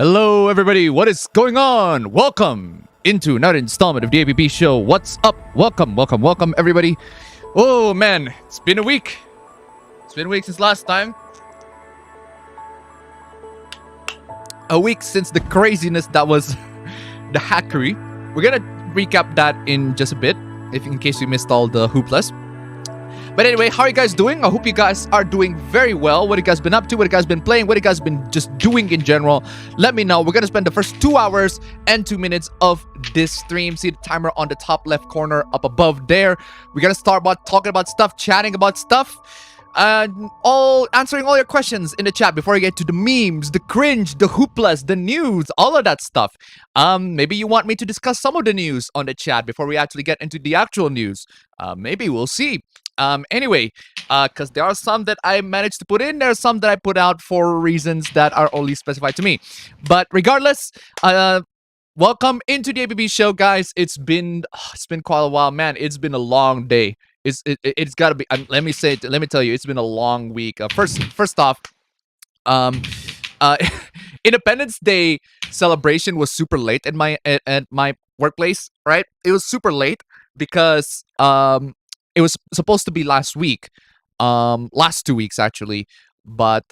Hello, everybody. What is going on? Welcome into another installment of the APP Show. What's up? Welcome, everybody. Oh, man. It's been a week. It's been a week since last time. A week since the craziness that was the hackery. We're going to recap that in just a bit, in case you missed all the hooplas. But anyway, how are you guys doing? I hope you guys are doing very well. What you guys been up to? What you guys been playing? What you guys been just doing in general? Let me know. We're going to spend the first 2 hours and 2 minutes of this stream. See the timer on the top left corner up above there. We're going to start talking about stuff, chatting about stuff. Answering all your questions in the chat before I get to the memes, the cringe, the hooplas, the news, all of that stuff. Maybe you want me to discuss some of the news on the chat before we actually get into the actual news. Maybe we'll see. Anyway, because there are some that I managed to put in, there are some that I put out for reasons that are only specified to me. But regardless, welcome into the APP Show, guys. It's been quite a while, man. It's been a long day. It's got to be. Let me tell you, it's been a long week. First off, Independence Day celebration was super late at my workplace. Right, it was super late because it was supposed to be last week, last 2 weeks actually, but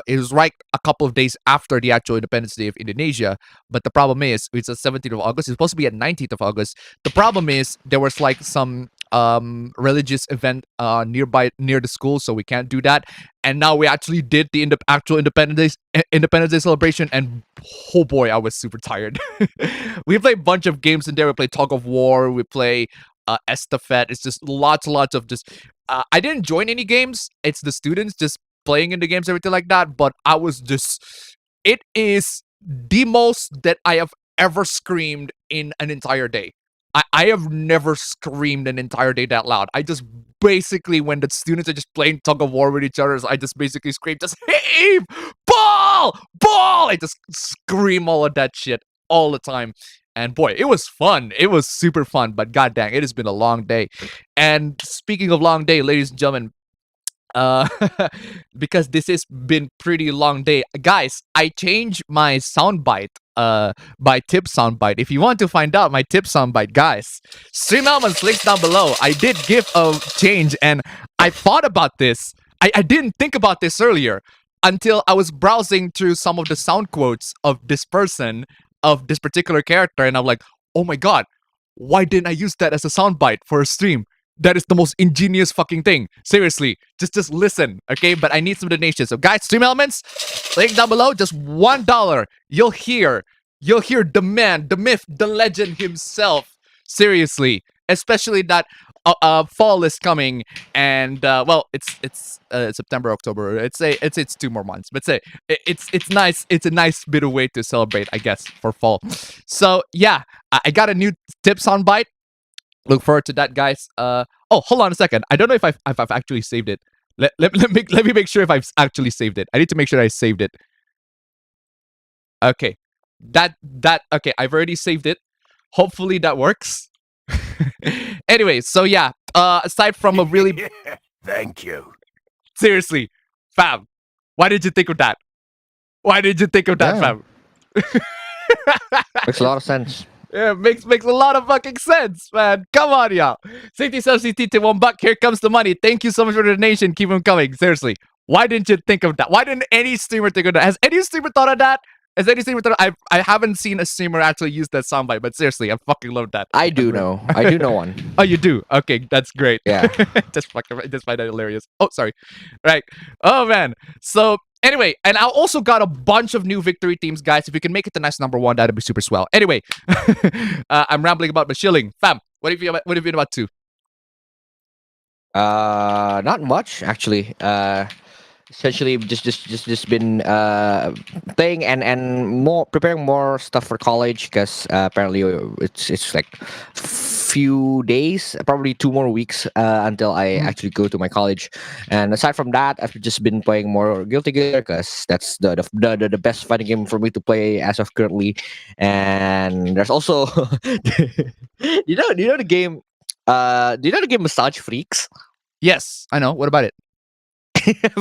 it was right a couple of days after the actual Independence Day of Indonesia. But the problem is, it's the 17th of August. It's supposed to be at 19th of August. The problem is there was like some religious event near the school, so we can't do that. And now we actually did the actual Independence Day celebration, and oh boy, I was super tired. We played a bunch of games in there. We played Tug of War. We play Estafette. It's just lots of just. I didn't join any games. It's the students just playing in the games, everything like that. But I was just. It is the most that I have ever screamed in an entire day. I have never screamed an entire day that loud. I just basically, when the students are just playing tug of war with each other, I just basically scream, just heave, ball. I just scream all of that shit all the time. And boy, it was fun. It was super fun. But god dang, it has been a long day. And speaking of long day, ladies and gentlemen, because this has been pretty long day, guys, I changed my soundbite by tip soundbite. If you want to find out my tip soundbite, guys, Stream Elements links down below. I did give a change, and I thought about this. I didn't think about this earlier until I was browsing through some of the sound quotes of this person, of this particular character, and I'm like, oh my god, why didn't I use that as a soundbite for a stream? That is the most ingenious fucking thing. Seriously, just listen, okay? But I need some donations. So guys, Stream Elements, link down below, just $1. You'll hear the man, the myth, the legend himself. Seriously, especially that fall is coming, and well, it's September, October. It's 2 more months, but it's nice. It's a nice bit of way to celebrate, I guess, for fall. So yeah, I got a new tip soundbite. Look forward to that, guys. Oh, hold on a second. I don't know if I've actually saved it. Let me make sure if I've actually saved it. I need to make sure I saved it. Okay. Okay, I've already saved it. Hopefully that works. Anyway, so yeah, aside from a really Thank you. Seriously, fam, why did you think of that? Why did you think of that, fam? Makes a lot of sense. Yeah, makes a lot of fucking sense, man. Come on, y'all. 60 to $1. Here comes the money. Thank you so much for the donation. Keep them coming. Seriously, why didn't you think of that? Why didn't any streamer think of that? Has any streamer thought of that? Has any streamer thought of, I haven't seen a streamer actually use that soundbite, but seriously, I fucking love that. I do know one. Oh, you do? Okay, that's great. Yeah. just find that hilarious. Oh, sorry. Right. Oh man. So anyway, and I also got a bunch of new victory teams, guys. If you can make it to nice number 1, that'd be super swell. Anyway, I'm rambling about my shilling. Fam, what have you been about to? Not much actually. Essentially, just been playing and more preparing more stuff for college because apparently it's like few days, probably 2 more weeks until I actually go to my college. And aside from that, I've just been playing more Guilty Gear because that's the best fighting game for me to play as of currently. And there's also you know the game. Do you know the game Massage Freaks? Yes, I know. What about it?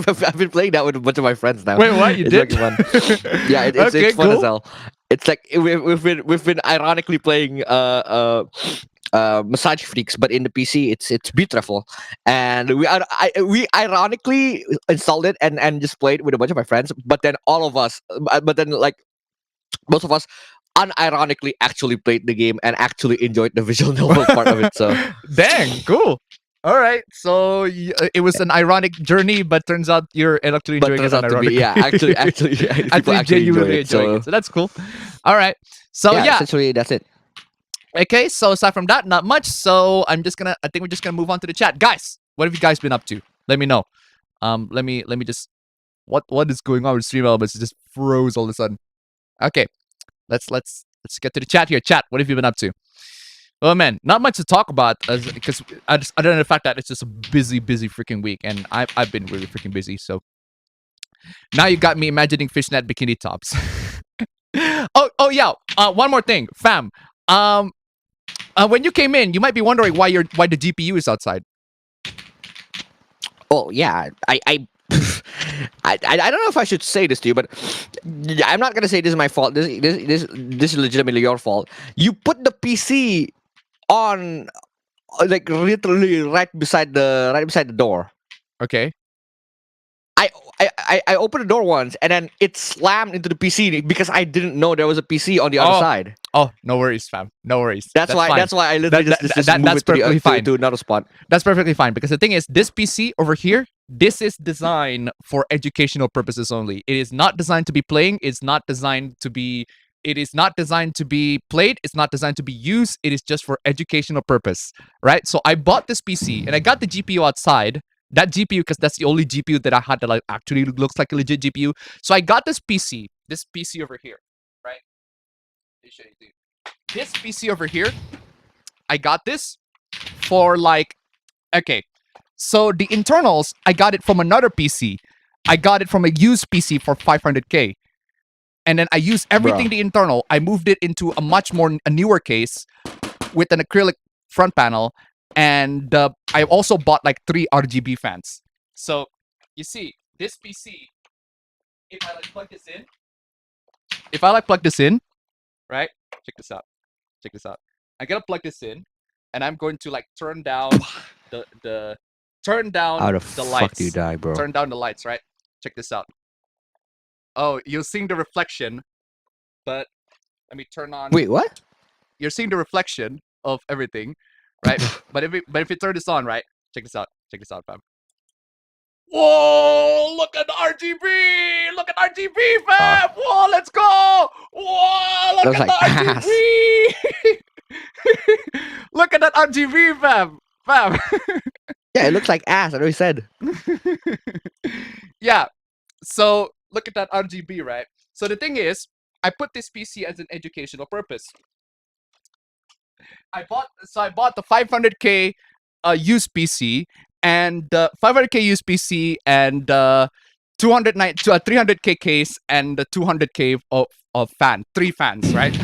I've been playing that with a bunch of my friends now. Wait, what? You It's did? fucking fun. Yeah, Okay, it's fun as cool. hell. It's like we've been ironically playing Massage Freaks, but in the PC it's Beautiful, and we ironically installed it and just played with a bunch of my friends. But then all of us, but then like most of us, unironically actually played the game and actually enjoyed the visual novel part of it. So Dang, cool. All right, so it was an ironic journey, but turns out you're actually but enjoying it turns out to be, unironically. yeah, actually yeah, people actually enjoy genuinely it. enjoying So it. So that's cool. All right, so yeah, yeah, essentially that's it. okay. So aside from that, not much. So I think we're just gonna move on to the chat, guys. What have you guys been up to? Let me know. Let me just. What is going on with stream elements? It just froze all of a sudden. Okay, let's get to the chat here. Chat, what have you been up to? Oh man, not much to talk about because other than the fact that it's just a busy freaking week, and I've been really freaking busy. So now you got me imagining fishnet bikini tops. Oh yeah. One more thing, fam. When you came in, you might be wondering why the GPU is outside. Oh yeah, I don't know if I should say this to you, but I'm not gonna say this is my fault. This is legitimately your fault. You put the PC on like literally right beside the door. Okay. I opened the door once and then it slammed into the PC because I didn't know there was a PC on the other Oh. side. Oh, no worries, fam. No worries. That's why fine. I literally That- just that- move that's it to, perfectly fine. to another spot. That's perfectly fine because the thing is, this PC over here, this is designed for educational purposes only. It is not designed to be playing. It's not designed to be. It is not designed to be played. It's not designed to be used. It is just for educational purpose, right? So I bought this PC and I got the GPU outside. That GPU, because that's the only GPU that I had that like actually looks like a legit GPU. So I got this PC over here, right? Let me show you. This PC over here, I got this for like, okay, so the internals, I got it from another PC. I got it from a used PC for 500K. And then I used everything Bruh. the internal. I moved it into a newer case with an acrylic front panel. And I also bought like 3 RGB fans. So you see, this PC, if I like plug this in, right? Check this out. I'm gonna plug this in, and I'm going to like turn down turn down How the the fuck lights. do you die, bro? Turn down the lights, right? Check this out. Oh, you're seeing the reflection, but let me turn on. Wait, what? You're seeing the reflection of everything, right? but if you turn this on, right? Check this out, fam. Whoa! Look at the RGB! Look at RGB, fam! Whoa! Let's go! Whoa! Look Looks at like the RGB! Look at that RGB, fam! Fam! Yeah, it looks like ass. I already said. Yeah. So look at that RGB, right? So the thing is, I put this PC as an educational purpose. I bought the 500K used PC and 500K used PC and 300K case and the 200K of fan, 3 fans, right?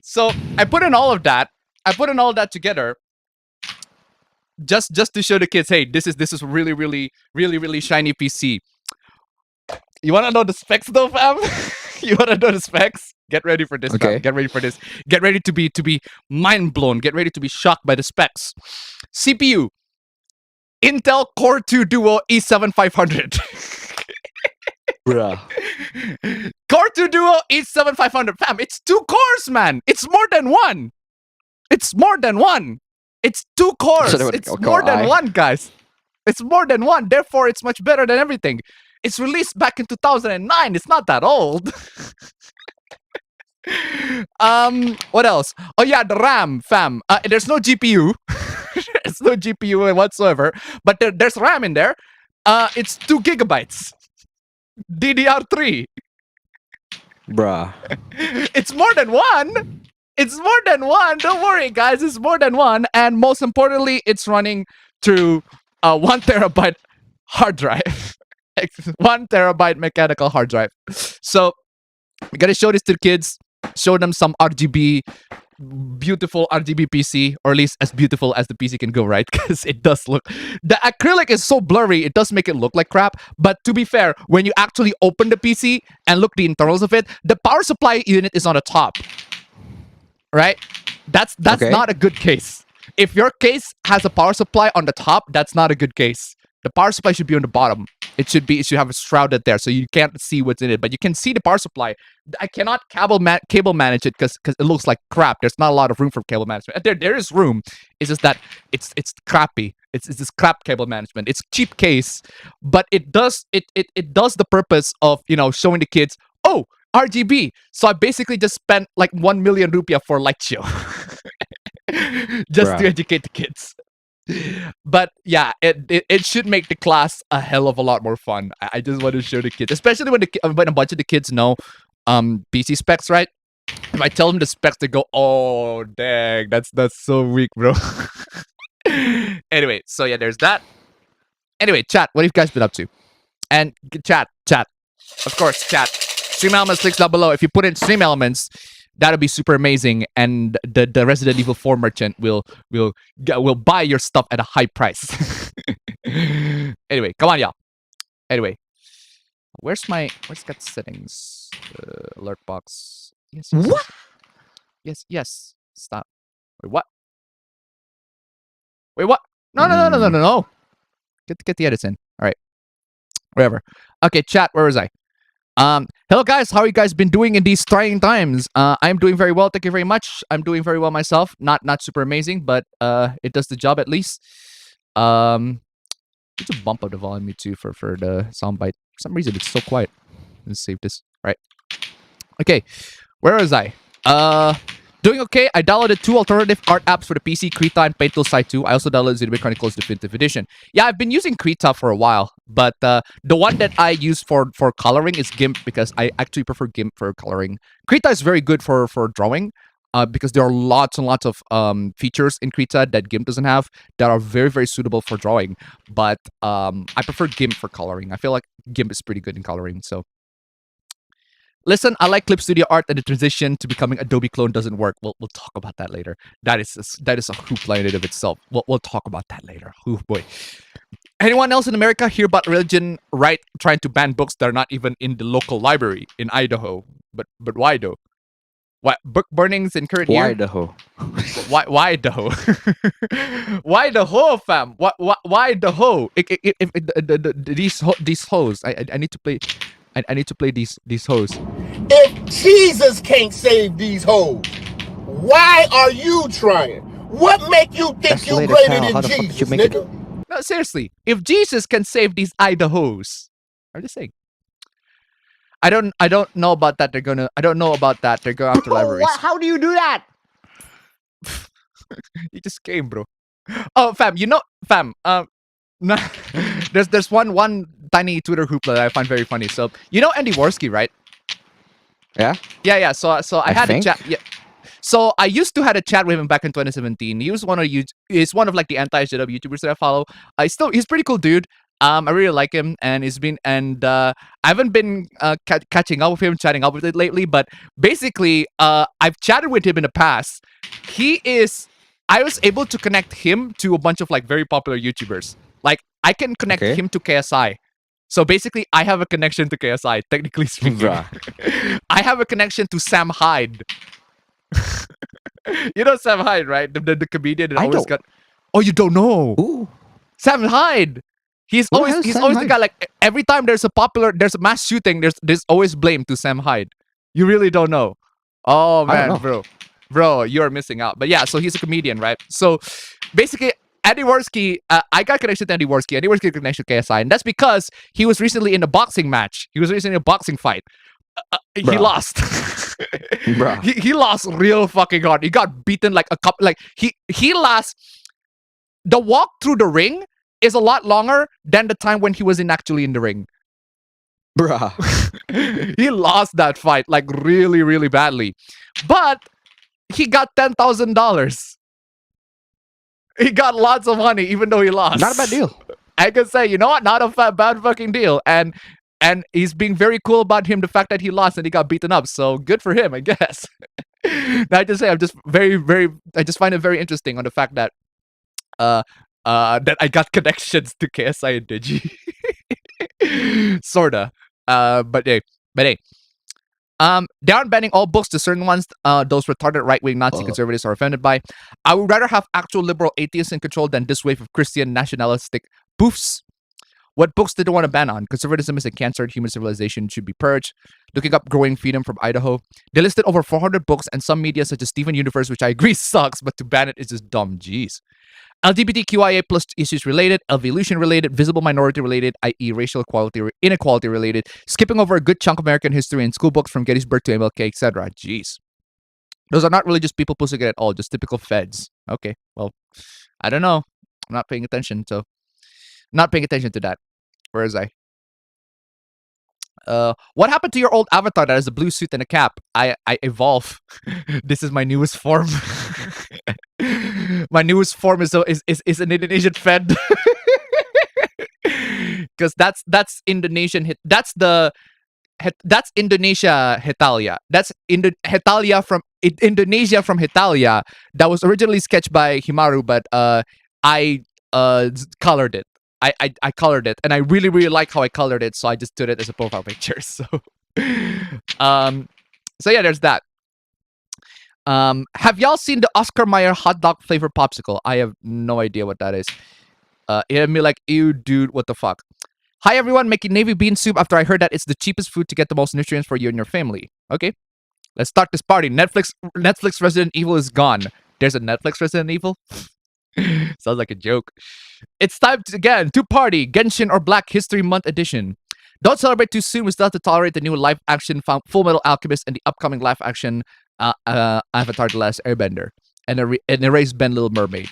So I put in all of that. Together just to show the kids, hey, this is really shiny PC. You want to know the specs though, fam? You want to know the specs? Get ready for this, fam. Okay. Get ready for this. Get ready to be mind blown. Get ready to be shocked by the specs. CPU, Intel Core 2 Duo E7500. Bruh. Core 2 Duo E7500. Fam, it's 2 cores, man. It's more than one. It's 2 cores. So they would It's go more than I. one, guys. It's more than one. Therefore, it's much better than everything. It's released back in 2009. It's not that old. What else? Oh yeah, the RAM, fam. There's no GPU. There's no GPU whatsoever. But there's RAM in there. It's 2 gigabytes. DDR3. Bruh. It's more than one. It's more than one. Don't worry, guys. It's more than one. And most importantly, it's running through a 1 terabyte hard drive. 1 terabyte mechanical hard drive. So we gotta show this to the kids. Show them some RGB beautiful RGB PC, or at least as beautiful as the PC can go, right? Because it does look, the acrylic is so blurry, it does make it look like crap. But to be fair, when you actually open the PC and look the internals of it, the power supply unit is on the top, right? That's Okay. not a good case. If your case has a power supply on the top, that's not a good case. The power supply should be on the bottom. It should have it shrouded there, so you can't see what's in it, but you can see the power supply. I cannot cable manage it because it looks like crap. There's not a lot of room for cable management. There is room. It's just that it's crappy. It's this crap cable management. It's cheap case, but it does the purpose of showing the kids, oh, RGB. So I basically just spent like 1 million rupiah for light show. Just to Bruh. educate the kids. But yeah, it should make the class a hell of a lot more fun. I just want to show the kids, especially when when a bunch of the kids know PC specs, right? If I tell them the specs, they go, "Oh, dang, that's so weak, bro." Anyway, so yeah, there's that. Anyway, chat, what have you guys been up to? And chat, of course, chat. Stream Elements links down below. If you put in Stream Elements, that'll be super amazing, and the Resident Evil 4 merchant will buy your stuff at a high price. Anyway, come on, y'all. Anyway, where's got settings? Alert box. Yes. What? Yes. Stop. Wait, what? Wait, what? No. Get the edits in. All right. Whatever. Okay, chat. Where was I? Hello guys, how are you guys been doing in these trying times? I'm doing very well, thank you very much. I'm doing very well myself. Not super amazing, but it does the job at least. Need to bump up the volume too for the soundbite. For some reason it's so quiet. Let's save this. Right. Okay, where was I? Doing okay. I downloaded 2 alternative art apps for the PC, Krita and Paintool Site 2. I also downloaded Xenoblade Chronicles Definitive Edition. Yeah, I've been using Krita for a while, but the one that I use for coloring is GIMP because I actually prefer GIMP for coloring. Krita is very good for drawing because there are lots and lots of features in Krita that GIMP doesn't have that are very, very suitable for drawing. But I prefer GIMP for coloring. I feel like GIMP is pretty good in coloring, so. Listen, I like Clip Studio Art, and the transition to becoming Adobe clone doesn't work. We'll talk about that later. That is a hoopla in and of itself. We'll talk about that later. Oh boy. Anyone else in America hear about Religion Right trying to ban books that are not even in the local library in Idaho? But why though? Why book burnings in current year? Idaho. Why Idaho? Why the ho, fam? Why the ho? These hoes. I need to play. I need to play these hoes. If Jesus can't save these hoes, why are you trying? What make you think you greater than Jesus, nigga? No, seriously. If Jesus can save these Idahos, I'm just saying. I don't know about that. I don't know about that. They're going after libraries. How do you do that? You just came, bro. Oh, fam. Fam. There's one tiny Twitter hoopla that I find very funny. So Andy Worski, right? Yeah. Yeah. So I had a chat. Yeah. So I used to had a chat with him back in 2017. He was one of like the anti-JW YouTubers that I follow. He's pretty cool dude. I really like him, and I haven't been catching up with him, chatting up with it lately. But basically, I've chatted with him in the past. I was able to connect him to a bunch of like very popular YouTubers. Like I can connect him to KSI. So basically, I have a connection to KSI, technically speaking. Bruh. I have a connection to Sam Hyde. You know Sam Hyde, right? The comedian that always got. Oh, you don't know? Ooh. Sam Hyde. He's always the guy. Like every time there's a mass shooting, there's always blame to Sam Hyde. You really don't know? Oh man, bro, you are missing out. But yeah, so he's a comedian, right? So basically, Andy Worski, I got connection to Andy Worski. Andy Worski got connection to KSI, and that's because he was recently in a boxing match. He was recently in a boxing fight. He lost. Bruh. He lost real fucking hard. He got beaten like a couple. Like he lost. The walk through the ring is a lot longer than the time when he was actually in the ring. Bruh. He lost that fight like really, really badly, but he got $10,000. He got lots of money, even though he lost. Not a bad deal. I can say, you know what? Not a bad fucking deal. And and he's being very cool about him, the fact that he lost and he got beaten up. So good for him, I guess. Now, I just say I'm just I just find it very interesting on the fact that that I got connections to KSI and Digi. Sorta. But hey. They aren't banning all books to certain ones those retarded right-wing Nazi conservatives are offended by. I would rather have actual liberal atheists in control than this wave of Christian nationalistic boofs. What books did they want to ban on? Conservatism is a cancer. Human civilization should be purged. Looking up Growing Freedom from Idaho. They listed over 400 books, and some media such as Steven Universe, which I agree sucks, but to ban it is just dumb. Jeez. LGBTQIA plus issues related, evolution related, visible minority related, i.e. racial equality, inequality related, skipping over a good chunk of American history in school books from Gettysburg to MLK, etc. Jeez. Those are not really just people pushing it at all, just typical feds. Okay, well, I don't know. I'm not paying attention, so... Not paying attention to that. Where is I? What happened to your old avatar that has a blue suit and a cap? I evolve. This is my newest form. My newest form is an Indonesian Fed. Because that's Indonesian that's Indonesia Hetalia. That's Hetalia from Indonesia from Hetalia that was originally sketched by Himaru, but I colored it. I colored it, and I really, really like how I colored it, so I just did it as a profile picture. So, so yeah, there's that. Have y'all seen the Oscar Mayer hot dog flavor popsicle? I have no idea what that is. It had me like, ew, dude, what the fuck? Hi, everyone, making navy bean soup after I heard that it's the cheapest food to get the most nutrients for you and your family. Okay, let's start this party. Netflix Resident Evil is gone. There's a Netflix Resident Evil? Sounds like a joke. It's time to party. Genshin or Black History Month edition. Don't celebrate too soon. We still have to tolerate the new live action Full Metal Alchemist and the upcoming live action Avatar: The Last Airbender and Erased Ben Little Mermaid.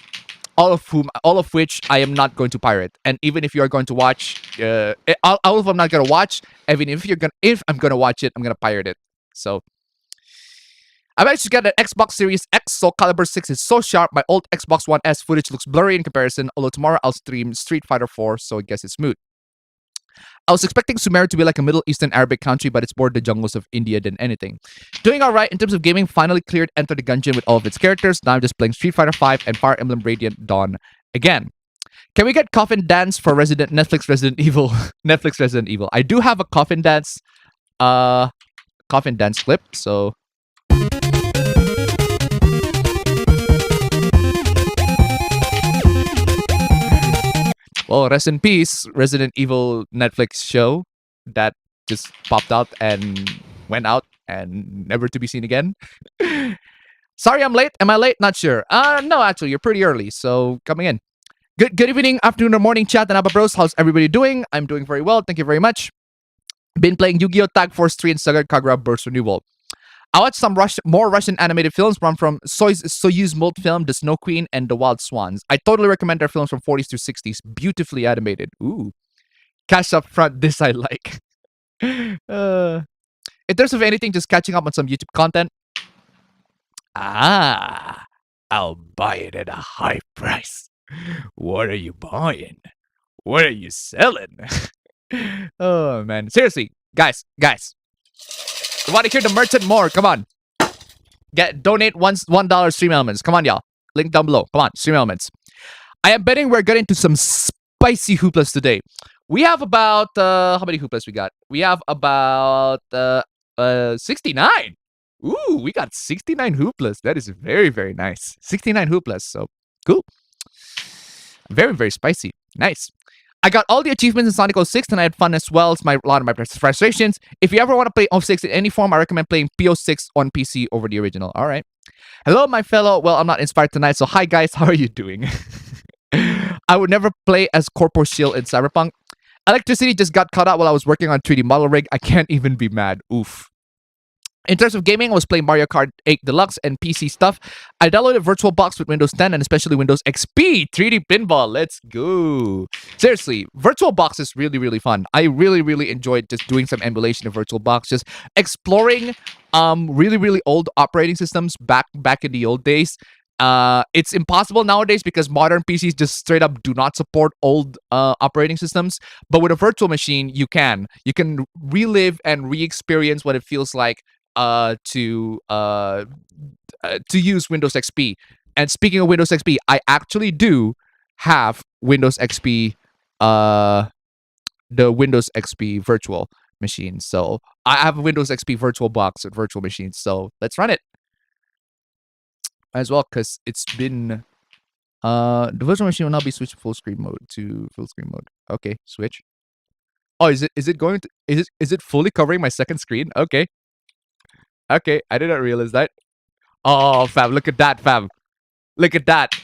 All of which I am not going to pirate. And even if you are going to watch, all of them I'm not going to watch. Even if I'm going to watch it, I'm going to pirate it. So. I managed to get an Xbox Series X, Soul Calibur 6 is so sharp. My old Xbox One S footage looks blurry in comparison, although tomorrow I'll stream Street Fighter 4, so I guess it's smooth. I was expecting Sumer to be like a Middle Eastern Arabic country, but it's more the jungles of India than anything. Doing alright in terms of gaming, finally cleared Enter the Gungeon with all of its characters. Now I'm just playing Street Fighter 5 and Fire Emblem Radiant Dawn again. Can we get Coffin Dance for Netflix Resident Evil? Netflix Resident Evil. I do have a Coffin Dance clip, so... Well, rest in peace, Resident Evil Netflix show that just popped out and went out and never to be seen again. Sorry, I'm late. Am I late? Not sure. No, actually, you're pretty early, so coming in. Good evening, afternoon, or morning, chat and Abba Bros. How's everybody doing? I'm doing very well. Thank you very much. Been playing Yu-Gi-Oh! Tag Force 3 and Saga Kagura Burst Renewal. I watched some more Russian animated films, one from Soyuz Multfilm, The Snow Queen, and The Wild Swans. I totally recommend their films from 40s to 60s. Beautifully animated. Ooh. Cash up front, this I like. In terms of anything, just catching up on some YouTube content. Ah, I'll buy it at a high price. What are you buying? What are you selling? Oh, man. Seriously, guys. You want to hear the merchant more? Come on. Donate $1 stream elements. Come on, y'all. Link down below. Come on, stream elements. I am betting we're getting to some spicy hooplas today. We have about how many hooplas we got? We have about 69. Ooh, we got 69 hooplas. That is very, very nice. 69 hooplas. So cool. Very, very spicy. Nice. I got all the achievements in Sonic 06 and I had fun as well. It's a lot of my frustrations. If you ever want to play 06 in any form, I recommend playing PO6 on PC over the original. All right. Hello, my fellow. Well, I'm not inspired tonight, so hi guys. How are you doing? I would never play as Corpo Shield in Cyberpunk. Electricity just got cut out while I was working on 3D model rig. I can't even be mad. Oof. In terms of gaming, I was playing Mario Kart 8 Deluxe and PC stuff. I downloaded VirtualBox with Windows 10 and especially Windows XP 3D Pinball. Let's go. Seriously, VirtualBox is really, really fun. I really, really enjoyed just doing some emulation of VirtualBox, just exploring really, really old operating systems back in the old days. It's impossible nowadays because modern PCs just straight up do not support old operating systems. But with a virtual machine, you can relive and re-experience what it feels like to use Windows XP. And speaking of Windows XP, I actually do have Windows XP, the Windows XP virtual machine. So I have a Windows XP virtual box with virtual machines. So let's run it as well, because it's been the virtual machine will now be switched to full screen mode. Okay, switch. Oh, is it going to is it fully covering my second screen? Okay. Okay, I did not realize that. Oh, fam, look at that, fam. Look at that.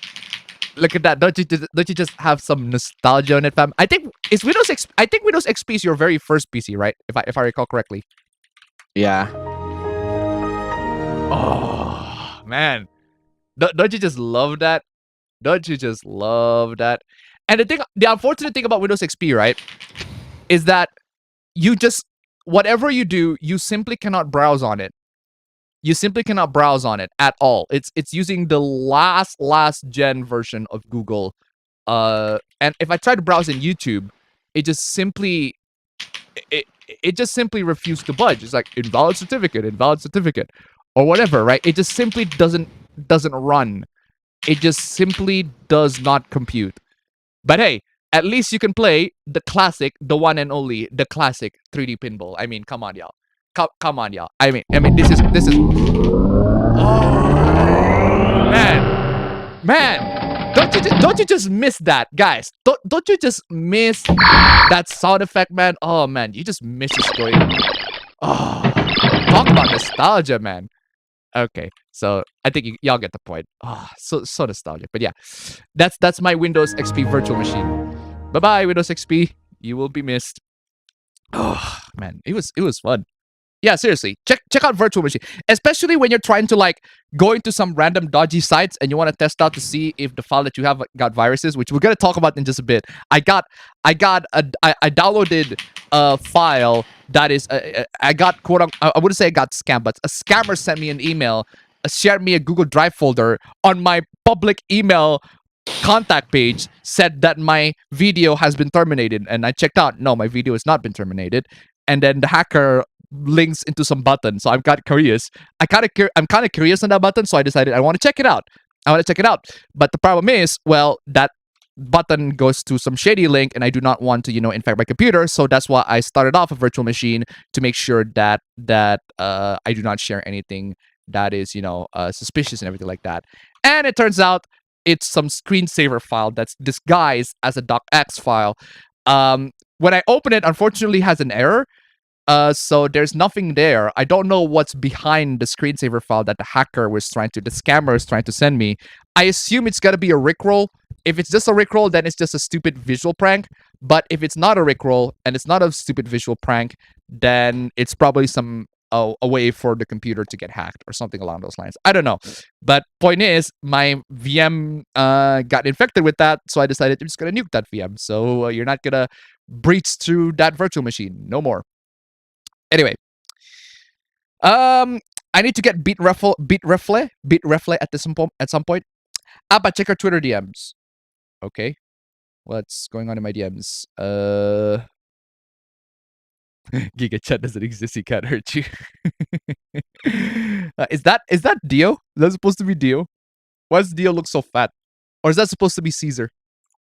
Look at that. Don't you just have some nostalgia on it, fam? I think Windows XP is your very first PC, right? If I recall correctly. Yeah. Oh, man. Don't you just love that? Don't you just love that? And the unfortunate thing about Windows XP, right, is that whatever you do, you simply cannot browse on it. You simply cannot browse on it at all. It's using the last gen version of Google. And if I try to browse in YouTube, it just simply refused to budge. It's like invalid certificate, or whatever, right? It just simply doesn't run. It just simply does not compute. But hey, at least you can play the classic, the one and only, the classic 3D pinball. I mean, come on, y'all. Come on, y'all. I mean, this is. Oh, man, don't you just miss that, guys? Don't you just miss that sound effect, man? Oh man, you just miss it going. Oh, talk about nostalgia, man. Okay, so I think y'all get the point. Oh, so nostalgic. But yeah, that's my Windows XP virtual machine. Bye bye, Windows XP. You will be missed. Oh man, it was fun. Yeah, seriously, check out virtual machine, especially when you're trying to like go into some random dodgy sites and you want to test out to see if the file that you have got viruses, which we're gonna talk about in just a bit. I downloaded a file that is I got quote unquote, I wouldn't say I got scammed, but a scammer sent me an email, shared me a Google Drive folder on my public email contact page, said that my video has been terminated, and I checked out. No, my video has not been terminated. And then the hacker links into some button. So I'm kind of curious. I'm kind of curious on that button. So I decided I want to check it out. But the problem is, well, that button goes to some shady link, and I do not want to, infect my computer. So that's why I started off a virtual machine to make sure that I do not share anything that is, suspicious and everything like that. And it turns out it's some screensaver file that's disguised as a docx file. When I open it, unfortunately, it has an error. So there's nothing there. I don't know what's behind the screensaver file that the scammer is trying to send me. I assume it's gotta be a Rickroll. If it's just a Rickroll, then it's just a stupid visual prank. But if it's not a Rickroll and it's not a stupid visual prank, then it's probably a way for the computer to get hacked or something along those lines. I don't know. But point is, my VM got infected with that, so I decided I'm just gonna nuke that VM. So you're not gonna breach through that virtual machine no more. Anyway, I need to get beat Refle at some point. But check our Twitter DMs. Okay, what's going on in my DMs? Giga chat doesn't exist. He can't hurt you. Is that Dio? Is that supposed to be Dio? Why does Dio look so fat? Or is that supposed to be Caesar?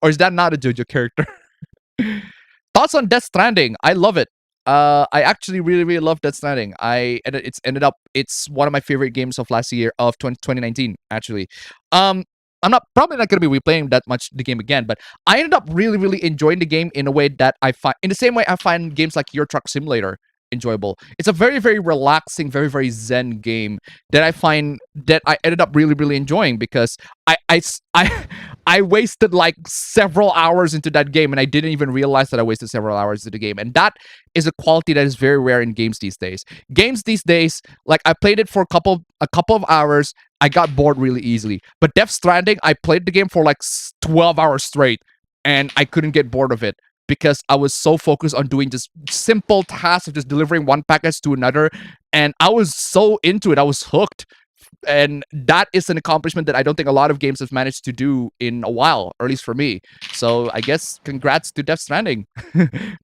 Or is that not a JoJo character? Thoughts on Death Stranding? I love it. I actually really, really love Death Stranding. It's one of my favorite games of last year, of 2019, actually. I'm probably not going to be replaying that much the game again, but I ended up really, really enjoying the game in a way that in the same way I find games like Euro Truck Simulator enjoyable. It's a very, very relaxing, very, very zen game that I find that I ended up really, really enjoying, because I wasted like several hours into that game, and I didn't even realize that I wasted several hours into the game. And that is a quality that is very rare in games these days. Like I played it for a couple of hours, I got bored really easily. But Death Stranding, I played the game for like 12 hours straight, and I couldn't get bored of it, because I was so focused on doing just simple tasks of just delivering one package to another, and I was so into it. I was hooked And that is an accomplishment that I don't think a lot of games have managed to do in a while, or at least for me. So I guess congrats to Death Stranding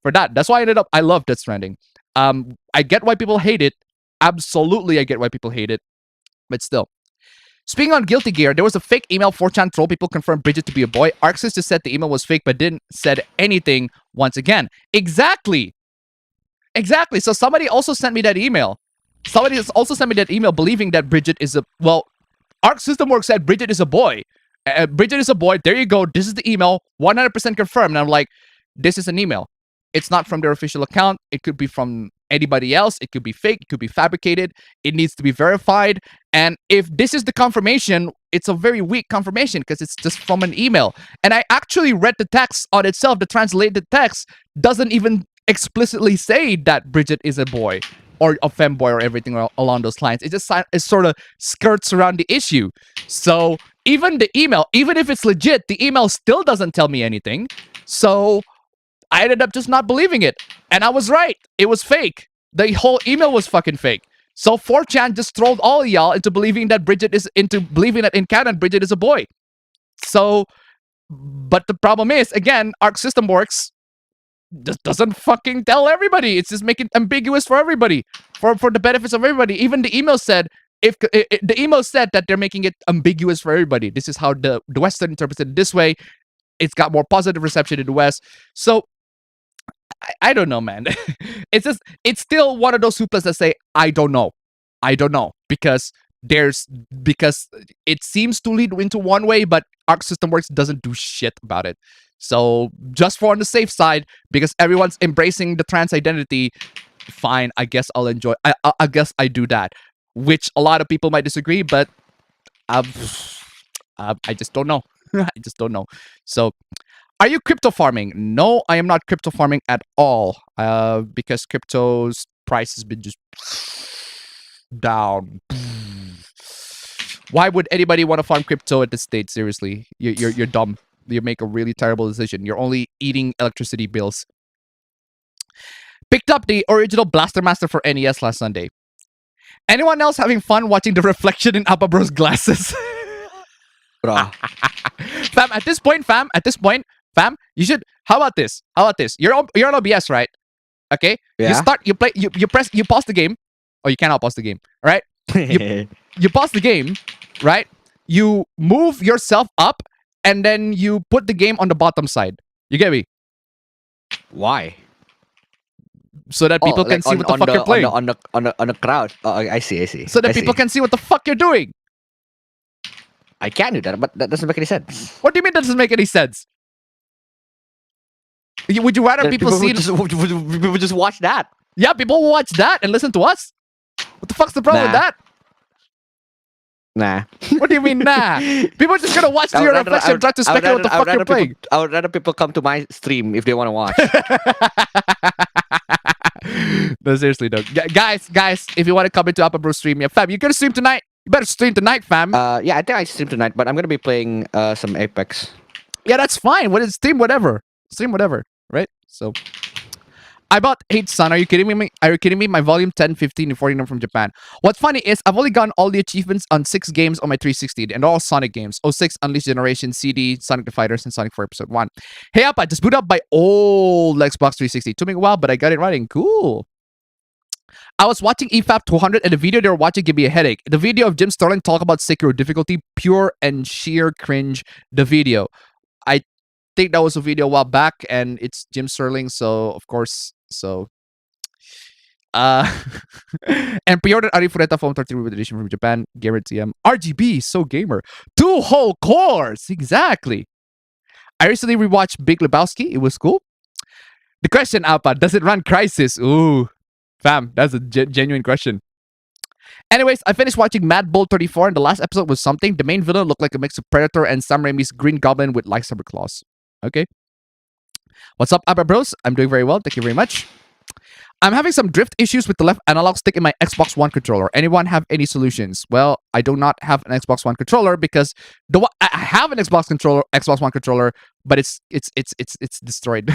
for that. That's why I love Death Stranding. I get why people hate it. Absolutely, I get why people hate it. But still. Speaking on Guilty Gear, there was a fake email 4chan troll. People confirmed Bridget to be a boy. Arxis just said the email was fake, but didn't said anything once again. Exactly. So somebody also sent me that email. Somebody has also sent me that email believing that Bridget is a... Well, Arc System Works said Bridget is a boy. Bridget is a boy. There you go. This is the email. 100% confirmed. And I'm like, this is an email. It's not from their official account. It could be from anybody else. It could be fake. It could be fabricated. It needs to be verified. And if this is the confirmation, it's a very weak confirmation because it's just from an email. And I actually read the text on itself. The translated text doesn't even explicitly say that Bridget is a boy or a femboy or everything along those lines. It just sort of skirts around the issue. So even the email, even if it's legit, the email still doesn't tell me anything. So I ended up just not believing it. And I was right. It was fake. The whole email was fucking fake. So 4chan just trolled all of y'all into believing that in canon Bridget is a boy. So, but the problem is, again, Arc System Works just doesn't fucking tell everybody. It's just making it ambiguous for everybody, for the benefits of everybody. Even the email said, the email said that they're making it ambiguous for everybody. This is how the Western interprets it this way. It's got more positive reception in the West. So I don't know, man. It's still one of those suplas that say I don't know, because it seems to lead into one way, but Arc System Works doesn't do shit about it. So just for on the safe side, because everyone's embracing the trans identity, fine. I guess I'll enjoy. I guess I do that, which a lot of people might disagree, but I just don't know. I just don't know. So, are you crypto farming? No, I am not crypto farming at all. Because crypto's price has been just down. Why would anybody want to farm crypto at this stage? Seriously, you're dumb. You make a really terrible decision. You're only eating electricity bills. Picked up the original Blaster Master for NES last Sunday. Anyone else having fun watching the reflection in Appa Bro's glasses? Bro. Fam, at this point, fam, you should. How about this? You're on OBS, right? Okay. Yeah. You play. You pause the game. Oh, you cannot pause the game, right? You pause the game, right? You move yourself up, and then you put the game on the bottom side. You get me? Why? So that people can see what the fuck you're playing. On the crowd. Oh, I see. So that people can see what the fuck you're doing. I can do that, but that doesn't make any sense. What do you mean that doesn't make any sense? Would you rather people see... People just watch that. Yeah, people will watch that and listen to us. What the fuck's the problem with that? Nah. What do you mean, nah? People are just gonna watch your reflection and try to speculate what the fuck you're playing. I would rather people come to my stream if they want to watch. No, seriously though. Guys, if you want to come into Appa Bro stream, yeah, fam, you're gonna stream tonight. You better stream tonight, fam. Yeah, I think I stream tonight, but I'm gonna be playing some Apex. Yeah, that's fine. Stream whatever, right? So, I bought Hate-san. Are you kidding me? My volume 10, 15, and 49 from Japan. What's funny is I've only gotten all the achievements on 6 games on my 360, and all Sonic games. 06, Unleashed Generation, CD, Sonic the Fighters, and Sonic 4 Episode 1. Hey, Appa, just boot up my old Xbox 360. Took me a while, but I got it running. Cool. I was watching EFAP 200, and the video they were watching gave me a headache. The video of Jim Sterling talk about Sekiro difficulty, pure and sheer cringe. The video. I think that was a video a while back, and it's Jim Sterling, so of course... So, and pre-ordered Arifureta Foam 30 Limited Edition from Japan. Garrett TM. RGB, so gamer. 2 whole cores! Exactly. I recently rewatched Big Lebowski. It was cool. The question, Appa, does it run Crysis? Ooh. Fam, that's a genuine question. Anyways, I finished watching Mad Bull 34, and the last episode was something. The main villain looked like a mix of Predator and Sam Raimi's Green Goblin with lightsaber claws. Okay. What's up, Appa Bros? I'm doing very well. Thank you very much. I'm having some drift issues with the left analog stick in my Xbox One controller. Anyone have any solutions? Well, I do not have an Xbox One controller because I have an Xbox One controller, but it's destroyed.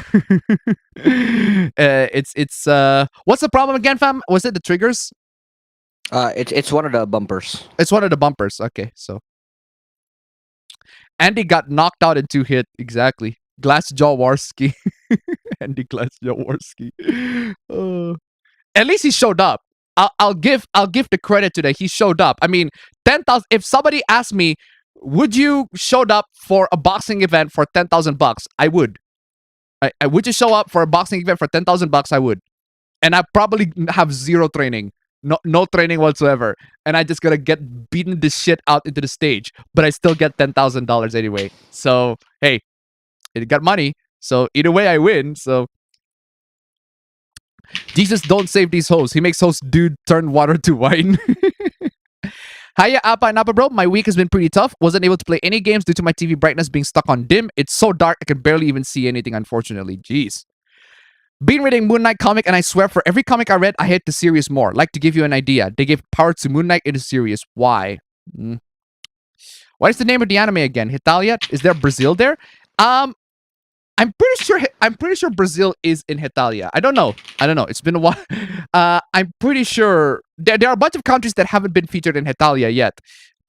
What's the problem again, fam? Was it the triggers? It's one of the bumpers. It's one of the bumpers. Okay, so Andy got knocked out in 2 hit. Exactly. Glass Jaworski. Andy Glass Jaworski. At least he showed up. I'll give the credit to that. He showed up. I mean, 10,000. If somebody asked me, would you showed up for a boxing event for $10,000? I would. I would you show up for a boxing event for $10,000? I would. And I probably have zero training. No training whatsoever, and I just gotta get beaten the shit out into the stage, but I still get $10,000 anyway. So hey, it got money. So either way, I win. So Jesus, don't save these hoes. He makes host dude turn water to wine. Hiya, Appa and Appa bro. My week has been pretty tough. Wasn't able to play any games due to my TV brightness being stuck on dim. It's so dark I can barely even see anything. Unfortunately, jeez. Been reading Moon Knight comic, and I swear for every comic I read, I hate the series more. Like to give you an idea, they gave power to Moon Knight in the series. Why? What is the name of the anime again? Hetalia? Is there Brazil there? I'm pretty sure Brazil is in Hetalia. I don't know. It's been a while. I'm pretty sure there are a bunch of countries that haven't been featured in Hetalia yet.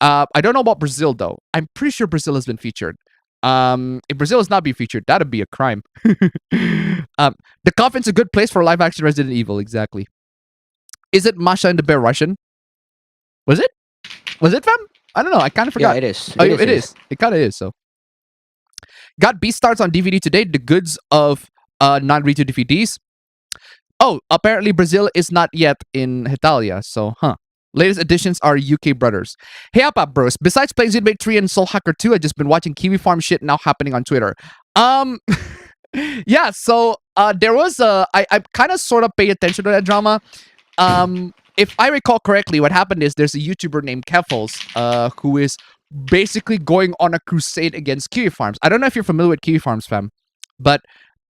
I don't know about Brazil though. I'm pretty sure Brazil has been featured. If Brazil has not been featured, that'd be a crime. The coffin's a good place for live action Resident Evil. Exactly. Is it Masha and the Bear Russian? Was it? Was it, fam? I don't know. I kind of forgot. Yeah, it is. It is. It kind of is. So, got Beastars on DVD today. The goods of non-retail DVDs. Oh, apparently Brazil is not yet in Hetalia. So, latest additions are UK brothers. Hey, up, bros. Besides playing Xenoblade 3 and Soul Hacker 2, I've just been watching Kiwi Farm shit now happening on Twitter. Yeah, so there was I kind of sort of pay attention to that drama. If I recall correctly, what happened is there's a YouTuber named Keffels who is basically going on a crusade against Kiwi Farms. I don't know if you're familiar with Kiwi Farms, fam, but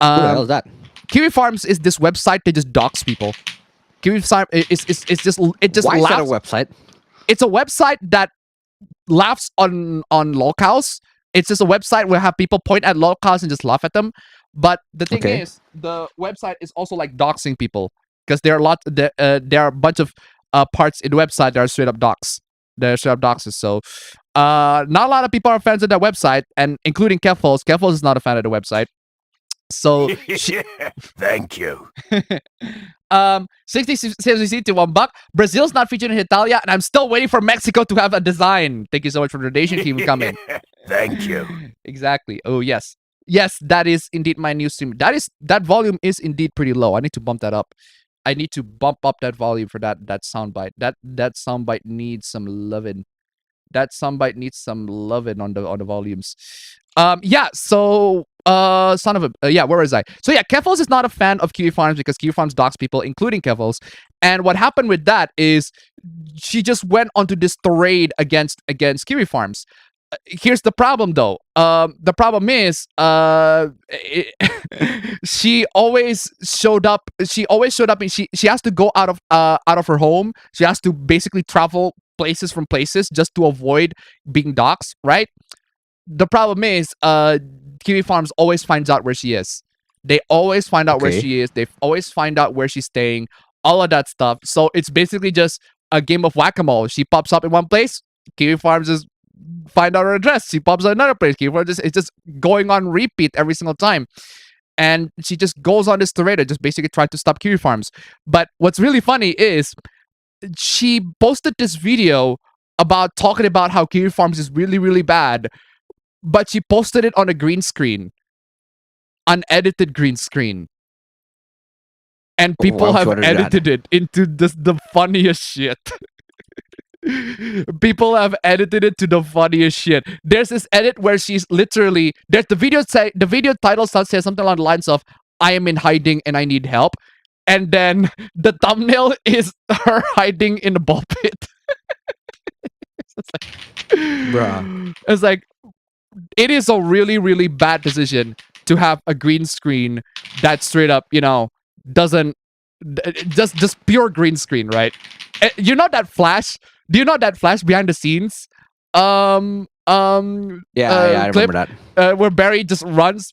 Who the hell is that? Kiwi Farms is this website that just dox people. Kiwi Farm is just Why is that a laughs. website? It's a website that laughs on lolcows. It's just a website where have people point at lolcows and just laugh at them. But the thing Okay. is, the website is also like doxing people because there are a bunch of parts in the website that are straight up dox. They're straight up doxes. So not a lot of people are fans of that website, and including Keffels. Keffels is not a fan of the website. So Thank you. 60 to $1. Brazil's not featured in Italia, and I'm still waiting for Mexico to have a design. Thank you so much for the donation. Keep it coming. Thank you. Exactly. Oh yes. Yes, that is indeed my new stream. That volume is indeed pretty low. I need to bump that up. I need to bump up that volume for that soundbite. That soundbite needs some loving. That soundbite needs some loving on the volumes. Yeah, so son of a yeah, where was I? So yeah, Keffels is not a fan of Kiwi Farms because Kiwi Farms dox people, including Keffels. And what happened with that is she just went onto this tirade against Kiwi Farms. Here's the problem though. The problem is she always showed up and she has to go out of her home. She has to basically travel places from places just to avoid being doxxed, right? The problem is Kiwi Farms always finds out where she is. They always find out where Okay. she is. They always find out where she's staying, all of that stuff. So it's basically just a game of whack-a-mole. She pops up in one place, Kiwi Farms just find out her address. She pops up in another place. Kiwi Farms it's just going on repeat every single time. And she just goes on this tirade, just basically trying to stop Kiwi Farms. But what's really funny is she posted this video about talking about how Kiwi Farms is really, really bad, but she posted it on a green screen, unedited green screen. And people Why have would you wanna do that? edited it into the funniest shit. People have edited it to the funniest shit. There's this edit where she's literally there's the video title says something along the lines of "I am in hiding and I need help," and then the thumbnail is her hiding in the ball pit. It's like, Bruh. it's like it is a really, really bad decision to have a green screen that straight up, doesn't just pure green screen, right? You know that Flash? Do you know that Flash behind the scenes? Yeah, I Clip remember that. where Barry just runs,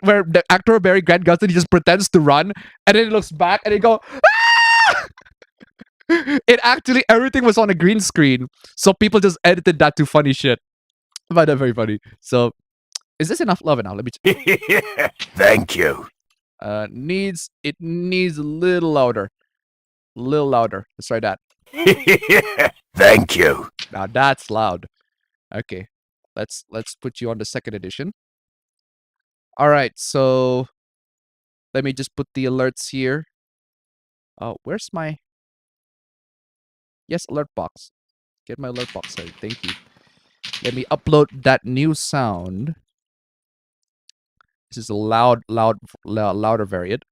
where the actor Barry Grant Gustin, he just pretends to run, and then he looks back and he go, "Ah!" It actually everything was on a green screen, so people just edited that to funny shit. I find that very funny. So, is this enough love now? Let me. Thank you. Needs a little louder, Let's try that. Thank you. Now that's loud. Okay, let's put you on the second edition. All right, so let me just put the alerts here. Oh, where's my? Yes, alert box. Get my alert box sorry. Thank you. Let me upload that new sound. This is a louder variant.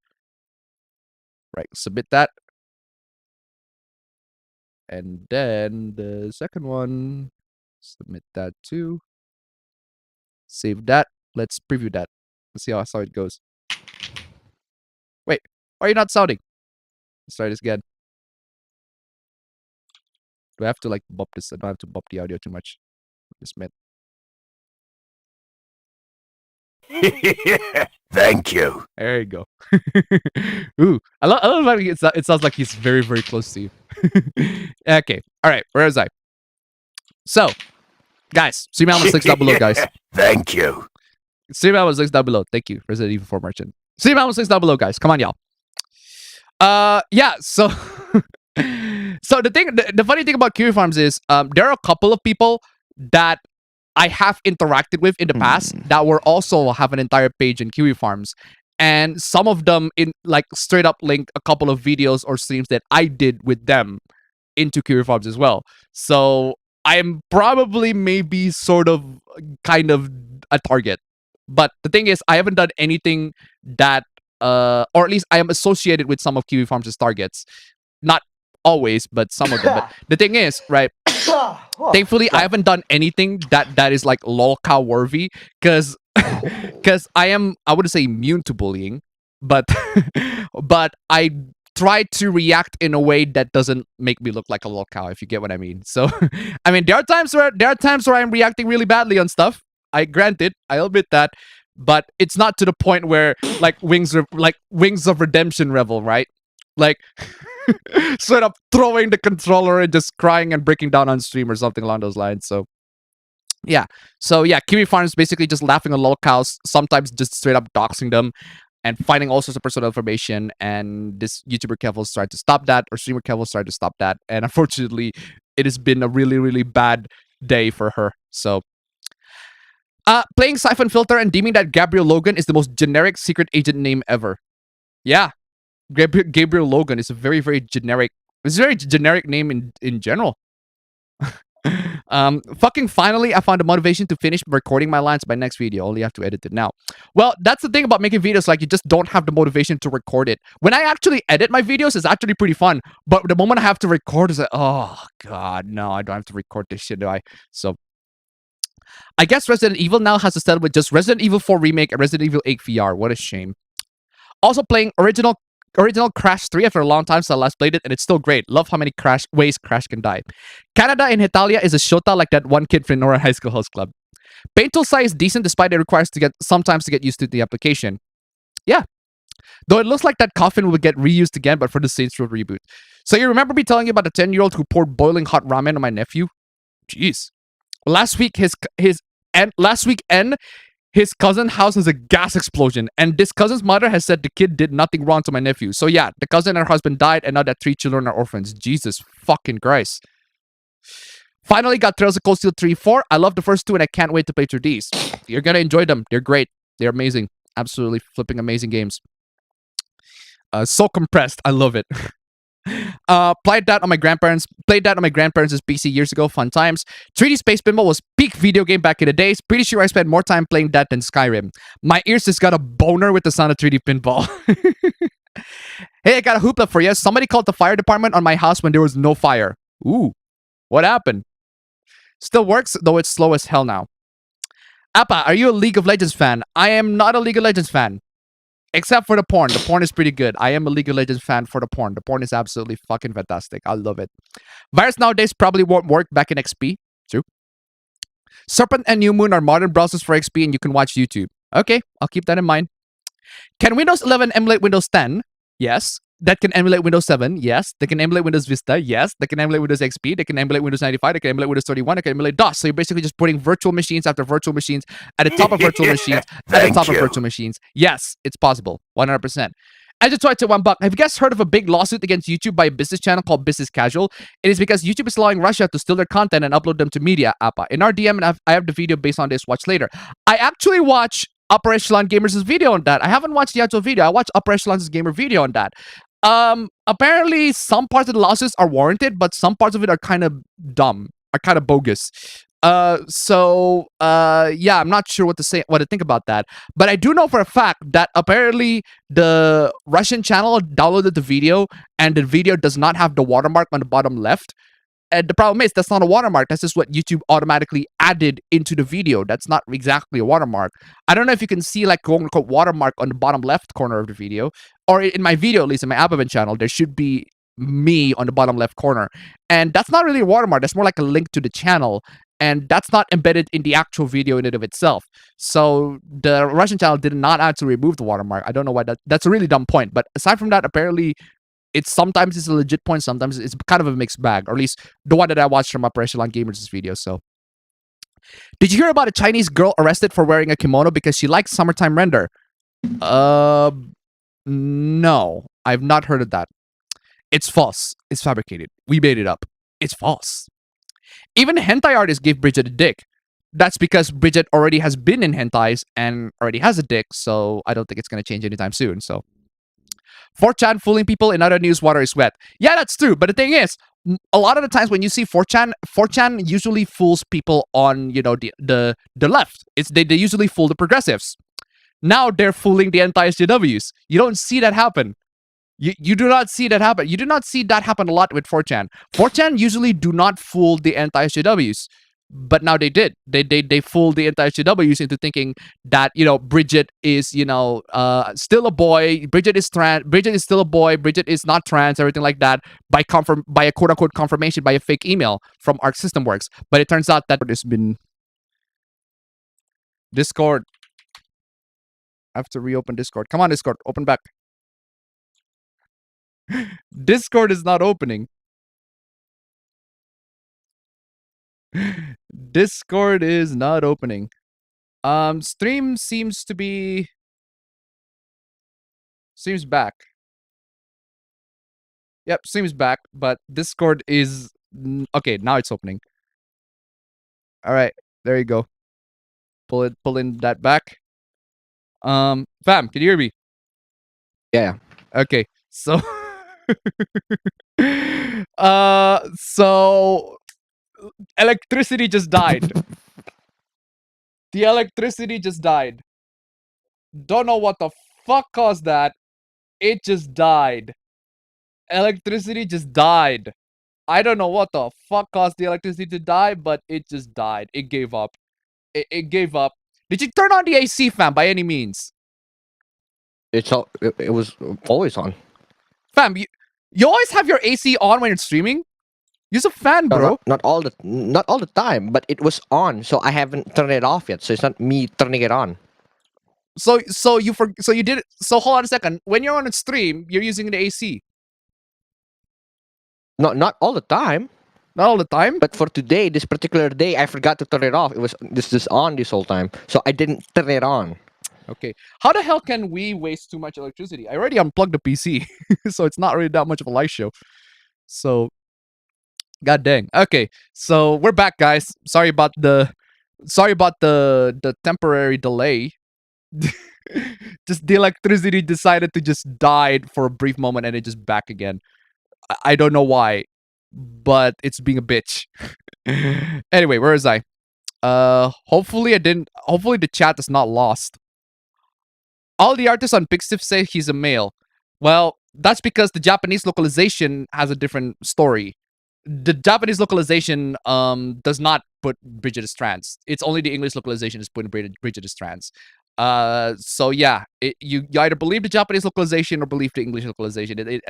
Right, submit that. And then the second one, submit that too. Save that. Let's preview that. Let's see how it goes. Wait, why are you not sounding? Let's try this again. Do I have to like bump this? I don't have to bump the audio too much. This meant. Thank you. There you go. Ooh, I love how it sounds like he's very, very close to you. Okay, all right, where was I? So, guys, stream Alamo 6 down below, guys. Thank you. Stream Alamo 6 down below. Thank you, Resident Evil 4 merchant. Stream Alamo 6 down below, guys. Come on, y'all. Yeah, so so the funny thing about Kiwi Farms is there are a couple of people that I have interacted with in the past that were also have an entire page in Kiwi Farms, and some of them in like straight up link a couple of videos or streams that I did with them into Kiwi Farms as well. So I'm probably maybe sort of kind of a target. But the thing is, I haven't done anything that or at least I am associated with some of Kiwi Farms' targets. Not always, but some of them. But the thing is, right? Thankfully, I haven't done anything that is like lolcow worthy, because I wouldn't say immune to bullying, but but I try to react in a way that doesn't make me look like a lolcow, if you get what I mean. So I mean, there are times where I'm reacting really badly on stuff. I grant it, I'll admit that, but it's not to the point where like Wings of Redemption level, right? Like straight up throwing the controller and just crying and breaking down on stream or something along those lines. So yeah, Kiwi Farms basically just laughing at lolcows, sometimes just straight up doxing them and finding all sorts of personal information. And this YouTuber Kevil's tried to stop that, or streamer Kevil's tried to stop that, and unfortunately, it has been a really, really bad day for her. So. Playing Siphon Filter and deeming that Gabriel Logan is the most generic secret agent name ever. Yeah, Gabriel Logan is a very, very generic. It's a very generic name in general. Fucking finally, I found the motivation to finish recording my lines by next video. Only have to edit it now. Well, that's the thing about making videos. Like, you just don't have the motivation to record it. When I actually edit my videos, it's actually pretty fun. But the moment I have to record, it's like, oh god, no, I don't have to record this shit, do I? So. I guess Resident Evil now has to settle with just Resident Evil 4 Remake and Resident Evil 8 VR. What a shame. Also playing original Crash 3 after a long time since I last played it, and it's still great. Love how many ways Crash can die. Canada in Italia is a shota like that one kid from Nora High School Host Club. Paint tool size is decent despite it requires sometimes to get used to the application. Yeah. Though it looks like that coffin will get reused again, but for the Saints Row reboot. So you remember me telling you about the 10-year-old who poured boiling hot ramen on my nephew? Jeez. Last week, his cousin's house has a gas explosion, and this cousin's mother has said the kid did nothing wrong to my nephew. So yeah, the cousin and her husband died, and now that 3 children are orphans. Jesus fucking Christ. Finally got Trails of Cold Steel 3 4. I love the first 2, and I can't wait to play through these. You're gonna enjoy them. They're great. They're amazing. Absolutely flipping amazing games. So compressed. I love it. Played that on my grandparents' PC years ago. Fun times. 3D Space Pinball was peak video game back in the days. Pretty sure I spent more time playing that than Skyrim. My ears just got a boner with the sound of 3D Pinball. Hey, I got a hoopla for you. Somebody called the fire department on my house when there was no fire. Ooh, what happened? Still works, though it's slow as hell now. Appa, are you a League of Legends fan? I am not a League of Legends fan. Except for the porn. The porn is pretty good. I am a League of Legends fan for the porn. The porn is absolutely fucking fantastic. I love it. Virus nowadays probably won't work back in XP. True. Serpent and New Moon are modern browsers for XP, and you can watch YouTube. Okay, I'll keep that in mind. Can Windows 11 emulate Windows 10? Yes. that can emulate Windows 7, yes. They can emulate Windows Vista, yes. They can emulate Windows XP, they can emulate Windows 95, they can emulate Windows 31, they can emulate DOS. So you're basically just putting virtual machines after virtual machines at the top of virtual machines at the top of virtual machines. Yes, it's possible, 100%. I just tried to $1. Have you guys heard of a big lawsuit against YouTube by a business channel called Business Casual? It is because YouTube is allowing Russia to steal their content and upload them to Media Appa. In our DM, and I have the video based on this. Watch later. I actually watch Upper Echelon Gamers' video on that. I haven't watched the actual video. I watched Upper Echelon's gamer video on that. Apparently some parts of the lawsuits are warranted, but some parts of it are kind of dumb, are kind of bogus. Yeah, I'm not sure what to think about that. But I do know for a fact that apparently the Russian channel downloaded the video and the video does not have the watermark on the bottom left. And the problem is that's not a watermark. That's just what YouTube automatically added into the video. That's not exactly a watermark. I don't know if you can see like quote unquote watermark on the bottom left corner of the video, or in my video, at least in my Abavan channel, there should be me on the bottom left corner. And that's not really a watermark. That's more like a link to the channel. And that's not embedded in the actual video in and of itself. So the Russian channel did not actually remove the watermark. I don't know why that's a really dumb point. But aside from that, apparently sometimes it's a legit point, sometimes it's kind of a mixed bag, or at least the one that I watched from Upper Echelon Gamers' video. So, did you hear about a Chinese girl arrested for wearing a kimono because she likes summertime render? No, I've not heard of that. It's false. It's fabricated. We made it up. It's false. Even hentai artists gave Bridget a dick. That's because Bridget already has been in hentais and already has a dick, so I don't think it's going to change anytime soon. So 4chan fooling people. In other news, water is wet. Yeah, that's true. But the thing is, a lot of the times when you see 4chan usually fools people on, you know, the left. They usually fool the progressives. Now they're fooling the anti-SJWs. You don't see that happen. You do not see that happen. You do not see that happen a lot with 4chan. 4chan usually do not fool the anti-SJWs. But now they did. They fooled the entire SJWs into thinking that, you know, Bridget is, you know, still a boy. Bridget is trans. Bridget is still a boy. Bridget is not trans. Everything like that by a quote unquote confirmation by a fake email from Arc System Works. But it turns out that there's been Discord. I have to reopen Discord. Come on, Discord, open back. Discord is not opening. Discord is not opening. Stream seems back. Yep, stream's back, but Discord is okay. Now it's opening. All right, there you go. Pull in that back. Fam, can you hear me? Yeah. Okay, so so electricity just died. The electricity just died. Don't know what the fuck caused that. It just died. Electricity just died. I don't know what the fuck caused the electricity to die, but it just died. It gave up. It gave up. Did you turn on the AC, fam, by any means? It was always on. Fam, you always have your AC on when you're streaming? You're a fan, bro. No, not all the time, but it was on, so I haven't turned it off yet. So it's not me turning it on. So you did it. So hold on a second. When you're on a stream, you're using the AC. Not all the time. Not all the time. But for today, this particular day, I forgot to turn it off. It was this on this whole time, so I didn't turn it on. Okay. How the hell can we waste too much electricity? I already unplugged the PC, so it's not really that much of a light show. So, god dang. Okay, so we're back, guys. Sorry about the temporary delay. Just the electricity decided to just died for a brief moment and it just back again. I don't know why, but it's being a bitch. Anyway, where is I? Hopefully the chat is not lost. All the artists on Pixiv say he's a male. Well, that's because the Japanese localization has a different story. The Japanese localization does not put Bridget as trans. It's only the English localization is putting Bridget as trans. So yeah, you either believe the Japanese localization or believe the English localization.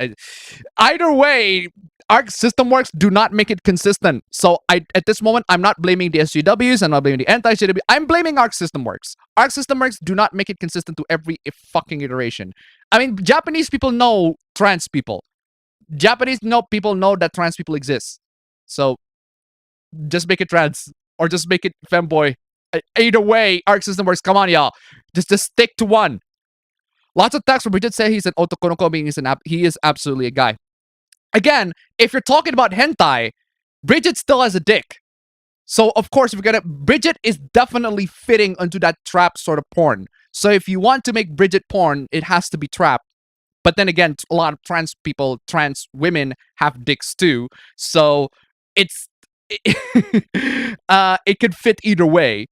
Either way, Arc system works do not make it consistent. So at this moment, I'm not blaming the SJWs. I'm not blaming the anti-JW. I'm blaming Arc system works. Arc system works do not make it consistent to every fucking iteration. I mean, Japanese people know trans people. People know that trans people exist. So just make it trans or just make it femboy. Either way, Arc system works. Come on, y'all. Just stick to one. Lots of text from Bridget say he's an otokonoko, meaning he is absolutely a guy. Again, if you're talking about hentai, Bridget still has a dick. So of course, Bridget is definitely fitting into that trap sort of porn. So if you want to make Bridget porn, it has to be trap. But then again, a lot of trans women have dicks too. So it could fit either way.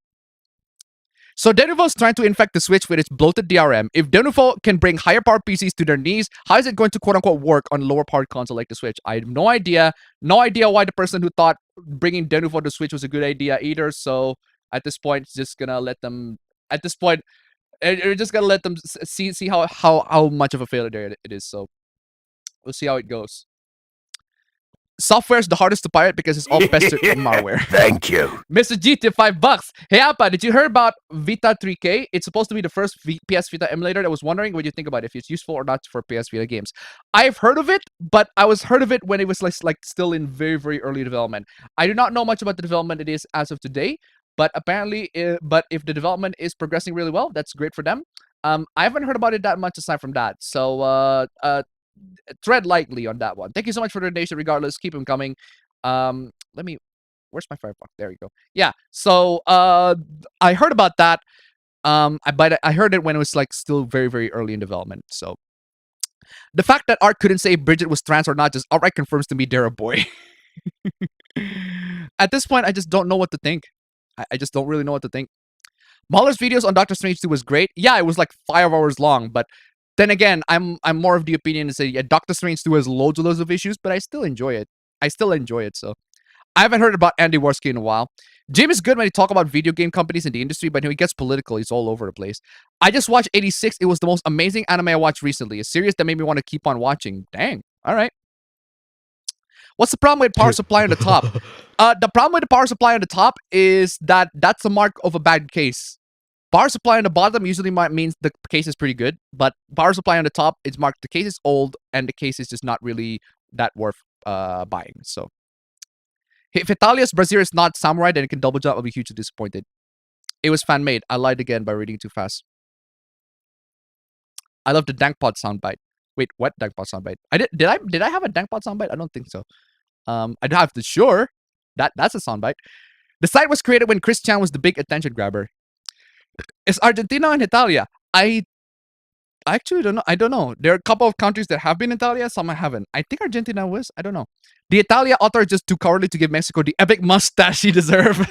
So Denuvo's trying to infect the Switch with its bloated DRM. If Denuvo can bring higher power PCs to their knees, how is it going to quote-unquote work on lower powered console like the Switch? I have no idea. No idea why the person who thought bringing Denuvo to the Switch was a good idea either. So at this point, it's just gonna let them... At this point, you're just gonna let them see how much of a failure it is. So we'll see how it goes. Software is the hardest to pirate because it's all pestered malware. Thank you. Mr. GT, $5. Hey, Appa, did you hear about Vita 3K? It's supposed to be the first PS Vita emulator. I was wondering what you think about it, if it's useful or not for PS Vita games. I've heard of it, but I heard of it when it was like still in very, very early development. I do not know much about the development it is as of today, but apparently, but if the development is progressing really well, that's great for them. I haven't heard about it that much aside from that. So, tread lightly on that one. Thank you so much for the donation. Regardless, keep them coming. Where's my Firefox? There you go. Yeah. So I heard about that. I heard it when it was like still very, very early in development. So the fact that Art couldn't say if Bridget was trans or not just outright confirms to me they're a boy. At this point, I just don't know what to think. I just don't really know what to think. Mahler's videos on Doctor Strange 2 was great. Yeah, it was like 5 hours long, but then again, I'm more of the opinion to say, yeah, Doctor Strange 2 has loads of issues, but I still enjoy it. So I haven't heard about Andy Warski in a while. Jim is good when he talk about video game companies in the industry, but when he gets political, he's all over the place. I just watched 86. It was the most amazing anime I watched recently. A series that made me want to keep on watching. Dang. All right. What's the problem with power supply on the top? The problem with the power supply on the top is that that's a mark of a bad case. Power supply on the bottom usually means the case is pretty good, but power supply on the top, it's marked the case is old and the case is just not really that worth buying. So if Italia's Brazier is not samurai, then it can double jump. I'll be hugely disappointed. It was fan made. I lied again by reading too fast. I love the Dankpod soundbite. Wait, what Dankpod soundbite? Did I have a Dankpod soundbite? I don't think so. I'd have to sure. That's a soundbite. The site was created when Chris Chan was the big attention grabber. Is Argentina and Italia? I actually don't know. I don't know. There are a couple of countries that have been Italia, some I haven't. I think Argentina was. I don't know. The Italia author is just too cowardly to give Mexico the epic mustache he deserves.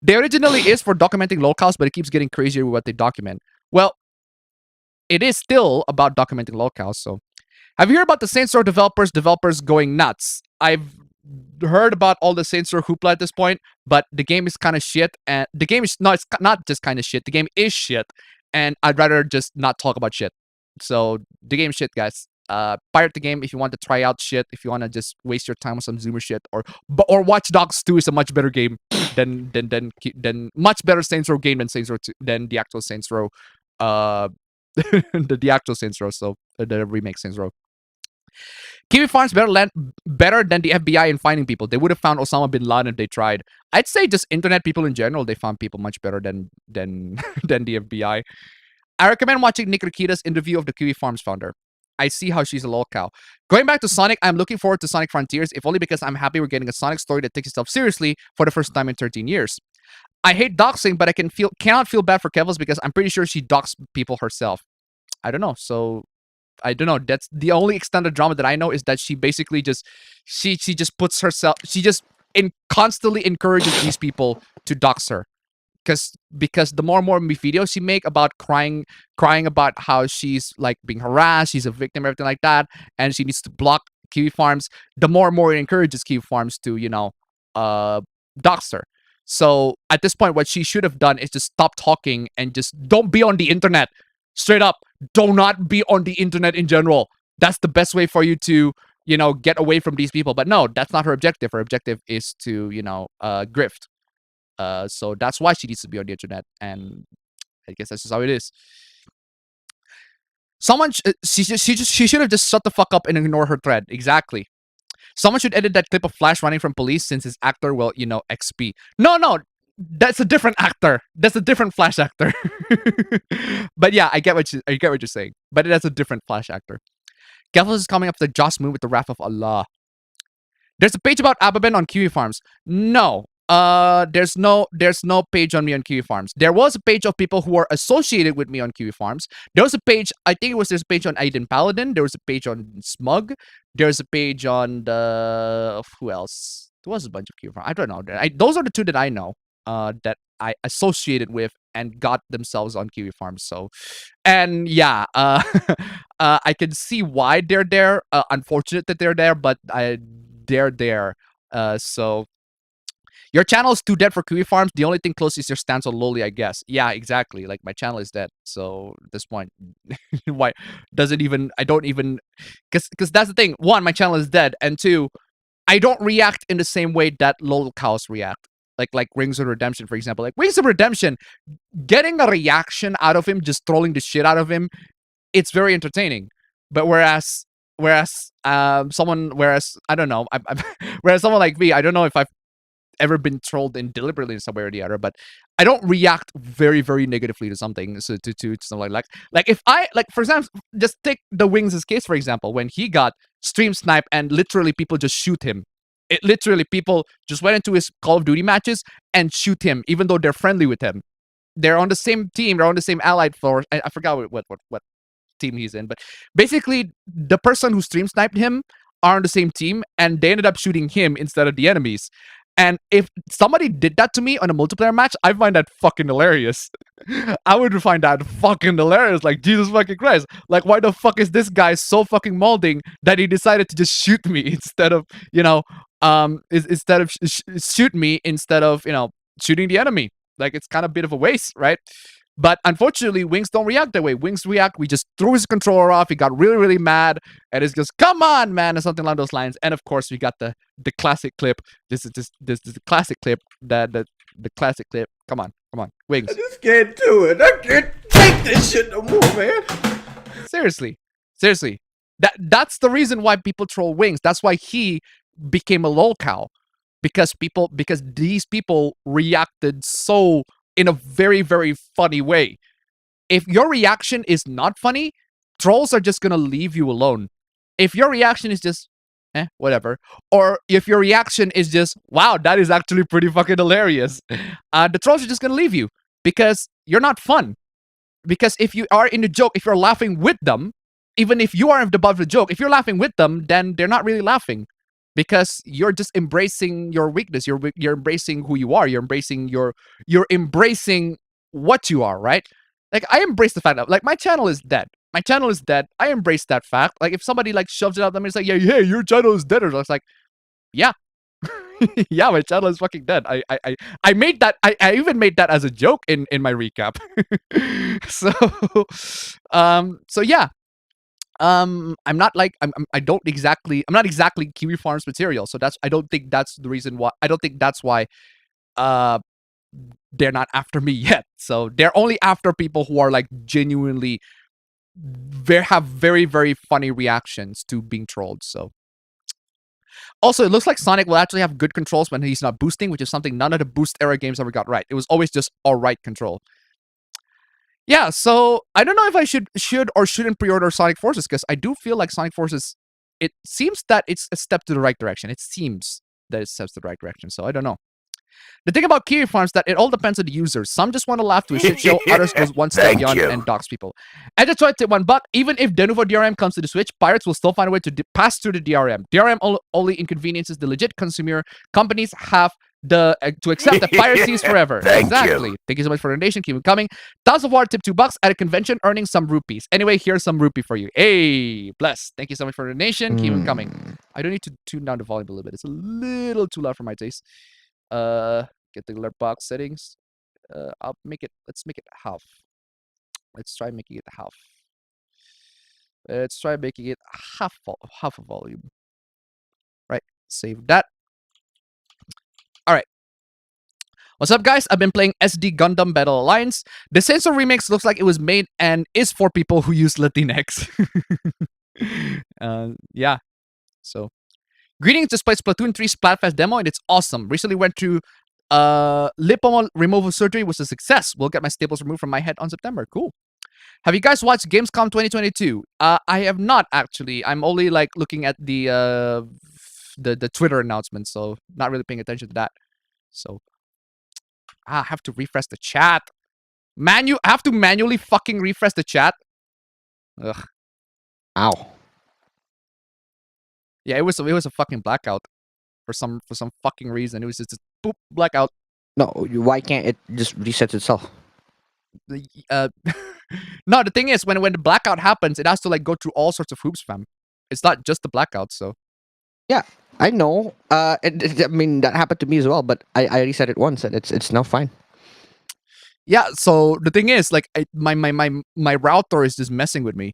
They originally is for documenting locales, but it keeps getting crazier with what they document. Well, it is still about documenting locales. So, have you heard about the Saints Row developers going nuts? I've heard about all the Saints Row hoopla at this point, but the game is kind of shit, and the game is it's not just kind of shit. The game is shit, and I'd rather just not talk about shit. So the game shit, guys. Pirate the game if you want to try out shit. If you want to just waste your time on some Zoomer shit, or Watch Dogs 2 is a much better game than much better Saints Row game than the actual Saints Row. The actual Saints Row. So the remake Saints Row. Kiwi Farms better than the FBI in finding people. They would have found Osama bin Laden if they tried. I'd say just internet people in general, they found people much better than the FBI. I recommend watching Nick Rikita's interview of the Kiwi Farms founder. I see how she's a lolcow. Going back to Sonic, I'm looking forward to Sonic Frontiers, if only because I'm happy we're getting a Sonic story that takes itself seriously for the first time in 13 years. I hate doxing, but I cannot feel bad for Kevils because I'm pretty sure she doxed people herself. I don't know. So I don't know. That's the only extended drama that I know is that she basically just she just puts herself. She just constantly encourages these people to dox her, because the more and more videos she make about crying about how she's like being harassed, she's a victim, everything like that, and she needs to block Kiwi Farms. The more and more it encourages Kiwi Farms to dox her. So at this point, what she should have done is just stop talking and just don't be on the internet. Straight up, do not be on the internet in general. That's the best way for you to get away from these people. But no, that's not her objective. Her objective is to, grift. So that's why she needs to be on the internet, and I guess that's just how it is. Someone, she should have just shut the fuck up and ignore her thread. Exactly. Someone should edit that clip of Flash running from police since his actor will, XP. No, that's a different actor. That's a different Flash actor. But yeah, I get what you're saying. But that's a different Flash actor. Gelfos is coming up to the Joss Moon with the Wrath of Allah. There's a page about Ababen on Kiwi Farms. No. There's no page on me on Kiwi Farms. There was a page of people who are associated with me on Kiwi Farms. There was a page, I think there's a page on Aiden Paladin. There was a page on Smug. There's a page on who else? There was a bunch of Kiwi Farms. I don't know. Those are the two that I know. That I associated with and got themselves on Kiwi Farms. So, and yeah, I can see why they're there. Unfortunate that they're there, but they're there. So your channel is too dead for Kiwi Farms. The only thing close is your stance on Loli, I guess. Yeah, exactly. Like my channel is dead. So at this point, why doesn't even I don't even because that's the thing. One, my channel is dead, and two, I don't react in the same way that LOL cows react. Like Rings of Redemption, for example. Like Rings of Redemption, getting a reaction out of him, just trolling the shit out of him, it's very entertaining. But whereas I don't know, whereas someone like me, I don't know if I've ever been trolled in deliberately in some way or the other, but I don't react very, very negatively to something. So to something like if I for example, just take the Wings' case for example, when he got stream snipe and literally people just shoot him. It literally people just went into his Call of Duty matches and shoot him, even though they're friendly with him. They're on the same team. They're on the same allied force. I forgot what team he's in, but basically the person who stream sniped him are on the same team, and they ended up shooting him instead of the enemies. And if somebody did that to me on a multiplayer match, I find that fucking hilarious. I would find that fucking hilarious. Like, Jesus fucking Christ. Like, why the fuck is this guy so fucking molding that he decided to just shoot me instead of, shoot me instead of, shooting the enemy? Like, it's kind of a bit of a waste, right? But unfortunately, Wings don't react that way. Wings react, we just threw his controller off. He got really, really mad. And it's just, come on, man, or something along those lines. And of course, we got the classic clip. This is the classic clip. The classic clip. Come on, Wings. I just can't do it. I can't take this shit no more, man. Seriously. That's the reason why people troll Wings. That's why he became a lol cow. Because these people reacted so in a very, very funny way. If your reaction is not funny, trolls are just gonna leave you alone. If your reaction is just, whatever, or if your reaction is just, wow, that is actually pretty fucking hilarious, the trolls are just gonna leave you because you're not fun. Because if you are in the joke, if you're laughing with them, even if you are above the joke, if you're laughing with them, then they're not really laughing. Because you're just embracing your weakness. You're embracing who you are. You're embracing what you are, right? Like I embrace the fact that like my channel is dead. My channel is dead. I embrace that fact. Like if somebody like shoves it out at me, it's like, yeah, your channel is dead. Or it's like, yeah. Yeah, my channel is fucking dead. I made that. I even made that as a joke in my recap. So yeah. I'm not exactly Kiwi Farms material, so I don't think that's the reason why. I don't think that's why they're not after me yet. So they're only after people who are like genuinely have very, very funny reactions to being trolled. So also, it looks like Sonic will actually have good controls when he's not boosting, which is something none of the boost era games ever got right. It was always just alright control. Yeah, so I don't know if I should or shouldn't pre-order Sonic Forces, because I do feel like Sonic Forces, it seems that it's a step to the right direction. It seems that it's steps to the right direction, so I don't know. The thing about Kiwi Farms that it all depends on the users. Some just want to laugh to a shit show, others goes one step beyond and dox people. I just tried to $1. Even if Denuvo DRM comes to the Switch, pirates will still find a way to pass through the DRM. DRM only inconveniences the legit consumer. Companies have to accept that piracy is forever. Exactly. Thank you so much for the donation. Keep it coming. Tons of Water tip $2 at a convention, earning some rupees. Anyway, here's some rupee for you. Hey, bless. Thank you so much for the donation. Keep it coming. I don't need to tune down the volume a little bit. It's a little too loud for my taste. Get the alert box settings. Let's make it half. Let's try making it half. Let's try making it half a volume. Save that. All right. What's up, guys? I've been playing SD Gundam Battle Alliance. The Sensor remix looks like it was made and is for people who use Latinx. Yeah. So, greetings despite Splatoon 3 Splatfest demo, and it's awesome. Recently went through lipoma removal surgery, was a success. Will get my staples removed from my head on September. Cool. Have you guys watched Gamescom 2022? I have not actually. I'm only like looking at the Twitter announcement, so not really paying attention to that. So I have to refresh the chat. I have to manually fucking refresh the chat. Ugh. Ow. Yeah, it was a fucking blackout for some fucking reason. It was just boop blackout. No, why can't it just reset itself? No, the thing is when the blackout happens, it has to like go through all sorts of hoops, fam. It's not just the blackout, so. Yeah, I know. I mean that happened to me as well, but I reset it once and it's now fine. Yeah, so the thing is, like, my router is just messing with me.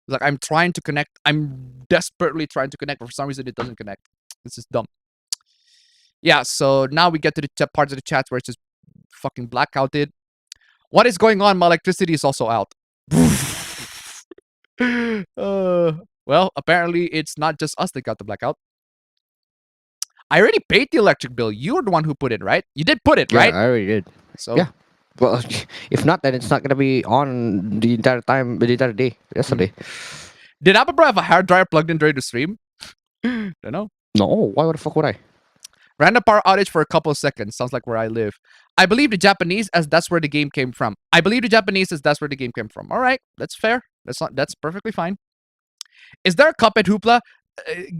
Like, I'm trying to connect. I'm desperately trying to connect, but for some reason it doesn't connect. It's just dumb. Yeah, so now we get to the parts of the chat where it's just fucking blackouted. What is going on? My electricity is also out. Well, apparently it's not just us that got the blackout. I already paid the electric bill. You were the one who put it, right? You did put it, right? Yeah, I already did. So Yeah. Well, if not, then it's not gonna be on the entire time, the entire day, yesterday. Did Applebro have a hair dryer plugged in during the stream? Don't know. No, why the fuck would I? Random power outage for a couple of seconds. Sounds like where I live. I believe the Japanese as that's where the game came from. I believe the Japanese as that's where the game came from. All right, that's fair. That's perfectly fine. Is there a Cuphead hoopla?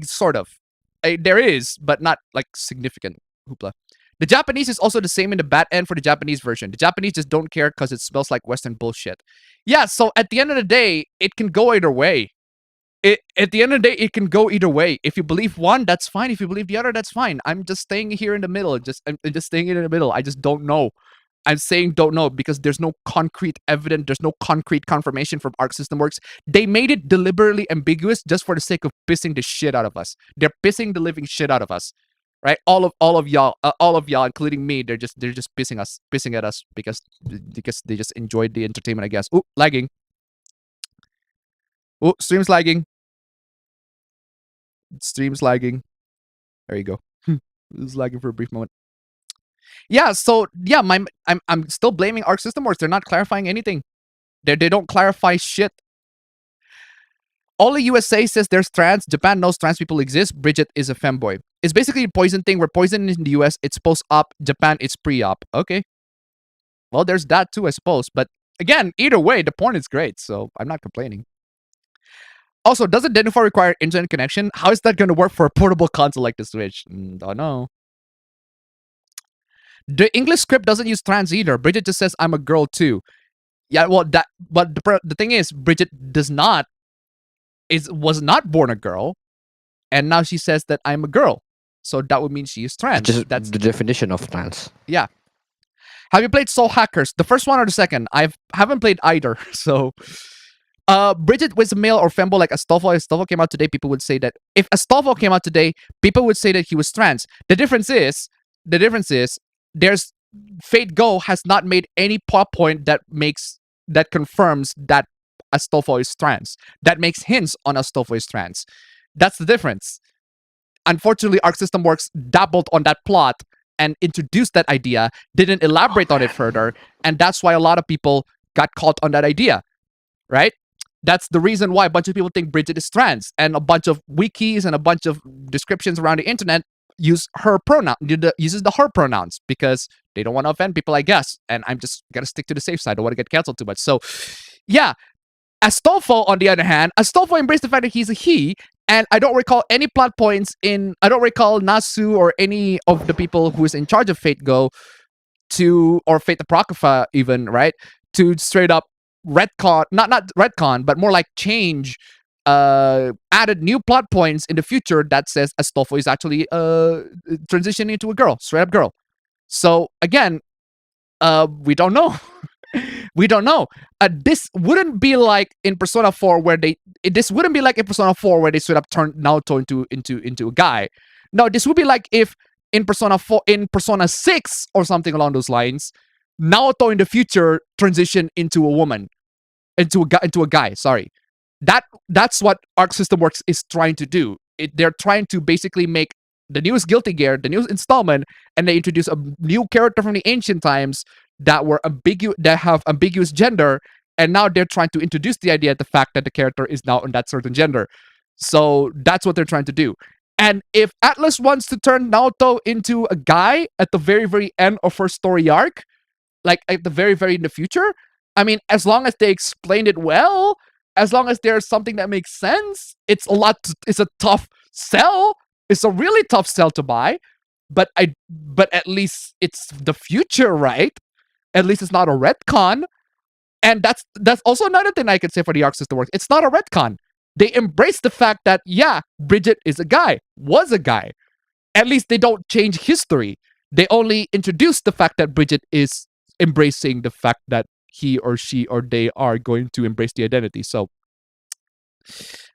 Sort of. There is, but not like significant hoopla. The Japanese is also the same in the bad end for the Japanese version. The Japanese just don't care because it smells like Western bullshit. Yeah, so at the end of the day, it can go either way. At the end of the day, it can go either way. If you believe one, that's fine. If you believe the other, that's fine. I'm just staying here in the middle. I'm just staying in the middle. I just don't know. I'm saying don't know because there's no concrete evidence. There's no concrete confirmation from Arc System Works. They made it deliberately ambiguous just for the sake of pissing the shit out of us. They're pissing the living shit out of us, right? All of y'all, including me. They're just pissing at us because they just enjoyed the entertainment, I guess. Ooh, lagging. Ooh, stream's lagging. Stream's lagging. There you go. It was lagging for a brief moment. Yeah, so yeah, I'm still blaming Arc System Works. They're not clarifying anything. They don't clarify shit. All the USA says there's trans. Japan knows trans people exist. Bridget is a femboy. It's basically a Poison thing where Poison in the US it's post-op. Japan it's pre-op. Okay. Well, there's that too, I suppose. But again, either way, the porn is great, so I'm not complaining. Also, does Denufar require internet connection? How is that going to work for a portable console like the Switch? Don't know. The English script doesn't use trans either. Bridget just says, I'm a girl too. Yeah, well, but the thing is, Bridget was not born a girl, and now she says that I'm a girl. So that would mean she is trans. That's the definition of trans. Yeah. Have you played Soul Hackers? The first one or the second? I haven't played either, so... Bridget was a male or femboy like Astolfo. If Astolfo came out today, people would say that if Astolfo came out today, people would say that he was trans. The difference is there's Fate Go has not made any plot point that confirms that Astolfo is trans. That makes hints on Astolfo is trans. That's the difference. Unfortunately, Arc System Works dabbled on that plot and introduced that idea, didn't elaborate on it further, and that's why a lot of people got caught on that idea, right? That's the reason why a bunch of people think Bridget is trans, and a bunch of wikis and a bunch of descriptions around the internet uses the her pronouns because they don't want to offend people, I guess. And I'm just gonna stick to the safe side. I don't want to get canceled too much. So, yeah. Astolfo, on the other hand, Astolfo embraced the fact that he's a he, and I don't recall any plot points I don't recall Nasu or any of the people who is in charge of Fate Go or Fate Apocrypha even, right? To straight up retcon, not retcon, but more like change, added new plot points in the future that says Astolfo is actually transitioning into a girl, straight up girl. So again, we don't know. We don't know. This wouldn't be like in Persona 4 where they straight up turned Naoto into a guy. No, this would be like if in Persona 6 or something along those lines, Naoto in the future transition into a woman, into a guy. Sorry, that's what Arc System Works is trying to do. They're trying to basically make the newest Guilty Gear, the newest installment, and they introduce a new character from the ancient times that have ambiguous gender, and now they're trying to introduce the idea, the fact that the character is now in that certain gender. So that's what they're trying to do. And if Atlas wants to turn Naoto into a guy at the very, very end of her story arc, like at the very, very in the future, I mean, as long as they explain it well, as long as there's something that makes sense, it's a tough sell. It's a really tough sell to buy, but at least it's the future, right? At least it's not a retcon. And that's also another thing I can say for the Arc System Works. It's not a retcon. They embrace the fact that, yeah, Bridget is a guy, was a guy. At least they don't change history. They only introduce the fact that Bridget is embracing the fact that he or she or they are going to embrace the identity. So,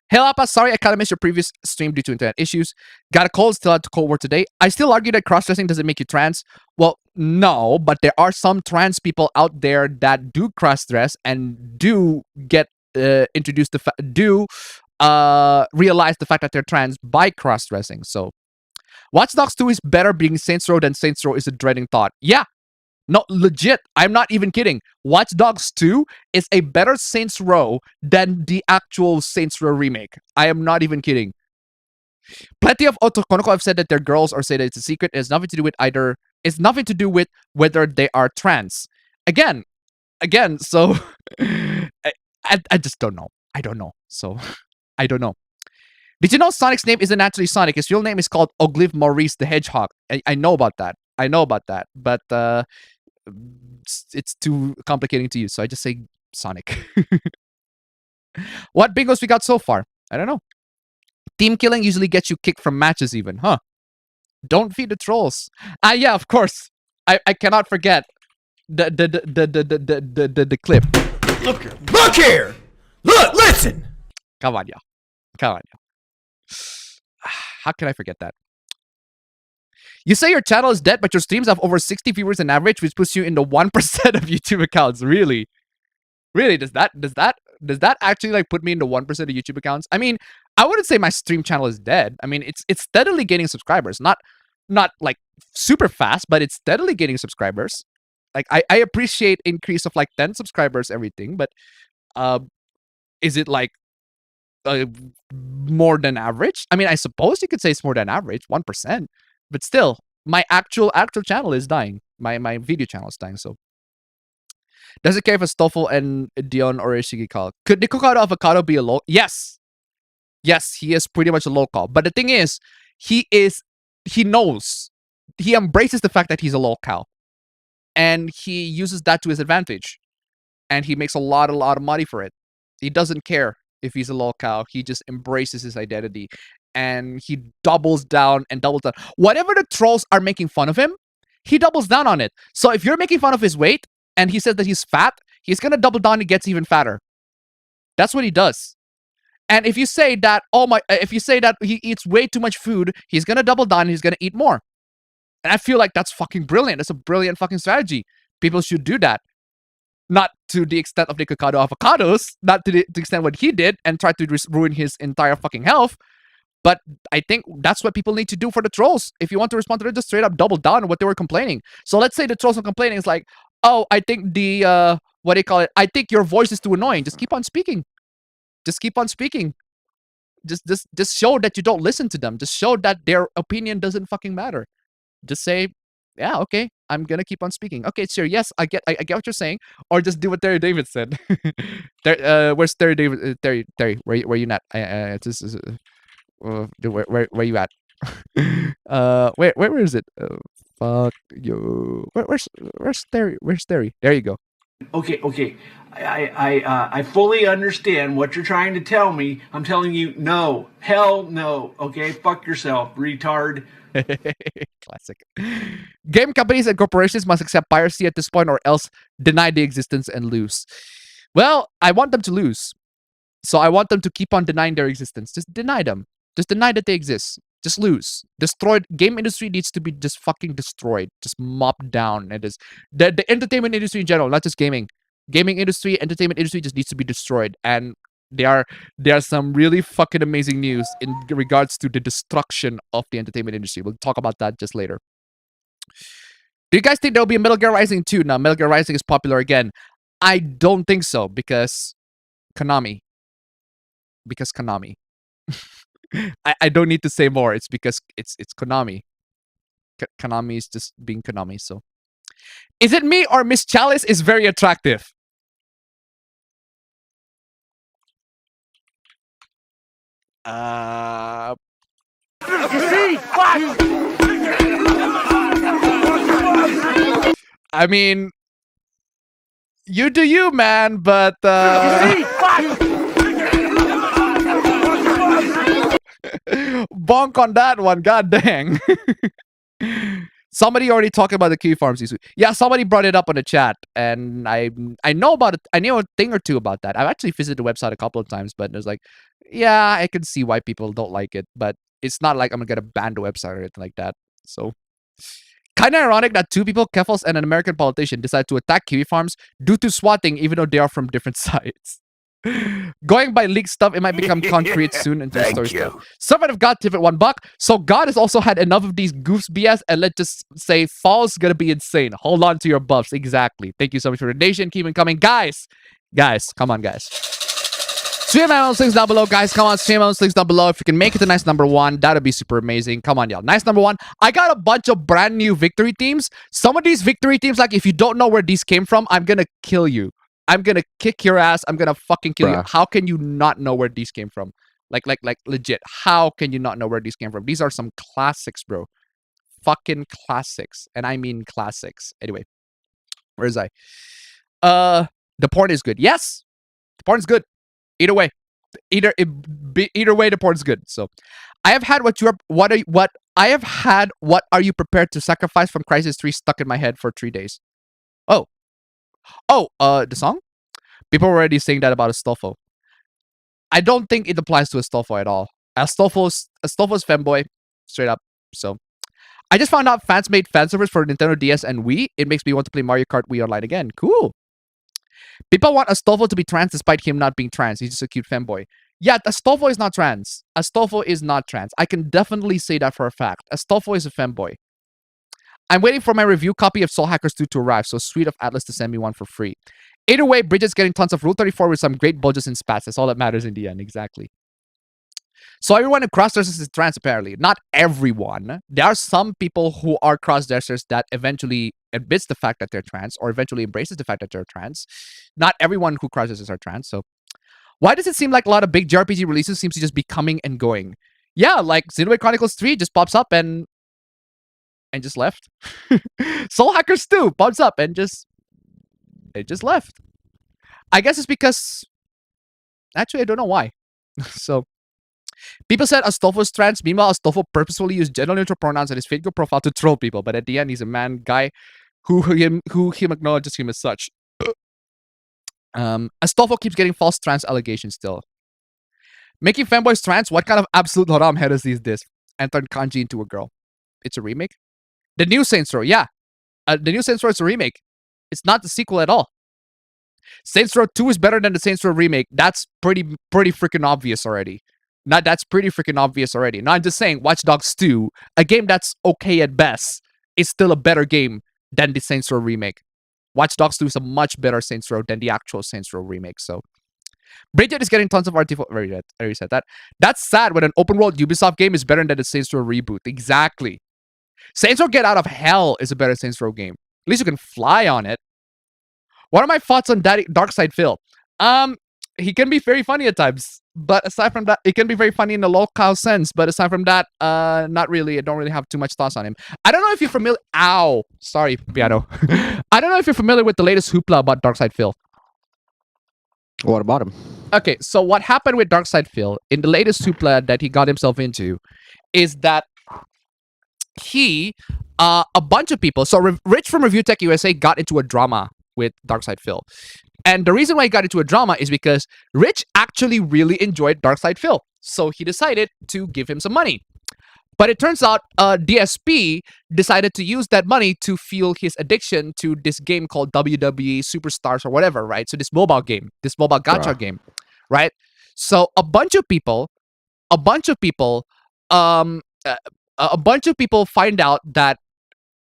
hey Lapa, sorry I kind of missed your previous stream due to internet issues. Got a cold, still had to Cold War today. I still argue that cross-dressing doesn't make you trans. Well, no, but there are some trans people out there that do cross-dress and do get introduced to realize the fact that they're trans by cross-dressing. So, Watch Dogs 2 is better being Saints Row than Saints Row is a dreading thought. Yeah, no, legit. I'm not even kidding. Watch Dogs 2 is a better Saints Row than the actual Saints Row remake. I am not even kidding. Plenty of Otokonoko have said that they're girls or say that it's a secret. It has nothing to do with either. It's nothing to do with whether they are trans. Again. So I just don't know. I don't know. So I don't know. Did you know Sonic's name isn't actually Sonic? His real name is called Oglive Maurice the Hedgehog. I know about that. But it's too complicating to use, so I just say Sonic. What bingos we got so far? I don't know. Team killing usually gets you kicked from matches even, huh? Don't feed the trolls. Yeah, of course. I cannot forget the clip. Look here! Look, listen! Come on, y'all. How can I forget that? You say your channel is dead, but your streams have over 60 viewers on average, which puts you in the 1% of YouTube accounts. Really? Does that actually like put me in the 1% of YouTube accounts? I mean, I wouldn't say my stream channel is dead. I mean, it's steadily gaining subscribers. Not like super fast, but it's steadily gaining subscribers. Like I appreciate increase of like 10 subscribers, everything, but is it like more than average? I mean, I suppose you could say it's more than average, 1%. But still, my actual channel is dying. My video channel is dying. So, does it care if it's Stoffel and Dion or Ishigi call? Could Nikocado Avocado be a low? Yes, he is pretty much a low call. But the thing is, he knows, he embraces the fact that he's a locale, and he uses that to his advantage, and he makes a lot of money for it. He doesn't care if he's a locale. He just embraces his identity. And he doubles down. Whatever the trolls are making fun of him, he doubles down on it. So if you're making fun of his weight and he says that he's fat, he's gonna double down and gets even fatter. That's what he does. And if you say that, he eats way too much food, he's gonna double down and he's gonna eat more. And I feel like that's fucking brilliant. That's a brilliant fucking strategy. People should do that. Not to the extent of Nikocado Avocados, not to the extent what he did and try to ruin his entire fucking health. But I think that's what people need to do for the trolls. If you want to respond to it, just straight up double down on what they were complaining. So let's say the trolls are complaining. It's like, oh, I think what do you call it? I think your voice is too annoying. Just keep on speaking. Just show that you don't listen to them. Just show that their opinion doesn't fucking matter. Just say, yeah, okay, I'm gonna keep on speaking. Okay, sure, yes, I get what you're saying. Or just do what Terry David said. Where's Terry David? Terry, where you not? Where you at? Where is it? Fuck you. Where's Terry? Where's Terry? There you go. Okay. I fully understand what you're trying to tell me. I'm telling you, no. Hell no. Okay, fuck yourself, retard. Classic. Game companies and corporations must accept piracy at this point or else deny the existence and lose. Well, I want them to lose. So I want them to keep on denying their existence. Just deny them. Just deny that they exist. Just lose. Destroyed. Game industry needs to be just fucking destroyed. Just mopped down. It is the entertainment industry in general, not just gaming. Gaming industry, entertainment industry just needs to be destroyed. And there are some really fucking amazing news in regards to the destruction of the entertainment industry. We'll talk about that just later. Do you guys think there'll be a Metal Gear Rising 2? Now, Metal Gear Rising is popular again. I don't think so because Konami. Because Konami. I don't need to say more. It's because it's Konami. Konami is just being Konami. So, is it me or Miss Chalice is very attractive? I mean, you do you, man, but bonk on that one, god dang. Somebody already talked about the Kiwi Farms this week. Yeah, somebody brought it up on the chat, and I know about it. I knew a thing or two about that. I've actually visited the website a couple of times, but it was like, yeah, I can see why people don't like it, but it's not like I'm gonna ban the website or anything like that. So, kind of ironic that two people, Keffels and an American politician, decided to attack Kiwi Farms due to swatting, even though they are from different sides. Going by leaked stuff, it might become concrete soon into the story stuff. Someone have got tip at $1. So God has also had enough of these goofs BS, and let's just say Fall's gonna be insane. Hold on to your buffs. Exactly. Thank you so much for the donation. Keep it coming. Guys, come on, guys. Stream MMOs links down below, guys. Come on, stream MMOs links down below. If you can make it to nice number 1, that'd be super amazing. Come on, y'all. Nice number 1. I got a bunch of brand new victory teams. Some of these victory teams, like if you don't know where these came from, I'm gonna kill you. I'm gonna kick your ass. I'm gonna fucking kill you. How can you not know where these came from? Like legit. How can you not know where these came from? These are some classics, bro. Fucking classics. And I mean classics. Anyway, where is I? The porn is good. Yes, the porn is good. Either way. Either way, the porn is good. So I have had what are you prepared to sacrifice from Crysis 3 stuck in my head for 3 days. The song? People were already saying that about Astolfo. I don't think it applies to Astolfo at all. Astolfo's femboy, straight up. So I just found out fans made fan servers for Nintendo DS and Wii. It makes me want to play Mario Kart Wii Online again. Cool. People want Astolfo to be trans despite him not being trans. He's just a cute femboy. Yeah, Astolfo is not trans. Astolfo is not trans. I can definitely say that for a fact. Astolfo is a femboy. I'm waiting for my review copy of Soul Hackers 2 to arrive, so sweet of Atlas to send me one for free. Either way, Bridget's getting tons of Rule 34 with some great bulges and spats. That's all that matters in the end, exactly. So everyone who cross-dressers is trans, apparently. Not everyone. There are some people who are cross-dressers that eventually admits the fact that they're trans, or eventually embraces the fact that they're trans. Not everyone who cross-dressers are trans, so... Why does it seem like a lot of big JRPG releases seems to just be coming and going? Yeah, like Xenoblade Chronicles 3 just pops up and just left. Soul Hackers 2 pops up and just left. I guess it's because actually I don't know why. So people said Astolfo's trans. Meanwhile, Astolfo purposefully used gender neutral pronouns in his Facebook profile to troll people, but at the end he's a man guy who him acknowledges him as such. Astolfo keeps getting false trans allegations still. Making fanboys trans? What kind of absolute haram heresy is this? And turned Kanji into a girl. It's a remake? The new Saints Row, yeah. The new Saints Row is a remake. It's not the sequel at all. Saints Row 2 is better than the Saints Row remake. That's pretty freaking obvious already. That's pretty freaking obvious already. Now I'm just saying, Watch Dogs 2, a game that's okay at best, is still a better game than the Saints Row remake. Watch Dogs 2 is a much better Saints Row than the actual Saints Row remake. So Bridget is getting tons of RT4. I already said that. That's sad when an open world Ubisoft game is better than the Saints Row reboot. Exactly. Saints Row Get Out of Hell is a better Saints Row game. At least you can fly on it. What are my thoughts on Darkside Phil? He can be very funny at times, but aside from that, it can be very funny in the local sense. But aside from that, not really. I don't really have too much thoughts on him. I don't know if you're familiar. Ow, sorry, piano. I don't know if you're familiar with the latest hoopla about Darkside Phil. What about him? Okay, so what happened with Darkside Phil in the latest hoopla that he got himself into is that he, a bunch of people, so Rich from Review Tech USA got into a drama with Darkside Phil. And the reason why he got into a drama is because Rich actually really enjoyed Darkside Phil. So he decided to give him some money. But it turns out DSP decided to use that money to fuel his addiction to this game called WWE Superstars or whatever, right? So this mobile game, this mobile gacha Bruh. game, right? So a bunch of people, um, uh, a bunch of people find out that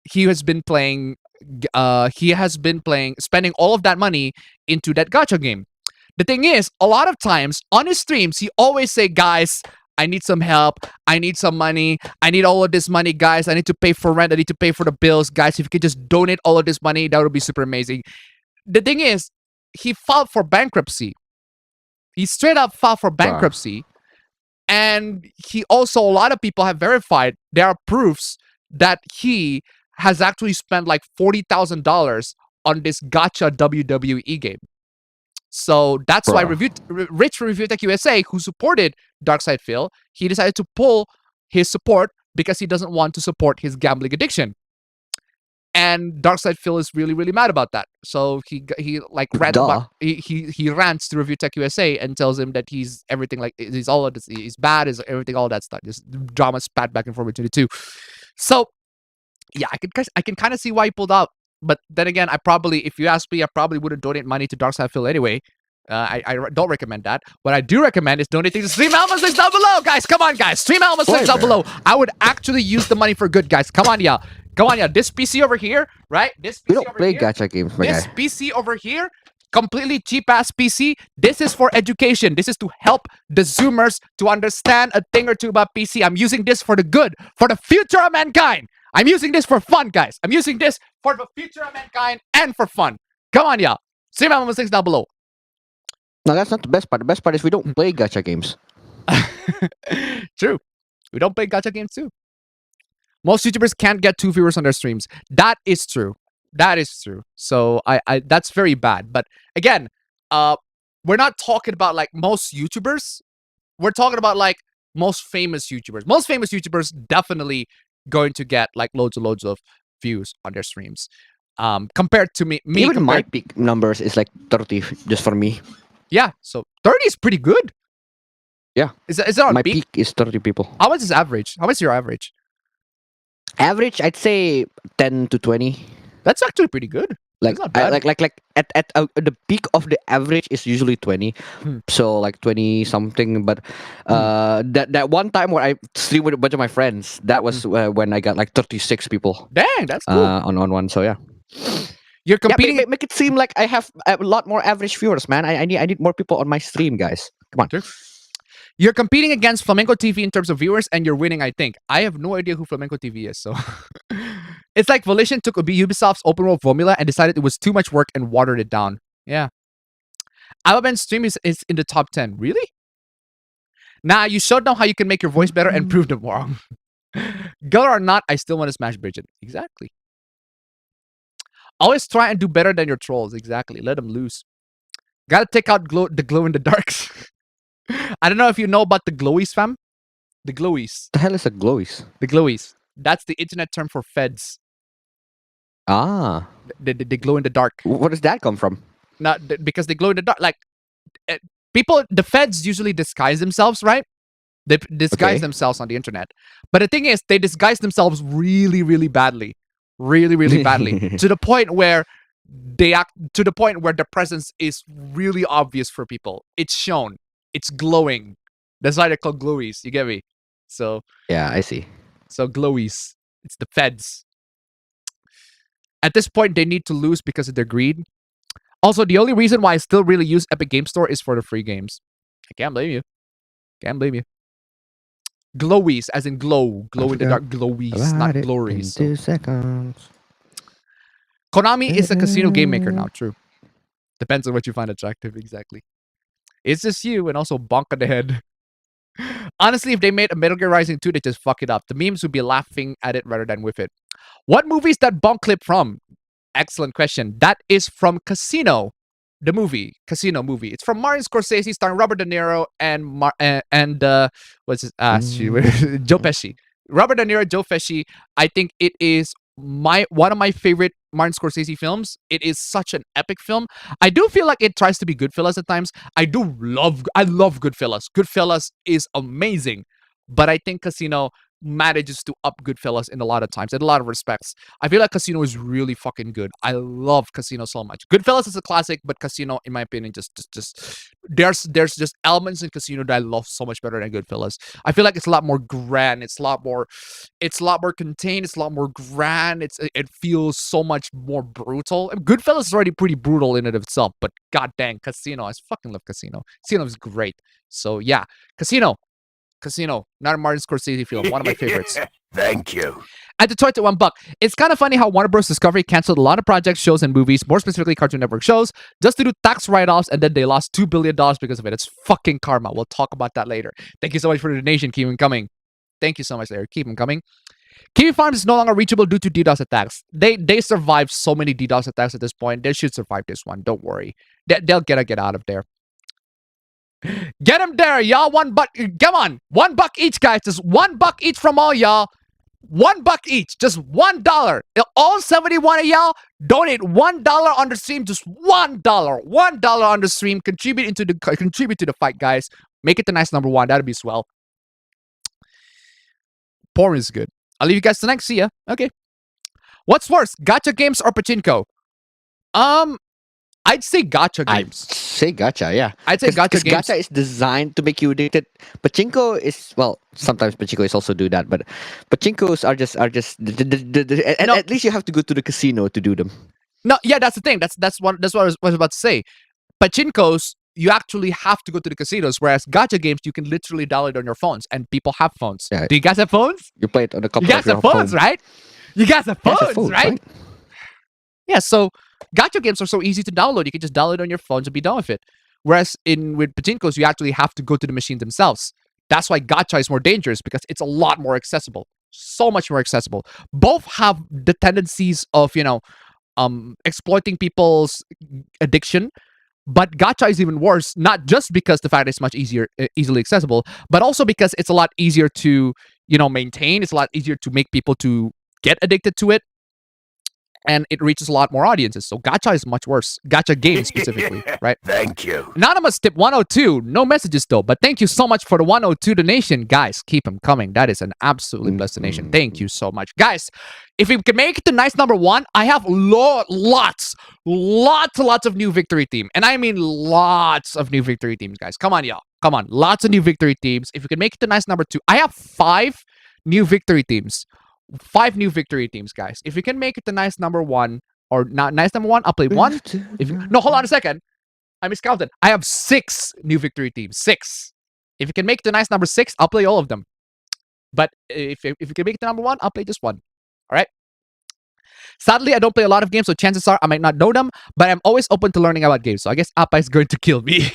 he has been playing, spending all of that money into that gacha game. The thing is, a lot of times on his streams, he always say, "Guys, I need some help. I need some money. I need all of this money, guys. I need to pay for rent. I need to pay for the bills, guys. If you could just donate all of this money, that would be super amazing." The thing is, he filed for bankruptcy. He straight up filed for bankruptcy. And he also, a lot of people have verified, there are proofs that he has actually spent like $40,000 on this gacha WWE game. So that's why Rich from Review Tech USA, who supported Darkside Phil, he decided to pull his support because he doesn't want to support his gambling addiction. And Darkside Phil is really, really mad about that. So he like rants about, he rants to Review Tech USA and tells him that he's everything, like he's all of this, he's bad, is everything, all that stuff. This drama spat back and forth between the two. So yeah, I can kind of see why he pulled out. But then again, if you ask me, I probably wouldn't donate money to Darkside Phil anyway. I don't recommend that. What I do recommend is donating to Stream Almas links down below, guys. Come on, guys. Stream Almas links down below. I would actually use the money for good, guys. Come on, yeah. Come on, yeah. This PC over here, right? This PC We don't over play here, gacha games, my this guy. PC over here, completely cheap ass PC. This is for education. This is to help the Zoomers to understand a thing or two about PC. I'm using this for the good, for the future of mankind. I'm using this for fun, guys. I'm using this for the future of mankind and for fun. Come on, yeah. Stream Almas links down below. No, that's not the best part. The best part is we don't play gacha games. True. We don't play gacha games too. Most YouTubers can't get 2 viewers on their streams. That is true. That is true. So I that's very bad. But again, we're not talking about like most YouTubers. We're talking about like most famous YouTubers. Most famous YouTubers definitely going to get like loads and loads of views on their streams. Compared to me Even my peak numbers is like 30 just for me. Yeah, so 30 is pretty good. Yeah. Is it on My peak? peak is 30 people. How much is average? How much is your average? Average, I'd say 10 to 20. That's actually pretty good. Like, not bad. at the peak of the average is usually 20. Hmm. So like 20 something. But that one time where I streamed with a bunch of my friends, that was when I got like 36 people Dang, that's cool. on one. So yeah. You're Yeah, competing. make it seem like I have a lot more average viewers, man. I need more people on my stream, guys. Come on. You're competing against Flamenco TV in terms of viewers, and you're winning, I think. I have no idea who Flamenco TV is, so... It's like Volition took Ubisoft's open world formula and decided it was too much work and watered it down. Yeah. Alabama's stream is in the top 10. Really? Nah, you showed them how you can make your voice better and prove them wrong. Girl or not, I still want to smash Bridget. Exactly. Always try and do better than your trolls. Exactly. Let them loose. Gotta take out the glow in the darks. I don't know if you know about the glowies, fam. The glowies. The hell is a glowies? The glowies. That's the internet term for feds. Ah. They glow in the dark. Where does that come from? Because they glow in the dark. Like, people, the feds usually disguise themselves, right? They disguise themselves on the internet. But the thing is, they disguise themselves really, really badly. Really, really badly. To the point where their presence is really obvious for people. It's shown. It's glowing. That's why they're called glowies. You get me? So Yeah, I see. So glowies. It's the feds. At this point, they need to lose because of their greed. Also, the only reason why I still really use Epic Game Store is for the free games. I can't blame you. Can't blame you. Glowies, as in glow in the dark. Glowies, not glories. 2 seconds. Konami is a casino game maker now. True. Depends on what you find attractive. Exactly. It's just you and also bonk on the head. Honestly, if they made a Metal Gear Rising 2, they just fuck it up. The memes would be laughing at it rather than with it. What movie is that bonk clip from? Excellent question. That is from Casino, the movie. Casino movie. It's from Martin Scorsese, starring Robert De Niro and what's his Joe Pesci. Robert De Niro, Joe Pesci. I think it is one of my favorite Martin Scorsese films. It is such an epic film. I do feel like it tries to be Goodfellas at times. I love Goodfellas. Goodfellas is amazing. But I think Casino manages to up Goodfellas in a lot of times, in a lot of respects. I feel like Casino is really fucking good. I love Casino so much. Goodfellas is a classic, but Casino, in my opinion, just there's just elements in Casino that I love so much better than Goodfellas. I feel like it's a lot more grand. It's a lot more contained. It's a lot more grand. It feels so much more brutal. And Goodfellas is already pretty brutal in and of itself, but god dang, Casino, I fucking love Casino. Casino is great. So yeah, Casino, not a Martin Scorsese film, one of my favorites. Thank you. At Detroit at $1. It's kind of funny how Warner Bros. Discovery canceled a lot of projects, shows, and movies, more specifically Cartoon Network shows, just to do tax write-offs, and then they lost $2 billion because of it. It's fucking karma. We'll talk about that later. Thank you so much for the donation. Keep them coming. Thank you so much, Larry. Keep them coming. Kiwi Farms is no longer reachable due to DDoS attacks. They survived so many DDoS attacks at this point. They should survive this one. Don't worry. They'll get out of there. Get him there, y'all. $1. Come on. $1 each, guys. Just $1 each from all y'all. $1 each. Just $1. All 71 of y'all donate $1 on the stream. Just $1. $1 on the stream. Contribute to the fight, guys. Make it the nice number 1. That'd be swell. Porn is good. I'll leave you guys tonight. See ya. Okay. What's worse, gacha games or pachinko? I'd say gacha I'd games. say gacha, yeah. I'd say gacha games. Gacha is designed to make you addicted. Pachinko is, well, sometimes pachinko is also do that, but pachinkos are just at least you have to go to the casino to do them. No, yeah, that's the thing. That's what I was about to say. Pachinkos, you actually have to go to the casinos, whereas gacha games you can literally download on your phones, and people have phones. Yeah. Do you guys have phones? You play it on a couple You guys have phones, right? You guys have phones, right? Yeah, so gacha games are so easy to download. You can just download it on your phones and be done with it. Whereas with pachinkos, you actually have to go to the machine themselves. That's why gacha is more dangerous, because it's a lot more accessible. So much more accessible. Both have the tendencies of, exploiting people's addiction. But gacha is even worse, not just because the fact it's much easily accessible, but also because it's a lot easier to, maintain. It's a lot easier to make people to get addicted to it. And it reaches a lot more audiences. So gacha is much worse. Gacha games specifically, right? Thank you. Anonymous tip 102. No messages though, but thank you so much for the 102 donation. Guys, keep them coming. That is an absolutely blessed donation. Thank you so much. Guys, if we can make it to nice number 1, I have lots of new victory team. And I mean lots of new victory teams, guys. Come on, y'all. Come on. Lots of new victory teams. If we can make it to nice number 2, I have 5 new victory teams. 5 new victory teams, guys. If you can make it to nice number 1, or not nice number 1, I'll play 1. No, hold on a second. I miscounted. I have 6 new victory teams. 6. If you can make it to nice number 6, I'll play all of them. But if you can make it to number 1, I'll play just 1. All right? Sadly, I don't play a lot of games, so chances are I might not know them, but I'm always open to learning about games. So I guess Appa is going to kill me.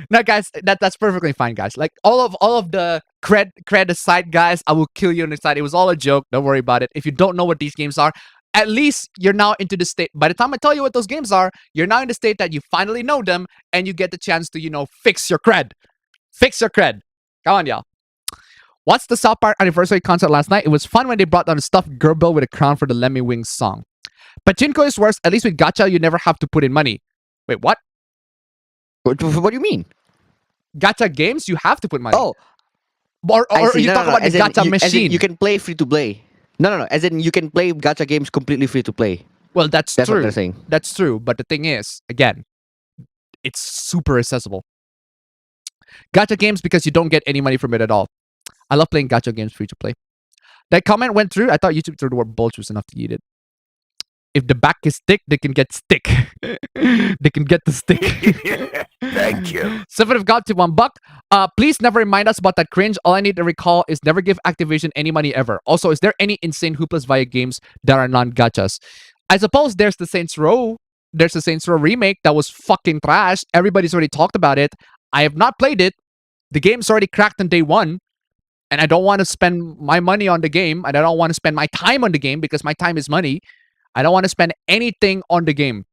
No, guys, that's perfectly fine, guys. Like all of the cred aside, guys, I will kill you on the side. It was all a joke. Don't worry about it. If you don't know what these games are, at least you're now into the state. By the time I tell you what those games are, you're now in the state that you finally know them, and you get the chance to, fix your cred. Fix your cred. Come on, y'all. What's the South Park anniversary concert last night? It was fun when they brought down a stuffed Gerbil with a crown for the Lemmy Wings song. Pachinko is worse. At least with gacha, you never have to put in money. Wait, what? What do you mean? Gacha games, you have to put money. Oh, or you talk about the gacha machine. You can play free to play. No. As in, you can play gacha games completely free to play. Well, that's What true. they're saying. That's true. But the thing is, again, it's super accessible. Gacha games, because you don't get any money from it at all. I love playing gacha games free to play. That comment went through. I thought YouTube threw the word bulge was enough to eat it. If the back is thick, they can get stick. They can get the stick. Thank you. Seven of God to $1. Please never remind us about that cringe. All I need to recall is never give Activision any money ever. Also, is there any insane hoopless via games that are non-gachas? I suppose there's the Saints Row. There's the Saints Row remake that was fucking trash. Everybody's already talked about it. I have not played it. The game's already cracked on day 1. And I don't want to spend my money on the game. And I don't want to spend my time on the game because my time is money. I don't want to spend anything on the game.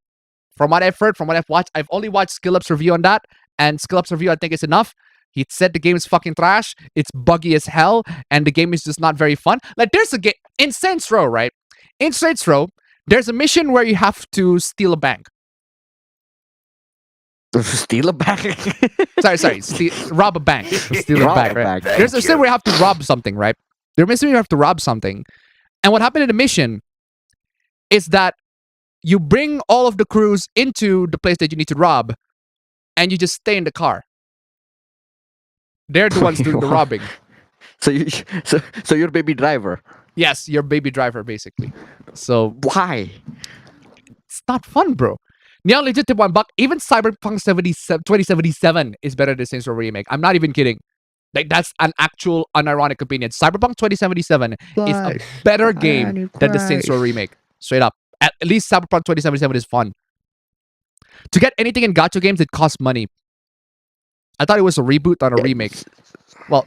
From what I've heard, from what I've watched, I've only watched SkillUp's review on that. And SkillUp's review, I think, is enough. He said the game is fucking trash. It's buggy as hell. And the game is just not very fun. Like, there's a game in Saints Row, right? In Saints Row, there's a mission where you have to steal a bank. Steal a bag. Sorry, rob a bank. Steal a Rob bank, a right? bank. There's a scene where you have to rob something, right? There's a scene where you have to rob something. And what happened in the mission is that you bring all of the crews into the place that you need to rob, and you just stay in the car. They're the ones doing the robbing. So you're baby driver. Yes, your baby driver, basically. So Why? it's not fun, bro. Neon Legit tip $1. Even Cyberpunk 2077 is better than Saints Row Remake. I'm not even kidding. Like, that's an actual unironic opinion. Cyberpunk 2077 is a better game than the Saints Row Remake. Straight up. At least Cyberpunk 2077 is fun. To get anything in gacha games, it costs money. I thought it was a reboot, not a remake. Well,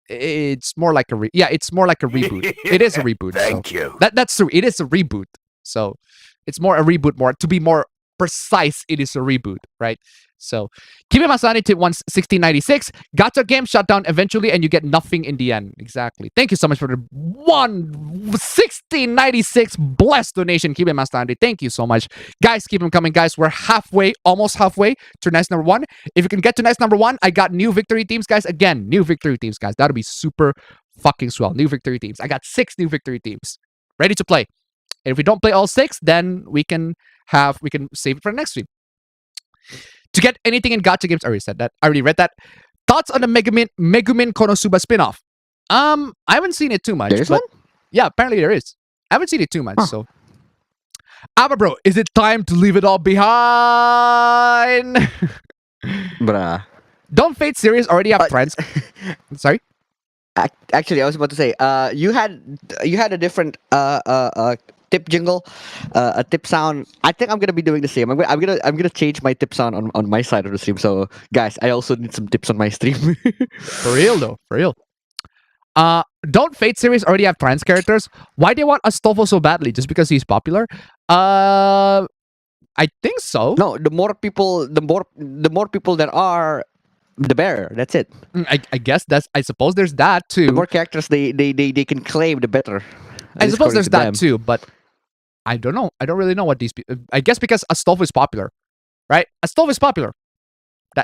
it's more like a it's more like a reboot. It is a reboot. Thank so. you. That's true. It is a reboot. So it's more a reboot. More to be more precise, it is a reboot, right? So Kibe Masani to 1696. Gacha game shut down eventually, and you get nothing in the end. Exactly. Thank you so much for the 1696 blessed donation, Kibe Masani. Thank you so much, guys. Keep them coming, guys. We're almost halfway to nice number 1. If you can get to nice number 1, I got new victory teams, guys. Again, new victory teams, guys. That'll be super fucking swell. New victory teams. I got 6 new victory teams ready to play. And if we don't play all 6, then we can save it for the next stream. To get anything in gacha games, I already said that. I already read that. Thoughts on the Megumin Konosuba spin-off? I haven't seen it too much. There's but one? yeah, apparently there is. I haven't seen it too much, Huh. so. Abba bro, is it time to leave it all behind? Bruh. Don't Fate series already have trans? Sorry? Actually, I was about to say, you had a different tip jingle, a tip sound. I think I'm gonna be doing the same. I'm gonna change my tip sound on my side of the stream. So guys, I also need some tips on my stream. For real though, for real. Don't Fate series already have trans characters? Why they want Astolfo so badly? Just because he's popular? I think so. No, the more people there are, the better. That's it. I guess I suppose there's that too. The more characters they can claim, the better. I At least suppose there's according to that them. too, but I don't know. I don't really know what these people. I guess because Astolfo is popular, right? Astolfo is popular.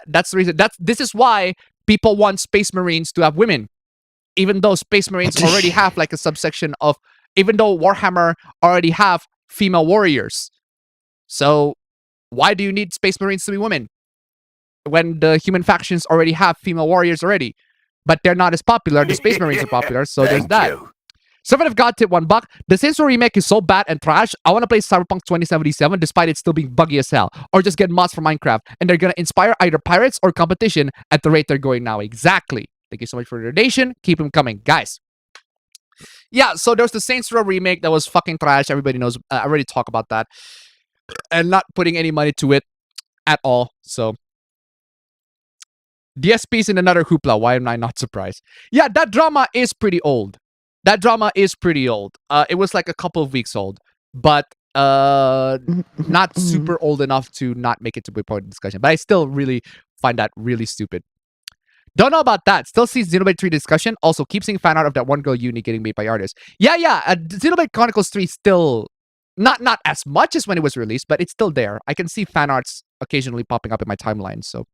That's the reason. This is why people want Space Marines to have women, even though Space Marines already have like a subsection of. Even though Warhammer already have female warriors, so why do you need Space Marines to be women when the human factions already have female warriors already? But they're not as popular. The Space Marines are popular, so there's that. Servant of God tip $1. The Saints Row remake is so bad and trash. I want to play Cyberpunk 2077 despite it still being buggy as hell. Or just get mods for Minecraft. And they're going to inspire either pirates or competition at the rate they're going now. Exactly. Thank you so much for the donation. Keep them coming. Guys. Yeah, so there's the Saints Row remake that was fucking trash. Everybody knows. I already talked about that. And not putting any money to it at all. So. DSP's in another hoopla. Why am I not surprised? Yeah, that drama is pretty old. It was like a couple of weeks old, but not super old enough to not make it to be part of the discussion. But I still really find that really stupid. Don't know about that. Still see Xenoblade 3 discussion. Also, keep seeing fan art of that one girl uni getting made by artists. Yeah. Xenoblade Chronicles 3 still not as much as when it was released, but it's still there. I can see fan arts occasionally popping up in my timeline. So.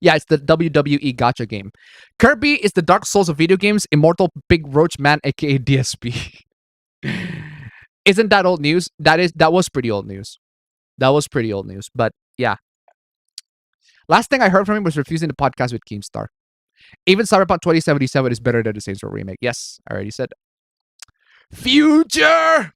Yeah, it's the WWE gacha game. Kirby is the Dark Souls of video games. Immortal Big Roach Man, aka DSP. Isn't that old news? That was pretty old news. But yeah. Last thing I heard from him was refusing the podcast with Keemstar. Even Cyberpunk 2077 is better than the Saints Row remake. Yes, I already said that. Future!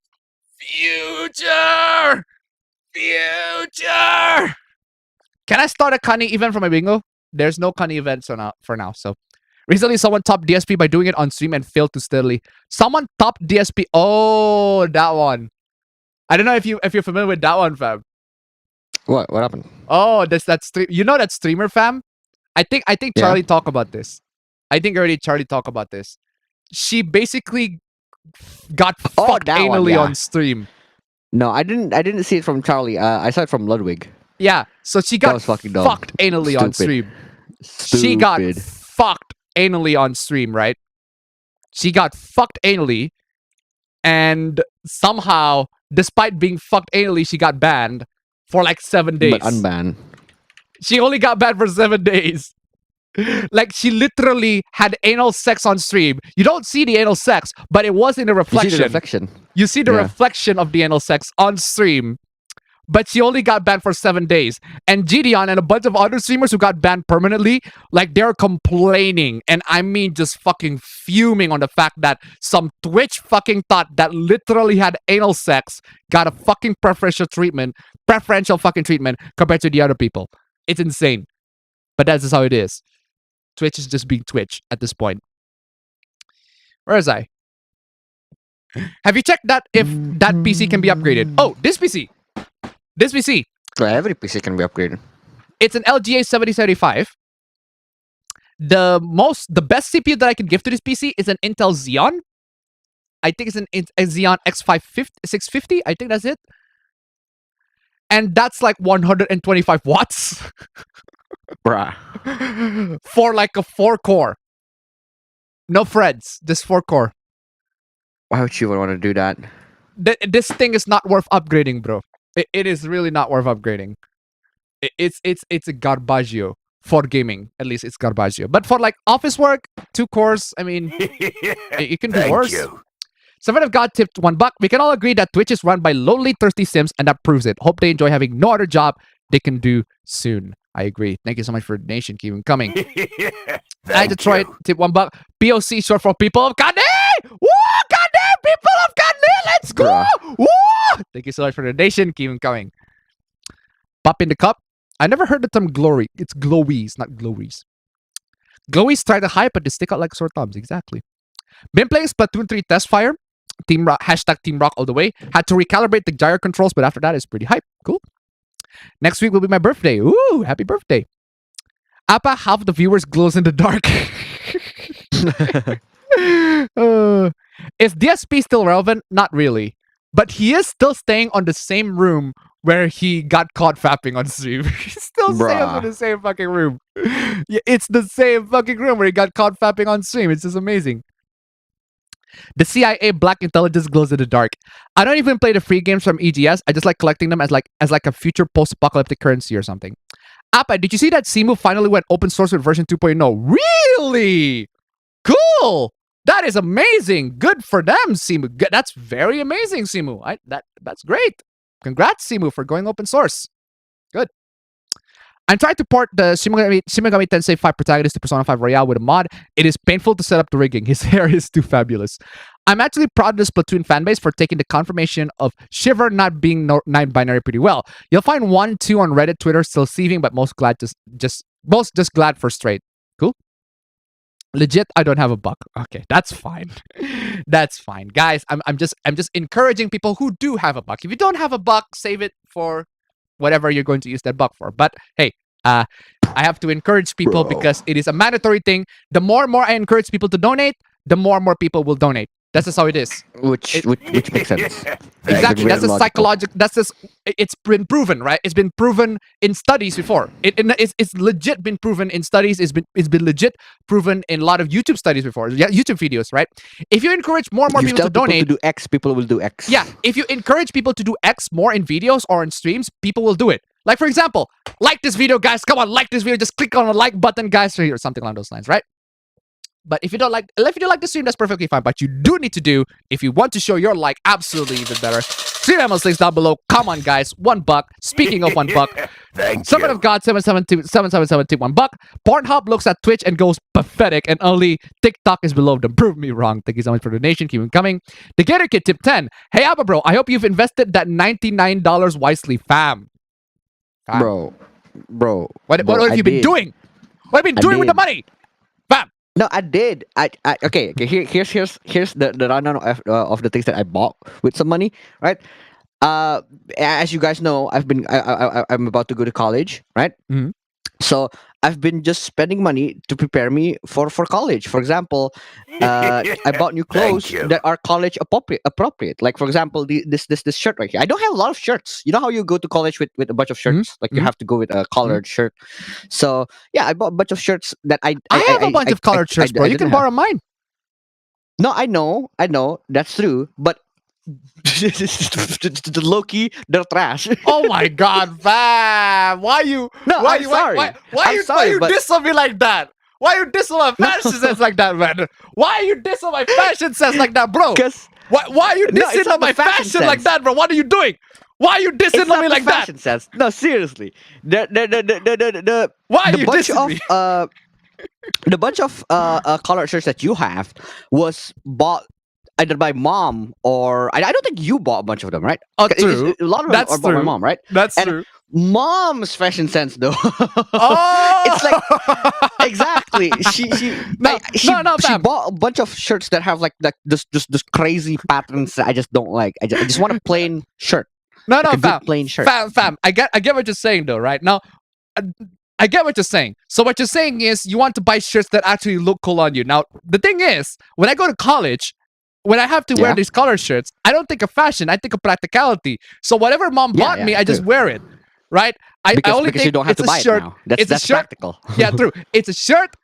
Can I start a Kani event for my bingo? There's no Kani events for now. So recently someone topped DSP by doing it on stream and failed to steadily. Someone topped DSP. Oh, that one. I don't know if you're familiar with that one, fam. What happened? Oh, that stream. You know that streamer, fam? I think Charlie talked about this. Charlie talked about this. She basically got fucked anally on stream. No, I didn't see it from Charlie. I saw it from Ludwig. Yeah, so she got fucked anally on stream. She got fucked anally on stream, right? She got fucked anally, and somehow, despite being fucked anally, she got banned for like 7 days. But unbanned. She only got banned for 7 days. Like she literally had anal sex on stream. You don't see the anal sex, but it was in the You see reflection. the reflection. You see the Yeah. reflection of the anal sex on stream. But she only got banned for 7 days. And Gideon and a bunch of other streamers who got banned permanently, like they're complaining. And I mean just fucking fuming on the fact that some Twitch fucking thought that literally had anal sex got a fucking preferential fucking treatment compared to the other people. It's insane. But that's just how it is. Twitch is just being Twitch at this point. Where is I? Have you checked that if that PC can be upgraded? Oh, this PC. This PC. Well, every PC can be upgraded. It's an LGA 7075. The best CPU that I can give to this PC is an Intel Xeon. I think it's a Xeon X550 650. I think that's it. And that's like 125 watts Bruh. for like a 4-core. No threads, just 4-core. Why would you want to do that? This thing is not worth upgrading, bro. It is really not worth upgrading. It's a garbaggio for gaming. At least it's garbaggio. But for like office work, 2 cores, I mean, it can do worse. Servant of God tipped $1. We can all agree that Twitch is run by lonely, thirsty Sims, and that proves it. Hope they enjoy having no other job they can do soon. I agree. Thank you so much for the donation. Keep them coming. I Detroit tip $1. POC short for people of Kanye! Woo! Kanye! People of Kanye! Let's go! Bruh. Woo! Thank you so much for the donation. Keep them coming. Pop in the cup. I never heard the term glory. It's glowies, not glories. Glowies try to hype, but they stick out like sore thumbs. Exactly. Been playing Splatoon 3 Test Fire. Team Rock, #Team Rock all the way. Had to recalibrate the gyro controls, but after that, it's pretty hype. Cool. Next week will be my birthday. Ooh, happy birthday. Appa, half the viewers glows in the dark. Is DSP still relevant? Not really. But he is still staying on the same room where he got caught fapping on stream. He's still staying Bruh. in the same fucking room. Yeah, it's the same fucking room where he got caught fapping on stream. It's just amazing. The CIA Black Intelligence glows in the dark. I don't even play the free games from EGS. I just like collecting them as like a future post-apocalyptic currency or something. Appa, did you see that Simu finally went open source with version 2.0? Really? Cool. That is amazing. Good for them, Simu. That's very amazing, Simu. That's great. Congrats, Simu, for going open source. Good. I'm trying to port the Shin Megami Tensei 5 protagonist to Persona 5 Royale with a mod. It is painful to set up the rigging. His hair is too fabulous. I'm actually proud of the Splatoon fanbase for taking the confirmation of Shiver not being non-binary pretty well. You'll find 1, 2 on Reddit, Twitter still seething, but most just glad for straight. Cool. Legit, I don't have a buck. Okay, that's fine. That's fine, guys. I'm just encouraging people who do have a buck. If you don't have a buck, save it for whatever you're going to use that buck for. But hey, I have to encourage people because it is a mandatory thing. The more and more I encourage people to donate, the more and more people will donate. That's just how it is. Which makes sense. Exactly. That's a logical. psychological. That's just. It's been proven, right? It's been proven in studies before. It's legit been proven in studies. It's been legit proven in a lot of YouTube studies before. Yeah, YouTube videos, right? If you encourage more and more You people tell to donate, people to do X, people will do X. yeah, if you encourage people to do X more in videos or in streams, people will do it. Like for example, like this video, guys. Come on, like this video. Just click on the like button, guys, or something along those lines, right? But if you don't like the stream, that's perfectly fine. But you do need to do, if you want to show your like, absolutely even better. Stream ML links down below. Come on, guys. $1. Speaking of $1, Servant of God 777 $1. Pornhub looks at Twitch and goes pathetic, and only TikTok is below them. Prove me wrong. Thank you so much for the donation. Keep it coming. The Gator Kid tip 10. Hey Abba bro, I hope you've invested that $99 wisely, fam. Bro. What have you been doing? What have you been doing with the money? Fam. No, I did. Okay. Here's the rundown of the things that I bought with some money, right? As you guys know, I'm about to go to college, right? Mhm. So I've been just spending money to prepare me for college. For example, I bought new clothes that are college appropriate. Like for example, this shirt right here. I don't have a lot of shirts. You know how you go to college with a bunch of shirts? Like you have to go with a collared shirt. So yeah, I bought a bunch of shirts that I have a bunch of colored shirts, bro. You can borrow mine. No, I know, that's true. But the low key, they're trash. Oh my god, fam! Why you? No, why I'm you? sorry. Why I'm you? sorry, why you but- diss on me like that? Why you diss on my fashion sense like that, man? Why you diss on my fashion sense like that, bro? Because Why are you No, it's dissing not on my the fashion fashion like sense. that, bro? What are you doing? Why are you dissing it's on not me the like that? fashion sense. No, seriously. The Why are the you bunch dissing of me? the bunch of colored shirts that you have was bought either by mom or I don't think you bought a bunch of them, right? Oh, It's- true. a lot of them That's are bought by true. mom, right? That's and true. Mom's fashion sense, though. Oh, It's like exactly. No, she no, she fam. bought a bunch of shirts that have like this crazy patterns that I just don't like. I just want a plain shirt, no, like a fam. good plain shirt. Fam. I get what you're saying though, right? Now, I get what you're saying. So what you're saying is you want to buy shirts that actually look cool on you. Now, the thing is, when I go to college, when I have to wear Yeah. these color shirts, I don't think of fashion. I think of practicality. So whatever mom Yeah, bought yeah, me, I just true. wear it, right? I only Because think you don't have it's to a buy shirt. it now. That's It's a that's shirt. practical. Yeah, true. It's a shirt.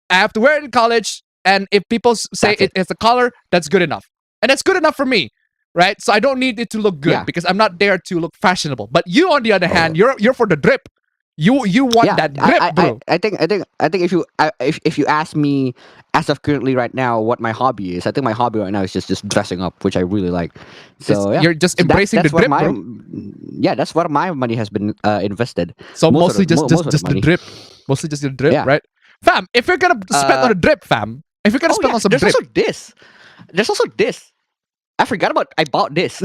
I have to wear it in college, and if people say That's it. it's a color, that's good enough, and that's good enough for me, right? So I don't need it to look good Yeah. because I'm not there to look fashionable. But you, on the other hand, you're for the drip. You want that drip, bro. I think if you ask me as of currently right now what my hobby is, I think my hobby right now is just dressing up, which I really like. So yeah. You're just So embracing that's the where drip, my bro. yeah, that's where my money has been invested. So most mostly of the- just mo- just most of just the the money. drip, mostly just the drip, Yeah. right? Fam, if you're gonna spend on a drip, fam, if you're gonna spend on some there's drip, also this. There's also this. I forgot about. I bought this.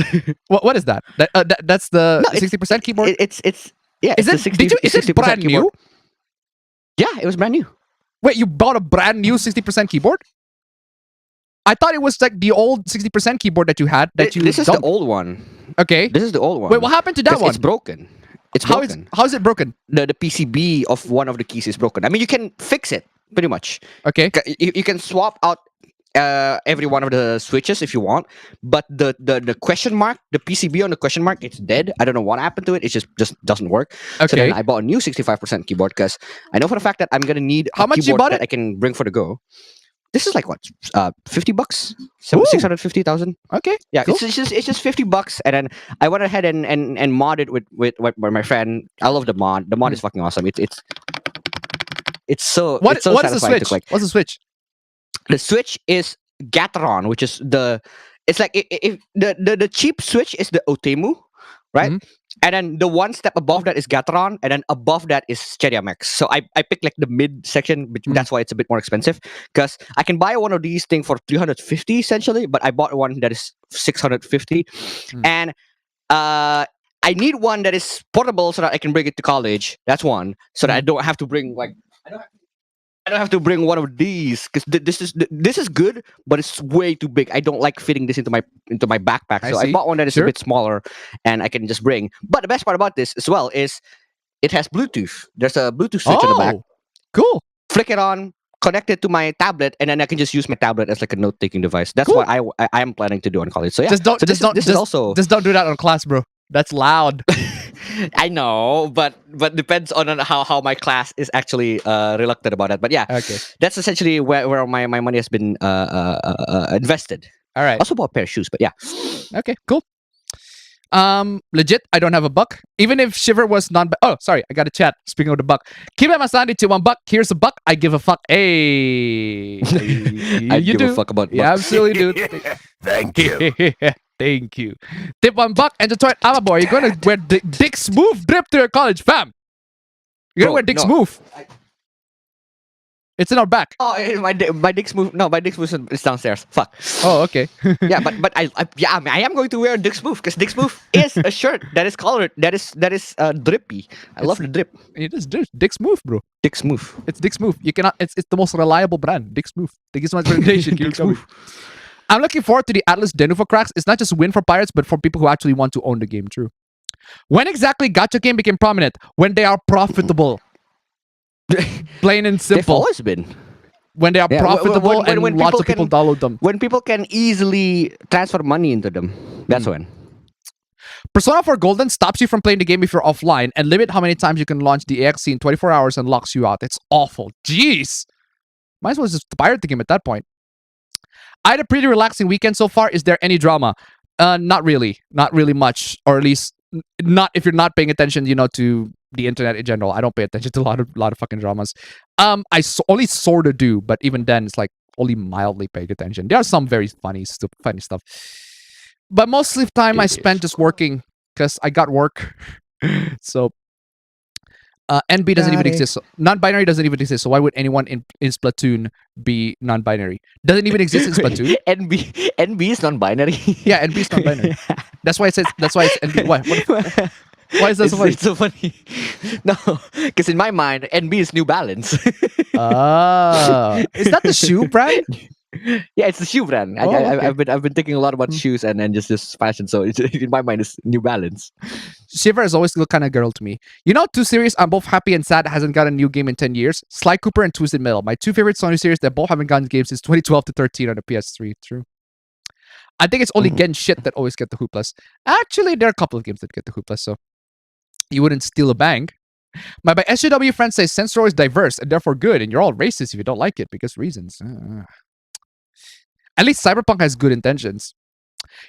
what is that? That's the No, it's- 60% keyboard. It's yeah. Is it's it? the 60, Did you? Is it 60% brand keyboard. new? Yeah, it was brand new. Wait, you bought a brand new 60% keyboard? I thought it was like the old 60% keyboard that you had that you This is the dumped. old one. Okay. This is the old one. Wait, what happened to that 'Cause one? It's broken. It's How is broken. how's it broken? The PCB of one of the keys is broken. I mean, you can fix it pretty much. Okay. You can swap out every one of the switches if you want, but the question mark, the PCB on the question mark, it's dead. I don't know what happened to it. It just doesn't work. So Okay. then I bought a new 65% keyboard because I know for a fact that I'm gonna need How a much you keyboard bought that it? I can bring for the go. This is like what, $50, Ooh. 650,000. Okay. Yeah, Cool. it's just $50, and then I went ahead and modded with my friend. I love the mod. The mod is fucking awesome. It's so What it's so what is the satisfying switch? to, like, What's the switch? the switch is Gateron, which is it's like if the cheap switch is the Otemu, right? Mhm. And then the one step above that is Gateron, and then above that is Stereomax. So I picked like the mid section, but Mhm. that's why it's a bit more expensive. Because I can buy one of these things for 350 essentially, but I bought one that is 650, Mm. and I need one that is portable so that I can bring it to college. That's one, so that I don't have to bring like I don't have to bring one of these because this is good, but it's way too big. I don't like fitting this into my backpack, I so I see. bought one that is Sure. a bit smaller, and I can just bring. But the best part about this as well is it has Bluetooth. There's a Bluetooth switch on the back. Oh, cool. Flick it on, connect it to my tablet, and then I can just use my tablet as like a note-taking device. That's Cool. what I am planning to do on college. So yeah, Just don't so just don't this just, is also just don't do that on class, bro. That's loud. I know, but depends on how my class is actually reluctant about that. But yeah, Okay. that's essentially where my money has been invested. All right. Also bought a pair of shoes, but yeah. Okay, cool. Legit, I don't have a buck. Even if Shiver was non. Oh, sorry, I got a chat. Speaking of the buck, Kiba Masandi to $1. Here's a buck. I give a fuck. Hey, I you give do. a fuck about Yeah, bucks. absolutely, dude. Thank you. Thank you. Tip $1 and to toy. I'm a boy. You're gonna wear Dick Smooth drip to your college, fam. You're gonna Bro, wear Dick no. Smooth. I- It's in our back. Oh, my Dick's move. No, my Dick's move is downstairs. Fuck. Oh, okay. Yeah, but I mean, I am going to wear Dick's move because Dick's move is a shirt that is colored. That is drippy. I love the drip. It is Dick Smooth, bro. Dick's move. It's Dick Smooth. You cannot. It's the most reliable brand. Dick Smooth. Thank you so much for the recommendation. Keep it Dick coming. Smooth. I'm looking forward to the Atlas Denuvo cracks. It's not just a win for Pirates, but for people who actually want to own the game. True. When exactly gacha game became prominent? When they are profitable. Plain and They've simple. always been. When they are Yeah, profitable and when lots people of people can- download them. When people can easily transfer money into them, that's when. Persona 4 Golden stops you from playing the game if you're offline and limit how many times you can launch the EXE in 24 hours and locks you out. It's awful. Jeez. Might as well just pirate the game at that point. I had a pretty relaxing weekend so far. Is there any drama? Not really. Not really much, or at least not if you're not paying attention, to the internet in general. I don't pay attention to a lot of fucking dramas. Only sort of do, but even then, it's like only mildly paying attention. There are some very funny stuff, but most of the time I spent just working because I got work. So NB doesn't even exist. So non-binary doesn't even exist. So why would anyone in Splatoon be non-binary? Doesn't even exist in Splatoon. NB is non-binary. Yeah, NB is non-binary. That's why it says. That's why it's NB. Why is that so funny? It's so funny. No, because in my mind, NB is New Balance. Is that the shoe brand? Yeah, it's the shoe brand. Okay. I've been thinking a lot about shoes and just fashion. So in my mind, it's New Balance. Shiver has always looked kind of girl to me. 2 series I'm both happy and sad hasn't got a new game in 10 years. Sly Cooper and Twisted Metal. My 2 favorite Sony series that both haven't gotten games since 2012 to 13 on the PS3. True. I think it's only Gen shit that always get the Hooplas. Actually, there are a couple of games that get the Hooplas, so you wouldn't steal a bank. My SJW friend says Sensor is diverse and therefore good, and you're all racist if you don't like it because reasons. At least Cyberpunk has good intentions.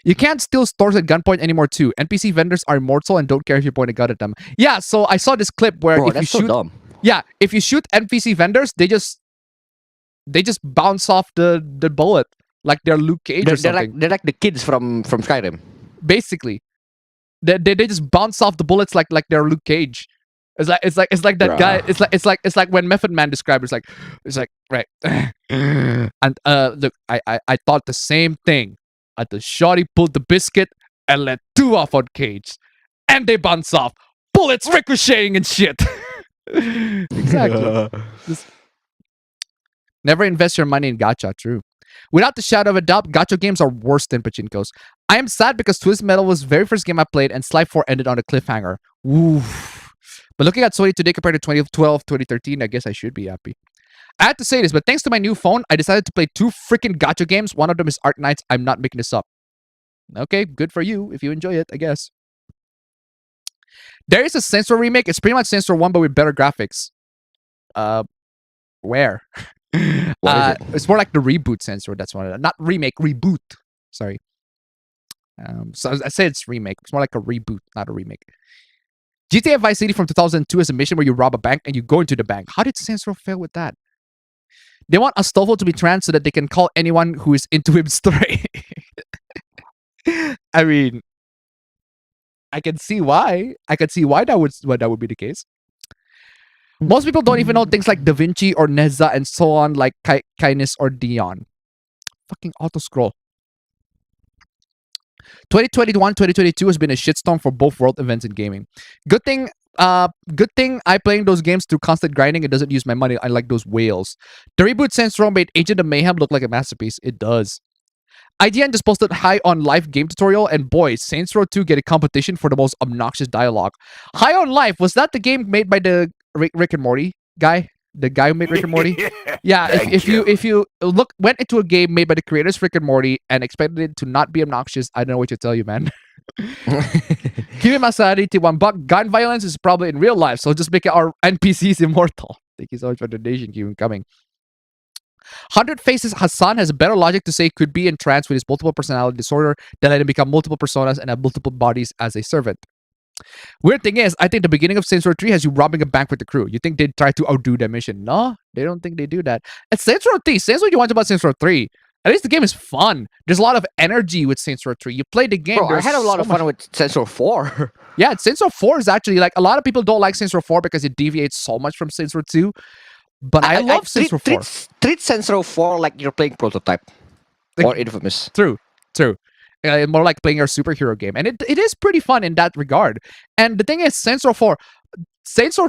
You can't steal stores at gunpoint anymore too. NPC vendors are immortal and don't care if you point a gun at them. Yeah, so I saw this clip where Bro, if you that's so shoot, dumb. yeah, if you shoot NPC vendors, they just bounce off the bullet like they're Luke Cage or something. They're like the kids from Skyrim. Basically, they just bounce off the bullets like they're Luke Cage. It's like that guy. It's like when Method Man described. It's like right. And look, I thought the same thing. Until Shorty pulled the biscuit and let 2 off on Cage, and they bounce off, bullets ricocheting and shit. Exactly. Never invest your money in gacha. True. Without the shadow of a doubt, gacha games are worse than pachinkos. I am sad because Twisted Metal was the very first game I played, and Sly 4 ended on a cliffhanger. Oof. But looking at Sony today compared to 2012, 2013, I guess I should be happy. I had to say this, but thanks to my new phone, I decided to play 2 freaking gacha games. One of them is Arknights. I'm not making this up. Okay, good for you if you enjoy it, I guess. There is a Sensor remake. It's pretty much Sensor 1, but with better graphics. Where? What is it? It's more like the reboot Sensor. That's one. Not remake, reboot. Sorry. So I said it's remake. It's more like a reboot, not a remake. GTA Vice City from 2002 is a mission where you rob a bank and you go into the bank. How did Sensor fail with that? They want Astolfo to be trans so that they can call anyone who is into him stray. I mean, I can see why. That would be the case. Most people don't even know things like Da Vinci or Neza and so on, like Kindness or Dion. Fucking auto scroll. 2021, 2022 has been a shitstorm for both world events in gaming. Good thing I playing those games through constant grinding. It doesn't use my money. I like those whales. The reboot Sensor made Agent of Mayhem look like a masterpiece. It does. IGN just posted High on Life game tutorial, and boy, Saints Row 2 get a competition for the most obnoxious dialogue. High on Life, was that the game made by the Rick and Morty guy? The guy who made Rick and Morty? Yeah, if you went into a game made by the creators Rick and Morty and expected it to not be obnoxious, I don't know what to tell you, man. Kimi Masari, T1 gun violence is probably in real life, so just make our NPCs immortal. Thank you so much for the donation. Keep them coming. 100 Faces Hassan has a better logic to say could be in trance with his multiple personality disorder that let him become multiple personas and have multiple bodies as a servant. Weird thing is, I think the beginning of Saints Row 3 has you robbing a bank with the crew. You think they'd try to outdo that mission? No, they don't think they do that. At Saints Row 3, Saints Row you want about Saints Row 3. At least the game is fun. There's a lot of energy with Saints Row 3. You play the game. Bro, I had a lot of fun with Saints Row 4. Yeah, Saints Row 4 is actually like a lot of people don't like Saints Row 4 because it deviates so much from Saints Row 2. But I love Saints Row 4. Treat Saints Row 4 like you're playing Prototype or Infamous. True. More like playing your superhero game. And it is pretty fun in that regard. And the thing is, Saints Row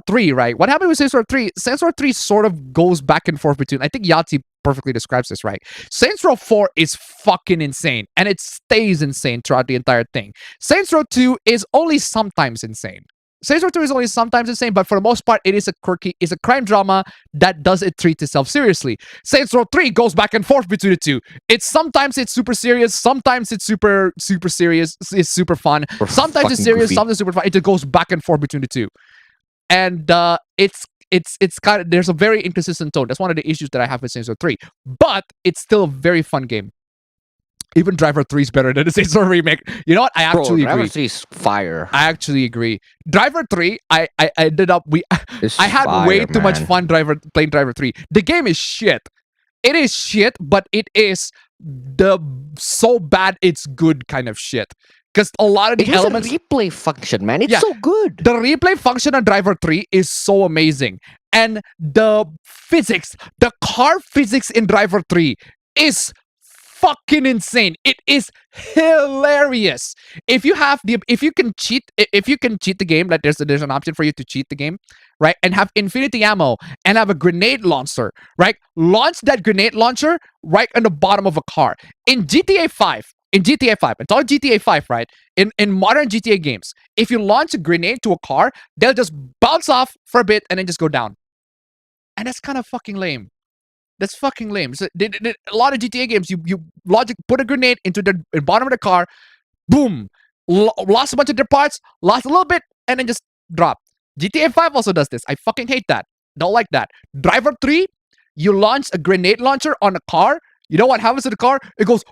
3, right? What happened with Saints Row 3? Saints Row 3 sort of goes back and forth between, I think Yahtzee perfectly describes this, right? Saints Row 4 is fucking insane. And it stays insane throughout the entire thing. Saints Row 2 is only sometimes insane. Saints Row 2 is only sometimes insane, but for the most part, it is it's a crime drama that doesn't treat itself seriously. Saints Row 3 goes back and forth between the two. Sometimes it's super serious, sometimes it's super serious, it's super fun. Sometimes it's serious, sometimes it's super fun. It just goes back and forth between the two. And it's kind of, there's a very inconsistent tone. That's one of the issues that I have with Saints Row 3. But it's still a very fun game. Even Driver 3 is better than the Saints Row remake. You know what? I Bro, actually Driver agree. 3 is fire. I actually agree. Driver 3, I ended up It's I had fire, way too much man. fun playing Driver 3. The game is shit. It is shit, but it is the so bad it's good kind of shit. Because a lot of the It has elements, a replay function, man. It's Yeah. so good. the replay function on Driver 3 is so amazing. And the physics, the car physics in Driver 3 is fucking insane. It is hilarious. If you can cheat the game, like there's an option for you to cheat the game, right? And have infinity ammo and have a grenade launcher, right? Launch that grenade launcher right on the bottom of a car. In GTA 5, it's all GTA 5, right? In modern GTA games, if you launch a grenade to a car, they'll just bounce off for a bit and then just go down. And that's kind of fucking lame. That's fucking lame. So, a lot of GTA games, you put a grenade into the bottom of the car, boom, lost a bunch of their parts, lost a little bit, and then just drop. GTA 5 also does this. I fucking hate that. Don't like that. Driver 3, you launch a grenade launcher on a car. You know what happens to the car? It goes.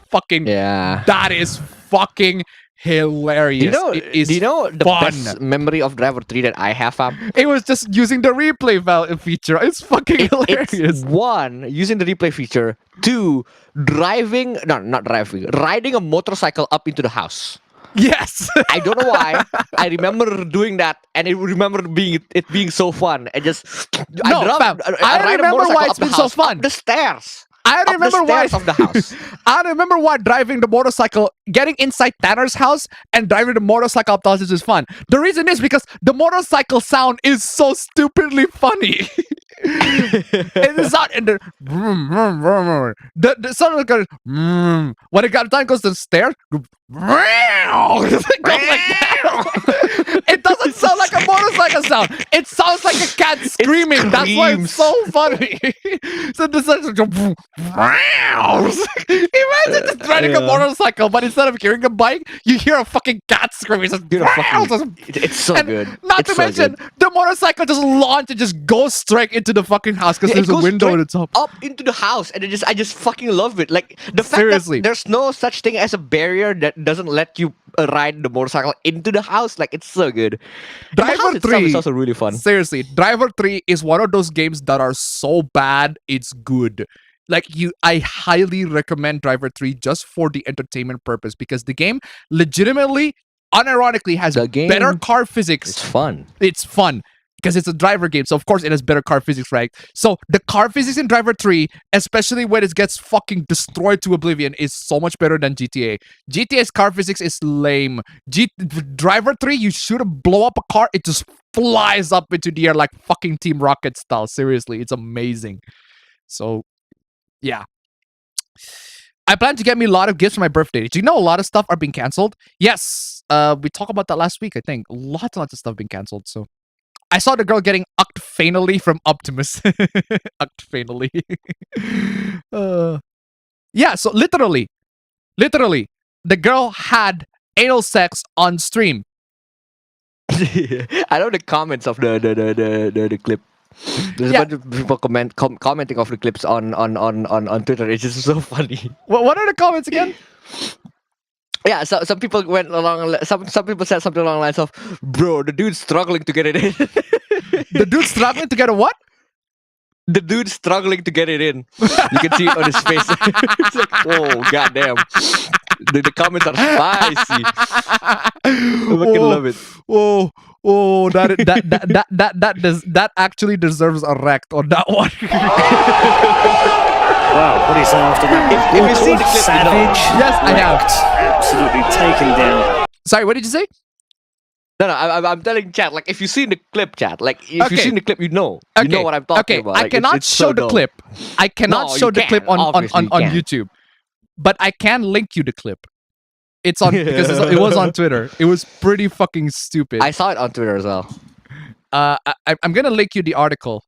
Fucking. Yeah. That is fucking hilarious. It is do you know the fun. best memory of Driver 3 that I have, fam? It was just using the replay feature. It's fucking hilarious. It's one, using the replay feature. Two, riding a motorcycle up into the house. Yes. I don't know why. I remember doing that, and I remember it being so fun. And just No, fam, I ride a remember motorcycle why it's up the been so house, fun. Up the stairs. I Up the remember why. stairs of the house. I remember why driving the motorcycle, getting inside Tanner's house and driving the motorcycle up the house is fun. The reason is because the motorcycle sound is so stupidly funny. It is not in the vroom, vroom, vroom, vroom. The sound is going when it got time goes to the stairs. It goes like that. It doesn't sound like a motorcycle sound. It sounds like a cat screaming. That's why it's screams. so funny. So the sound is like, imagine just riding a Yeah. motorcycle, but instead of hearing a bike, you hear a fucking cat screaming. It's, Dude, just, it's so and good. Not It's to so mention, good. the motorcycle just launched and just goes straight into the fucking house because Yeah, there's it a goes window straight at the top. up into the house, and I just fucking love it. Like the fact Seriously. that there's no such thing as a barrier that doesn't let you ride the motorcycle into the house. Like it's so good. And the Driver house itself 3 is also really fun. Seriously, Driver 3 is one of those games that are so bad it's good. Like I highly recommend Driver 3 just for the entertainment purpose because the game legitimately, unironically has The game better car physics. It's fun. It's fun because it's a driver game, so of course it has better car physics, right? So the car physics in Driver 3, especially when it gets fucking destroyed to oblivion, is so much better than GTA. GTA's car physics is lame. Driver 3, you shoot blow up a car, it just flies up into the air like fucking Team Rocket style. Seriously, it's amazing. So, yeah. I plan to get me a lot of gifts for my birthday. Did you know a lot of stuff are being canceled? Yes. We talked about that last week, I think. Lots and lots of stuff being canceled, so. I saw the girl getting ucked fanally from Optimus. Ucked fanally. Yeah, so literally, the girl had anal sex on stream. I know the comments of the clip. There's Yeah. a bunch of people commenting of the clips on Twitter. It's just so funny. What are the comments again? Yeah, so some people went along. Some people said something along the lines of, "Bro, the dude's struggling to get it in." The dude's struggling to get a what? The dude's struggling to get it in. You can see it on his face. It's like, whoa, goddamn. The comments are spicy. I fucking love it. Oh, that actually deserves a rect on that one. Wow, what do you say after that? If you see the clip, you know. Savage. Yes, I have. Absolutely taken down. Sorry, what did you say? No, I'm telling chat, like, if you see the clip, chat, like, if Okay. you see the clip, you know what I'm talking about. I Like, cannot it's show so the dope. clip. I cannot No, show you the clip can. on Obviously you can. YouTube, but I can link you the clip. It's on because it was on Twitter. It was pretty fucking stupid. I saw it on Twitter as well. I'm gonna link you the article.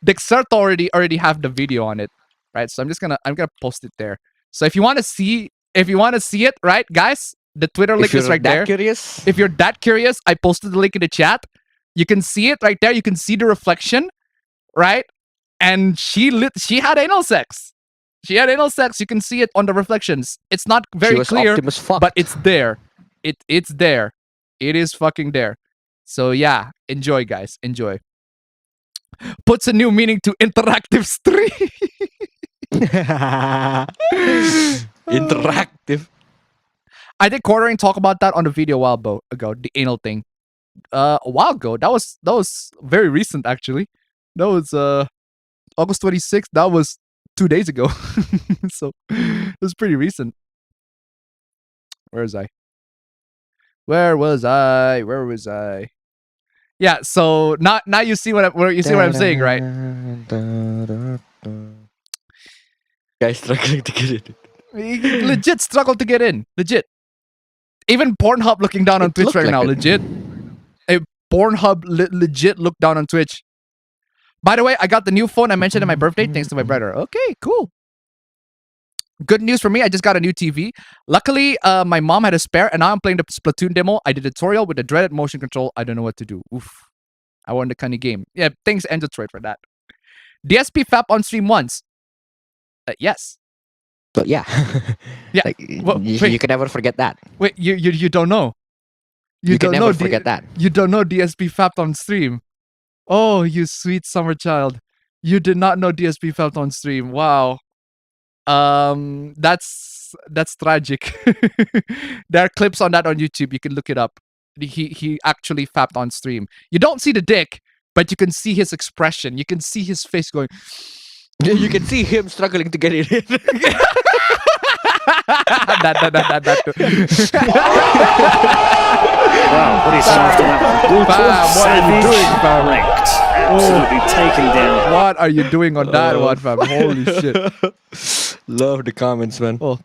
Dexerto already have the video on it, right? So I'm gonna post it there. So if you want to see it, right, guys, the Twitter link If you're is right that there. curious, If you're that curious, I posted the link in the chat. You can see it right there. You can see the reflection, right? and she had anal sex. She had anal sex. You can see it on the reflections. It's not She very was clear, Optimus fucked. but it's there. It's there. It is fucking there. So yeah, enjoy, guys. Enjoy. Puts a new meaning to interactive stream. Interactive. I did Quartering talk about that on the video a while ago. The anal thing. A while ago. That was very recent actually. That was August 26th. That was 2 days ago. So it was pretty recent. Where was I? Where was I? Yeah, so now you see what I'm saying, right? Guys struggling to get it. Legit struggle to get in. Legit. Even Pornhub looking down on It Twitch looked right like now. it. Legit. Pornhub legit looked down on Twitch. By the way, I got the new phone I mentioned in my birthday thanks to my brother. Okay, cool. Good news for me, I just got a new TV. Luckily, my mom had a spare, and now I'm playing the Splatoon demo. I did a tutorial with the dreaded motion control. I don't know what to do. Oof. I won the Cunny game. Yeah, thanks Android for that. DSP FAP on stream once. Yes. But yeah. Yeah. Like, Well, you wait. can never forget that. Wait, you don't know. You can don't never know forget that. You don't know DSP FAP'd on stream. Oh, you sweet summer child. You did not know DSP FAP'd on stream. Wow. That's tragic. There are clips on that on YouTube. You can look it up. He actually fapped on stream. You don't see the dick, but you can see his expression. You can see his face going. You can see him struggling to get it in. that too. Wow, what is after that? Brutal, Fam, what are you savage, doing, fam? wrecked. Absolutely taken down. What are you doing on that one, fam? Holy shit. Love the comments, man. Oh.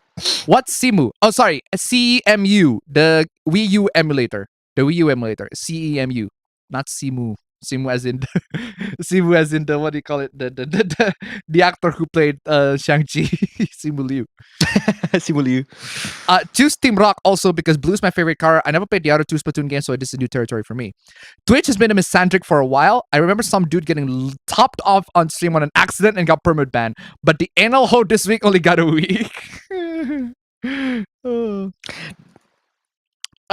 What's CEMU? Oh, sorry. CEMU, the Wii U emulator. The Wii U emulator. CEMU, not CEMU. CEMU as in CEMU as in the what do you call it? The actor who played Shang-Chi. CEMU Liu. Simulio. Choose Team Rock also because Blue's my favorite car. I never played the other two Splatoon games, so this is new territory for me. Twitch has been a misandric for a while. I remember some dude getting topped off on stream on an accident and got permit banned. But the anal hoe this week only got a week.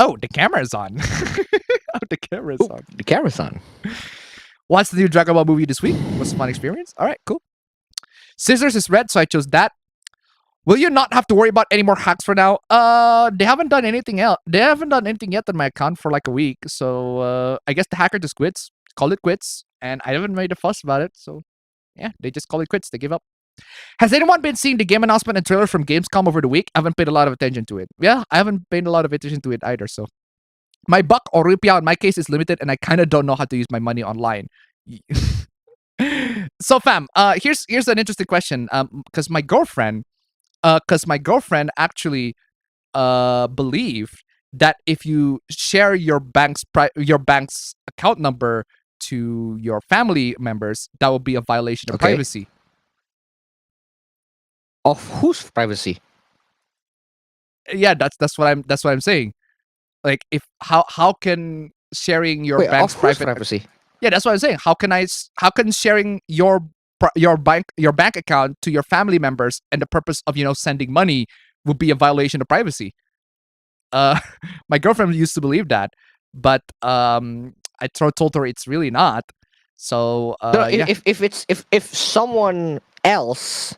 Oh, the camera's on. The camera's on. The camera's on. What's the new Dragon Ball movie this week? Was a fun experience. All right, cool. Scissors is red, so I chose that. Will you not have to worry about any more hacks for now? They haven't done anything else. They haven't done anything yet on my account for like a week. So I guess the hacker just quits. Call it quits. And I haven't made a fuss about it. So yeah, they just call it quits. They give up. Has anyone been seeing the game announcement and trailer from Gamescom over the week? I haven't paid a lot of attention to it. Yeah, I haven't paid a lot of attention to it either. So my buck or rupiah in my case is limited, and I kind of don't know how to use my money online. So fam, here's an interesting question. Because my girlfriend actually believed that if you share your bank's account number to your family members, that would be a violation of Okay. privacy. Of whose privacy? Yeah, that's what I'm saying. Like, if how can sharing your Wait, bank's of whose private privacy? Yeah, that's what I'm saying. How can sharing your bank account to your family members and the purpose of sending money would be a violation of privacy? My girlfriend used to believe that, but I told her it's really not. So No, yeah. if someone else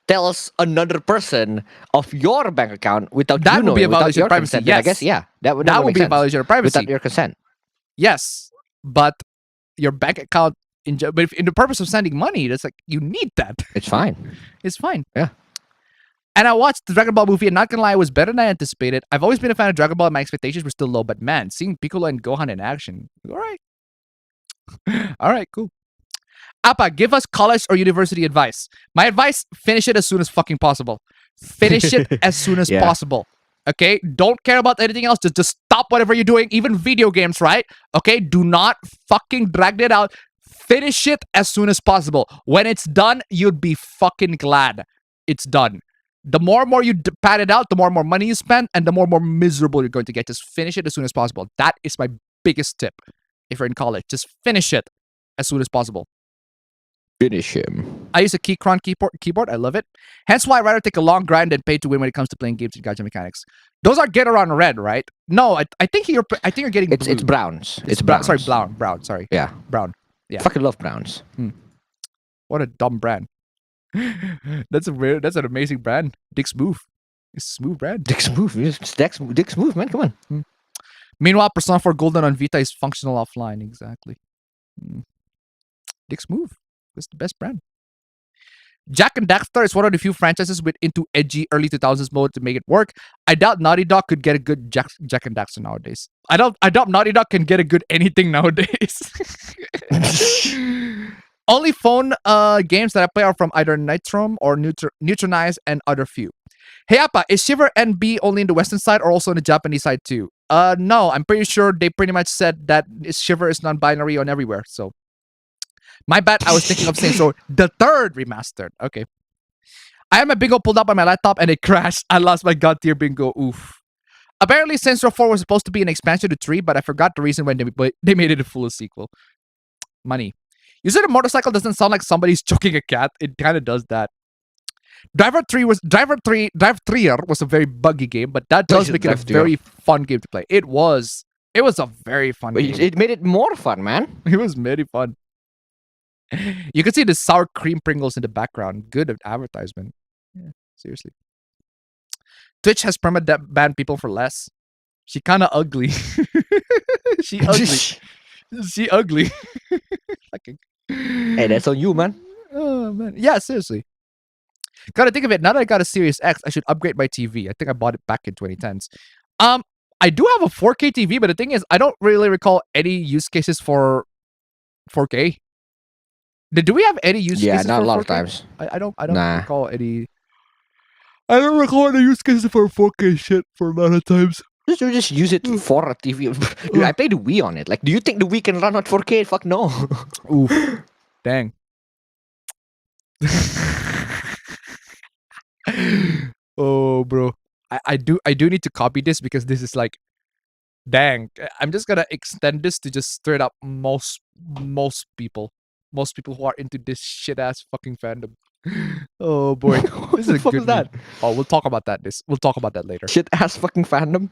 tells another person of your bank account without That you would be a knowing, without violation of your privacy, consent, then I yes. guess that would That would make be a sense. violation of privacy. Without your consent. Yes, but your bank account but if in the purpose of sending money, that's like you need that. It's fine. It's fine. Yeah. And I watched the Dragon Ball movie, and not gonna lie, it was better than I anticipated. I've always been a fan of Dragon Ball, and my expectations were still low. But man, seeing Piccolo and Gohan in action, all right, all right, cool. Appa, give us college or university advice. My advice: finish it as soon as fucking possible. Finish it as soon as Yeah. possible. Okay, don't care about anything else. Just stop whatever you're doing, even video games, right? Okay, do not fucking drag it out. Finish it as soon as possible. When it's done, you'd be fucking glad it's done. The more and more you pad it out, the more and more money you spend, and the more and more miserable you're going to get. Just finish it as soon as possible. That is my biggest tip. If you're in college, just finish it as soon as possible. Finish him. I use a Keychron keyboard. I love it. Hence why I'd rather take a long grind than pay to win when it comes to playing games with gacha mechanics. Those are get around red, right? No, I think you're getting It's blue. browns. It's brown. browns. Sorry, brown. Sorry, Yeah. brown. Yeah. Fucking love browns. What a dumb brand. That's an amazing brand. Dick's Move. It's a smooth brand. Dick's move. Dick's move, man. Come on. Meanwhile, Persona 4 Golden on Vita is functional offline. Exactly. Dick's Move. That's the best brand. Jack and Daxter is one of the few franchises with into edgy early 2000s mode to make it work. I doubt Naughty Dog could get a good Jack and Daxter nowadays. I doubt Naughty Dog can get a good anything nowadays. Only phone games that I play are from either Nitrom or Neutronize and other few. Hey Appa, is Shiver NB only in the Western side or also in the Japanese side too? No, I'm pretty sure they pretty much said that Shiver is non-binary on everywhere. So, my bad. I was thinking of Saints Row the third remastered. Okay. I had my bingo pulled up on my laptop and it crashed. I lost my god tier bingo. Oof. Apparently, Saints Row 4 was supposed to be an expansion to 3, but I forgot the reason when they made it a full sequel. Money. You said a motorcycle doesn't sound like somebody's choking a cat. It kind of does that. Driver 3 was a very buggy game, but that does make it a very fun game to play. It was a very fun game. It made it more fun, man. It was very fun. You can see the sour cream Pringles in the background. Good advertisement. Yeah, seriously. Twitch has banned people for less. She kind of ugly. She ugly. She ugly. Hey, that's on you, man. Oh man, yeah, seriously. Gotta think of it. Now that I got a Series X, I should upgrade my TV. I think I bought it back in 2010s. I do have a 4K TV, but the thing is, I don't really recall any use cases for 4K. Do we have any use cases? Yeah, not for a lot 4K? of times. I don't Nah. recall any. I don't recall any use cases for 4K shit for a lot of times. Just use it for a TV. Dude, I played the Wii on it. Like, do you think the Wii can run at 4K? Fuck no. Oof. Dang. Oh, bro. I do need to copy this because this is like, dang. I'm just gonna extend this to just straight up most people who are into this shit ass fucking fandom. Oh boy, this is a good that? one. Oh, we'll talk about that. We'll talk about that later. Shit ass fucking fandom.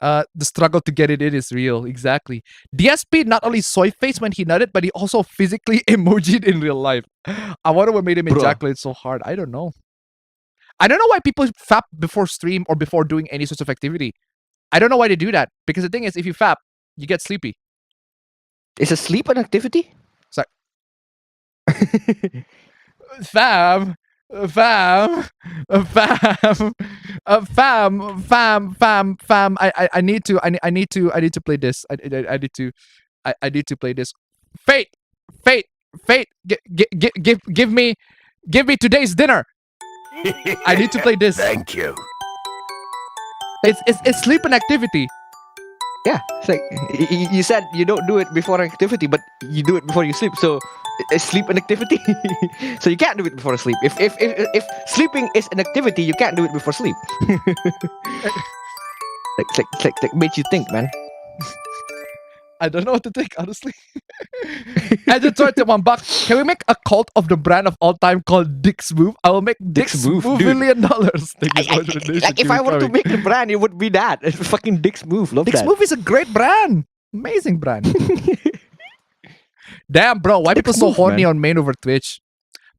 The struggle to get it in is real. Exactly. DSP not only soy face when he nutted, but he also physically emojied in real life. I wonder what made him Bro. ejaculate so hard. I don't know. I don't know why people fap before stream or before doing any sorts of activity. I don't know why they do that. Because the thing is, if you fap, you get sleepy. Is a sleep an activity? Sorry. Fam. I need to play this. I need to play this. Fate. Give me today's dinner. I need to play this. Thank you. It's sleep and activity. Yeah, it's like you said you don't do it before activity, but you do it before you sleep. So is sleep an activity? So you can't do it before sleep. If sleeping is an activity, you can't do it before sleep. like made you think, man. I don't know what to think, honestly. Editor to $1. Can we make a cult of the brand of all time called Dick's Move? I will make Dick's Move $1 dude. million. Thank you so much for the donation. Like if I were to make the brand, it would be that. It's fucking Dick's Move. Love Dick's that. Move is a great brand. Amazing brand. Damn, bro. Why people so Move, horny man. on main over Twitch?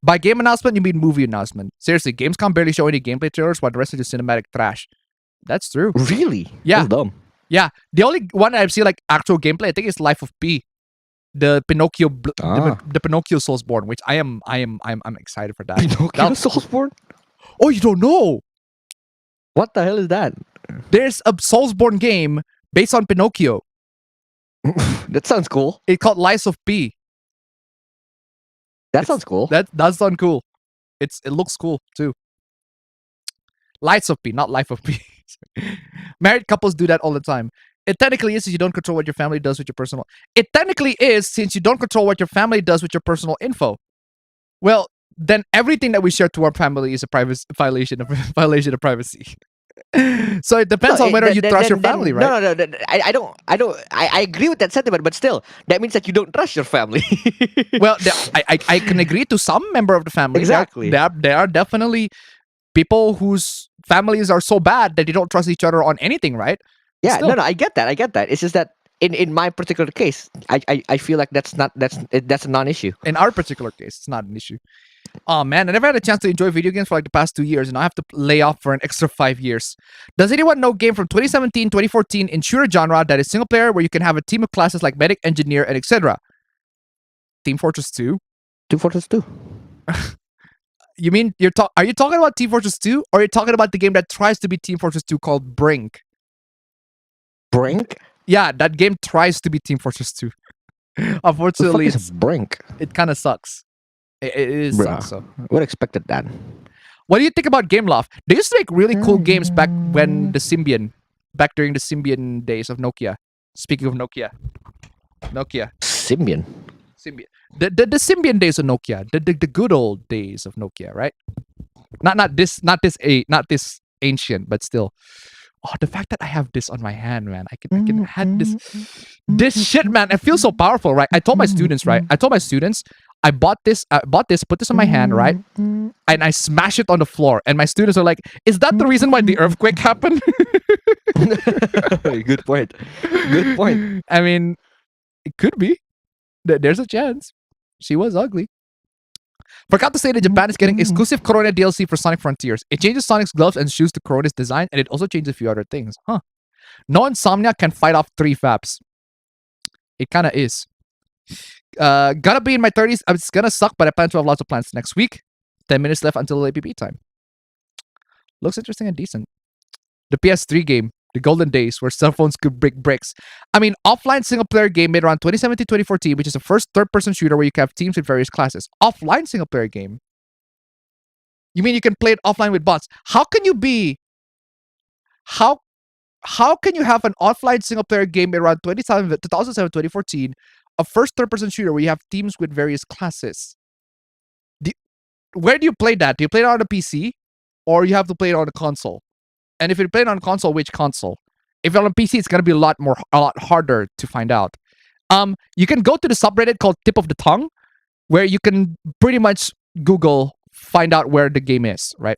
By game announcement, you mean movie announcement. Seriously, Gamescom barely show any gameplay trailers while the rest is just cinematic trash. That's true. Really? Yeah. That's dumb. Yeah. The only one I've seen like actual gameplay, I think, is Life of P. The Pinocchio the Pinocchio Soulsborne, which I'm excited for that. Pinocchio Soulsborne? Oh, you don't know? What the hell is that? There's a Soulsborne game based on Pinocchio. That sounds cool. It's called Lies of P. That sounds cool. That sounds cool. It looks cool too. Lights of P, not Life of P. Married couples do that all the time. It technically is since you don't control what your family does with your personal. It technically is since you don't control what your family does with your personal info. Well, then everything that we share to our family is a violation of privacy. So it depends on whether you trust your family, right? No. I don't. I agree with that sentiment, but still, that means that you don't trust your family. Well, I can agree to some member of the family. Exactly. There are definitely people whose families are so bad that they don't trust each other on anything, right? Yeah, Still. no, I get that. It's just that in my particular case, I feel like that's a non-issue. In our particular case, it's not an issue. Oh man, I never had a chance to enjoy video games for like the past 2 years, and I have to lay off for an extra 5 years. Does anyone know a game from 2017, 2014 in shooter genre that is single player where you can have a team of classes like medic, engineer, and etc.? Team Fortress 2? Team Fortress 2. You mean are you talking about Team Fortress 2, or are you talking about the game that tries to be Team Fortress 2 called Brink? Brink? Yeah, that game tries to be Team Fortress 2. Unfortunately, What the fuck is Brink? it kind of sucks. It is Bruh. sucks. So, What expected that? what do you think about Gameloft? They used to make really cool games back when back during the Symbian days of Nokia. Speaking of Nokia, Symbian. Symbian, the Symbian days of Nokia, the good old days of Nokia, right? Not this ancient, but still. Oh, the fact that I have this on my hand, man. I can have this shit, man. It feels so powerful, right? I told my students, I bought this, put this on my hand, right? And I smash it on the floor. And my students are like, is that the reason why the earthquake happened? Good point. Good point. I mean, it could be. There's a chance. She was ugly. Forgot to say that Japan is getting exclusive Corona DLC for Sonic Frontiers. It changes Sonic's gloves and shoes to Corona's design, and it also changes a few other things. Huh. No Insomnia can fight off 3 FAPs. It kind of is. Gonna be in my 30s. It's gonna suck, but I plan to have lots of plans next week. 10 minutes left until APP time. Looks interesting and decent. The PS3 game, the golden days where cell phones could break bricks. I mean, offline single-player game made around 2017, 2014, which is the first third-person shooter where you can have teams with various classes. Offline single-player game? You mean you can play it offline with bots? How can you be... How can you have an offline single-player game made around 2007, 2014, a first third-person shooter where you have teams with various classes? Where do you play that? Do you play it on a PC? Or you have to play it on a console? And if you play it on console, which console? If you're on PC, it's gonna be a lot harder to find out. You can go to the subreddit called Tip of the Tongue, where you can pretty much Google find out where the game is, right?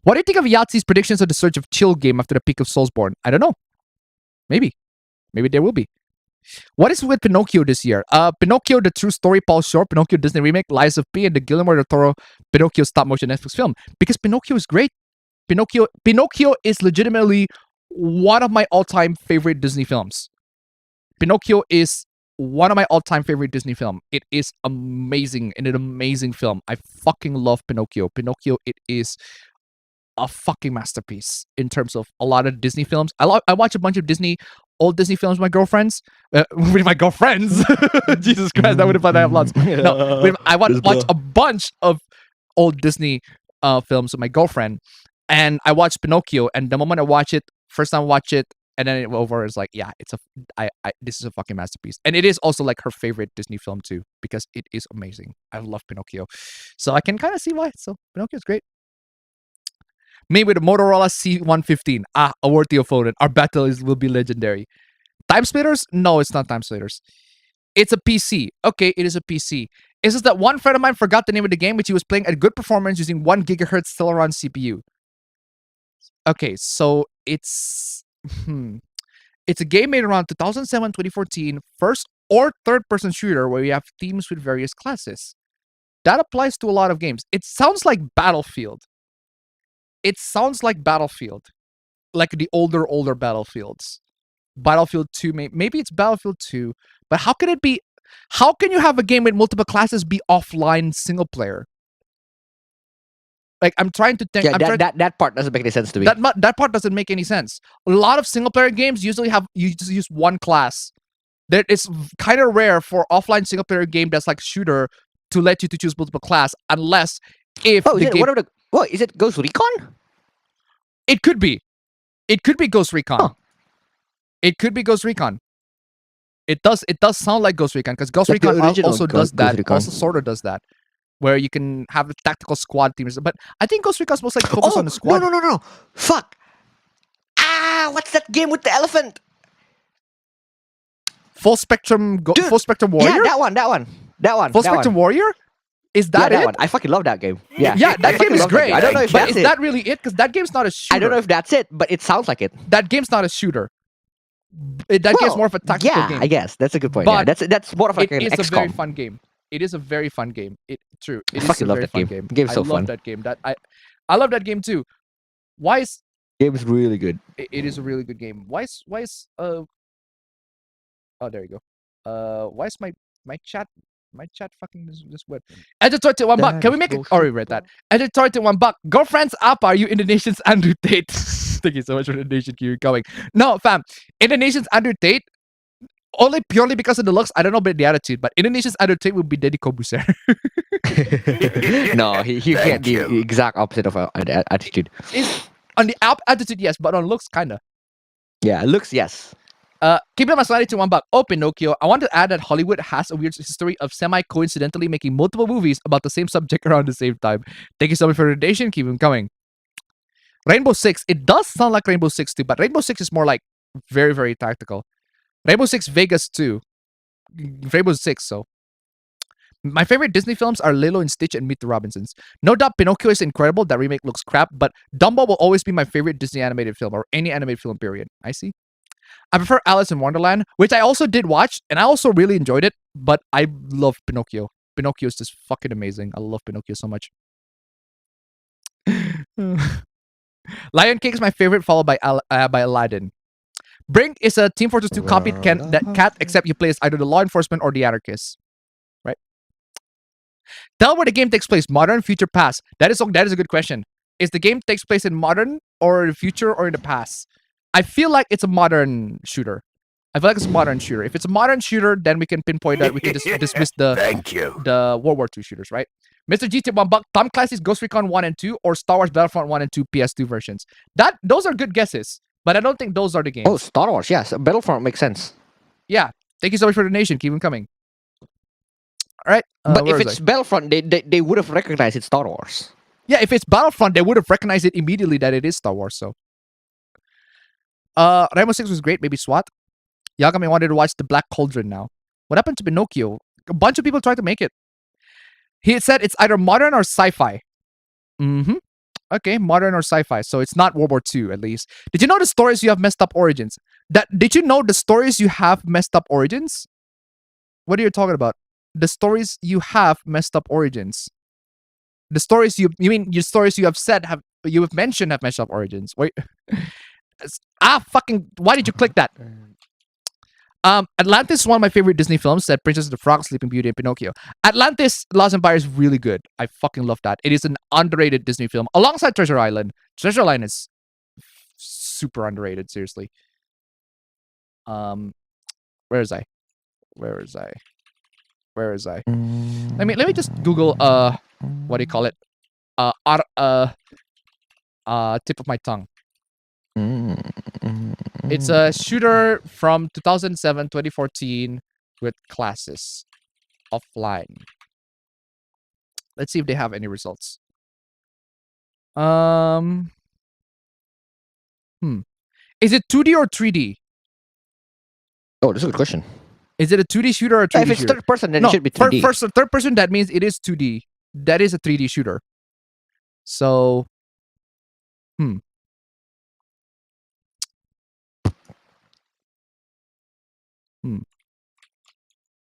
What do you think of Yahtzee's predictions of the Surge of Chill game after the peak of Soulsborne? I don't know. Maybe there will be. What is with Pinocchio this year? Pinocchio, the true story, Paul Shore, Pinocchio Disney remake, Lies of P, and the Guillermo del Toro Pinocchio stop-motion Netflix film. Because Pinocchio is great. Pinocchio is legitimately one of my all-time favorite Disney films. Pinocchio is one of my all-time favorite Disney film. It is amazing and an amazing film. I fucking love Pinocchio. Pinocchio, it is a fucking masterpiece in terms of a lot of Disney films. I watch a bunch of old Disney films with my girlfriends. With my girlfriends. Jesus Christ, that would imply that I have lots. No, I watch a bunch of old Disney films with my girlfriend. And I watched Pinocchio, and the moment I watch it, first time I watch it, and then it over, is like, yeah, this is a fucking masterpiece. And it is also like her favorite Disney film too, because it is amazing. I love Pinocchio. So I can kind of see why. So Pinocchio is great. Me with a Motorola C115. A worthy opponent. Our battle will be legendary. Time Splitters? No, it's not Time Splitters. It's a PC. Okay, it is a PC. It's just that one friend of mine forgot the name of the game, which he was playing at good performance using 1 GHz Celeron CPU. Okay, so it's a game made around 2007, 2014, first or third-person shooter where you have teams with various classes. That applies to a lot of games. It sounds like Battlefield. Like the older Battlefields. Battlefield 2, maybe it's Battlefield 2, but how can you have a game with multiple classes be offline single player? Like, I'm trying to think. Yeah, that part doesn't make any sense to me. That part doesn't make any sense. A lot of single player games usually you just use one class. It's kind of rare for offline single player game that's like shooter to let you to choose multiple class, unless if is it Ghost Recon? It could be. It could be Ghost Recon. Huh. It could be Ghost Recon. It does sound like Ghost Recon, because Ghost Like the Recon original also does Ghost that. Recon. Also sort of does that. where you can have the tactical squad teams. But I think Ghost Recon is most like focused on the squad. No. Fuck. What's that game with the elephant? Full Spectrum Dude, Full Spectrum Warrior? Yeah, that one. Full Spectrum Warrior? Is that that it? one. I fucking love that game. Yeah, Yeah, I that game fucking is love that great. game. I don't know if but that's is it. that really it? Because that game's not a shooter. I don't know if that's it, but it sounds like it. That game's not a shooter. That game's more of a tactical yeah, game. I guess that's a good point. But yeah, that's more of like It an is a very XCOM. fun game. It is a very fun game. True. It is fucking a love very that fun game. game. Game's so I love fun. that game. I love that game too. Why is Game's really good. it is a really good game. Why is oh, there you go. Why is my chat fucking this weird. Editor to $1. Can we make it? Oh, we read that. Editor to $1. Girlfriends up. Are you Indonesians Andrew Tate? Thank you so much for the Indonesian keep going. No, fam. Indonesians Andrew Tate. Only purely because of the looks. I don't know about the attitude, but Indonesians Andrew Tate would be Deddy Kobuser. No, he get the exact opposite of an attitude. On the attitude, yes, but on looks, kinda. Yeah, looks yes. Keep it slightly to $1. Oh, Pinocchio. I want to add that Hollywood has a weird history of semi-coincidentally making multiple movies about the same subject around the same time. Thank you so much for the donation. Keep them coming. Rainbow Six. It does sound like Rainbow Six too, but Rainbow Six is more like very, very tactical. Rainbow Six Vegas too. Rainbow Six, so. My favorite Disney films are Lilo and Stitch and Meet the Robinsons. No doubt Pinocchio is incredible. That remake looks crap, but Dumbo will always be my favorite Disney animated film or any animated film, period. I see. I prefer Alice in Wonderland, which I also did watch, and I also really enjoyed it, but I love Pinocchio. Pinocchio is just fucking amazing. I love Pinocchio so much. Lion King is my favorite, followed by Aladdin. Brink is a Team Fortress 2 copied cat, except you play as either the law enforcement or the anarchists. Right? Tell where the game takes place, modern, future, past. That is a good question. Is the game takes place in modern or the future or in the past? I feel like it's a modern shooter. If it's a modern shooter, then we can pinpoint that. We can just dismiss the World War II shooters, right? Mr. GT $1. Tom Clancy's Ghost Recon 1 and 2 or Star Wars Battlefront 1 and 2 PS2 versions. Those are good guesses, but I don't think those are the games. Oh, Star Wars, yes. Battlefront makes sense. Yeah. Thank you so much for the donation. Keep them coming. All right. But if it's Battlefront, they would have recognized it's Star Wars. Yeah, if it's Battlefront, they would have recognized it immediately that it is Star Wars, so. Rainbow Six was great, maybe SWAT. Yagami wanted to watch The Black Cauldron now. What happened to Pinocchio? A bunch of people tried to make it. He said it's either modern or sci-fi. Mm-hmm. Okay, modern or sci-fi. So it's not World War II, at least. Did you know the stories you have messed up origins? Did you know the stories you have messed up origins? What are you talking about? The stories you have messed up origins. The stories you mean your stories you have mentioned have messed up origins. Wait. Why did you click that? Atlantis is one of my favorite Disney films, that Princess and the Frog, Sleeping Beauty, and Pinocchio. Atlantis, Lost Empire is really good. I fucking love that. It is an underrated Disney film alongside Treasure Island. Treasure Island is super underrated, seriously. Where is I? Let me just Google what do you call it? Tip of my tongue. It's a shooter from 2007, 2014 with classes offline. Let's see if they have any results. Is it 2D or 3D? Oh, that's a good question. Is it a 2D shooter or a 3D If it's shooter? third person, then No, it should be 3D. third person, that means it is 2D. That is a 3D shooter. So,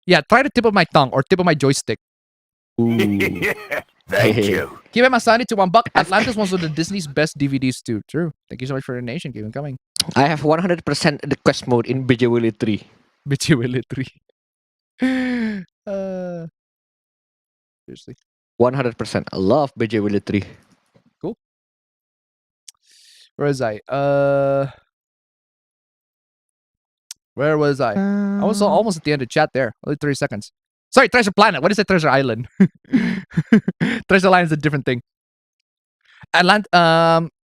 Yeah, try the tip of my tongue or tip of my joystick. Thank you. Give him a sanity to $1. Atlantis was one of the Disney's best DVDs too. True. Thank you so much for the donation. Keep it coming. I have 100% the quest mode in BJ Willy 3. BJ Willy 3. Seriously. 100%. I love BJ Willy 3. Cool. Where was I? Where was I? I was almost at the end of chat there. Only 30 seconds. Sorry, Treasure Planet. What is it? Treasure Island. Treasure Island is a different thing.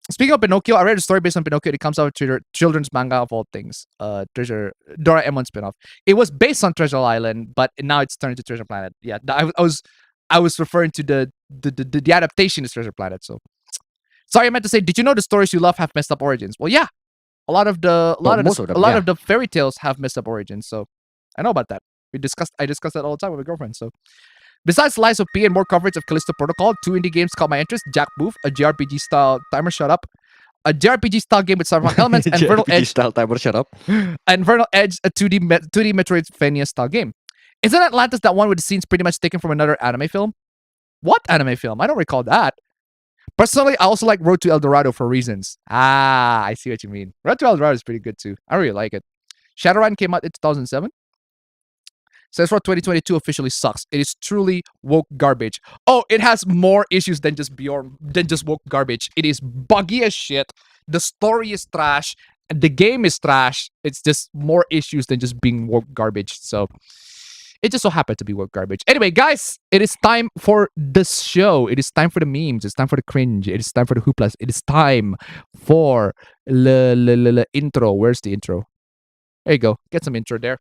Speaking of Pinocchio, I read a story based on Pinocchio. It comes out of children's manga of all things. Doraemon spinoff. It was based on Treasure Island, but now it's turned into Treasure Planet. Yeah, I I was referring to the adaptation is Treasure Planet. So sorry, I meant to say, did you know the stories you love have messed up origins? Well, yeah, a lot of most of them, yeah. the fairy tales have messed up origins. So I know about that. I discuss that all the time with my girlfriend. So besides Lies of P and more coverage of Callisto Protocol, 2 indie games caught my interest: Jack Booth, a JRPG style timer shut up, a JRPG style game with cyberpunk elements, and Vernal JRPG Edge style timer, shut up. and Vernal Edge, a 2D 2D Metroidvania style game. Isn't Atlantis that one with the scenes pretty much taken from another anime film? What anime film? I don't recall that. Personally, I also like Road to El Dorado for reasons. Ah, I see what you mean. Road to El Dorado is pretty good too. I really like it. Shadowrun came out in 2007. Says for 2022 officially sucks. It is truly woke garbage. Oh, it has more issues than just woke garbage. It is buggy as shit. The story is trash. And the game is trash. It's just more issues than just being woke garbage. So it just so happened to be woke garbage. Anyway, guys, it is time for the show. It is time for the memes. It's time for the cringe. It is time for the hooplas. It is time for the intro. Where's the intro? There you go. Get some intro there.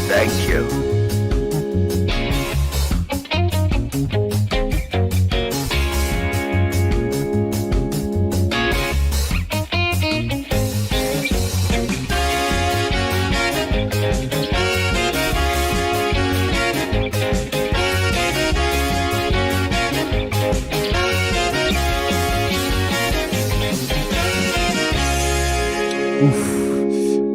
Thank you.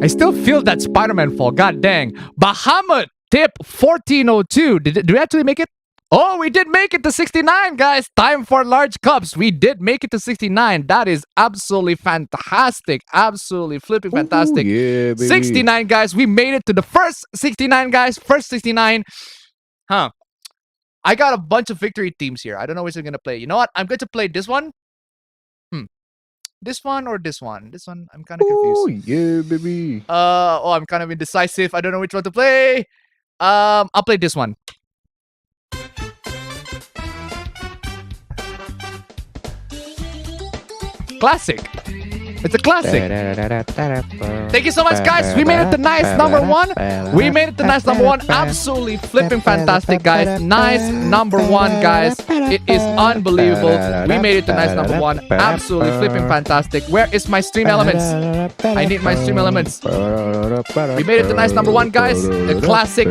I still feel that Spider-Man fall. God dang. Bahamut tip 1402. Did we actually make it? Oh, we did make it to 69, guys. Time for large cups. We did make it to 69. That is absolutely fantastic. Absolutely flipping fantastic. Ooh, yeah, baby. 69, guys. We made it to the first 69, guys. First 69. Huh. I got a bunch of victory teams here. I don't know which I'm going to play. You know what? I'm going to play this one. This one or this one? This one, I'm kind of confused. Oh, yeah, baby. I'm kind of indecisive. I don't know which one to play. I'll play this one. Classic. It's a classic. Thank you so much, guys. We made it to nice number one. We made it to nice number one. Absolutely flipping fantastic, guys. Nice number one, guys. It is unbelievable. We made it to nice number one. Absolutely flipping fantastic. Where is my stream elements? I need my stream elements. We made it to nice number one, guys. A classic.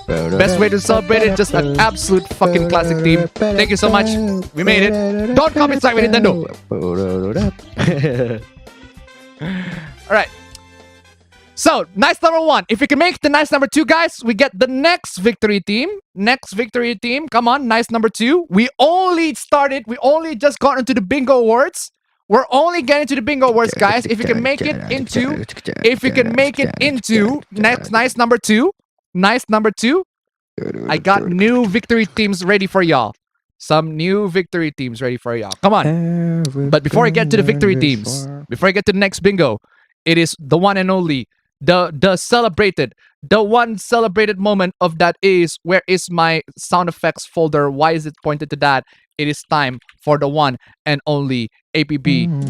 Best way to celebrate it. Just an absolute fucking classic team. Thank you so much. We made it. Don't come inside with Nintendo. All right. So, nice number one. If we can make the nice number two, guys, we get the next victory team. Next victory team. Come on, nice number two. We only just got into the bingo awards. We're only getting to the bingo awards, guys. If you can make it into next nice number two. Nice number two. I got new victory teams ready for y'all. Some new victory teams ready for y'all. Come on. But before I get to the victory teams, before I get to the next bingo, it is the one and only, the one celebrated moment of that is, where is my sound effects folder? Why is it pointed to that? It is time for the one and only APB.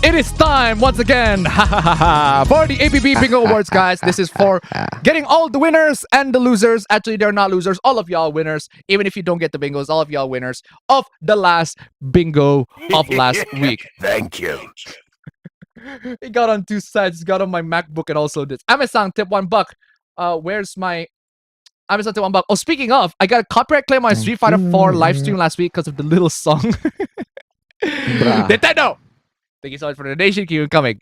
It is time once again for the APB Bingo Awards, guys. This is for getting all the winners and the losers. Actually, they're not losers. All of y'all winners. Even if you don't get the bingos, all of y'all winners of the last bingo of last week. Thank you. It got on two sides. It got on my MacBook and also this. Amazon tip $1. Where's my I'm just to unbox. Oh, speaking of, I got a copyright claim on Street Fighter 4 live stream last week because of the little song. Nintendo! Thank you so much for the donation. Keep coming.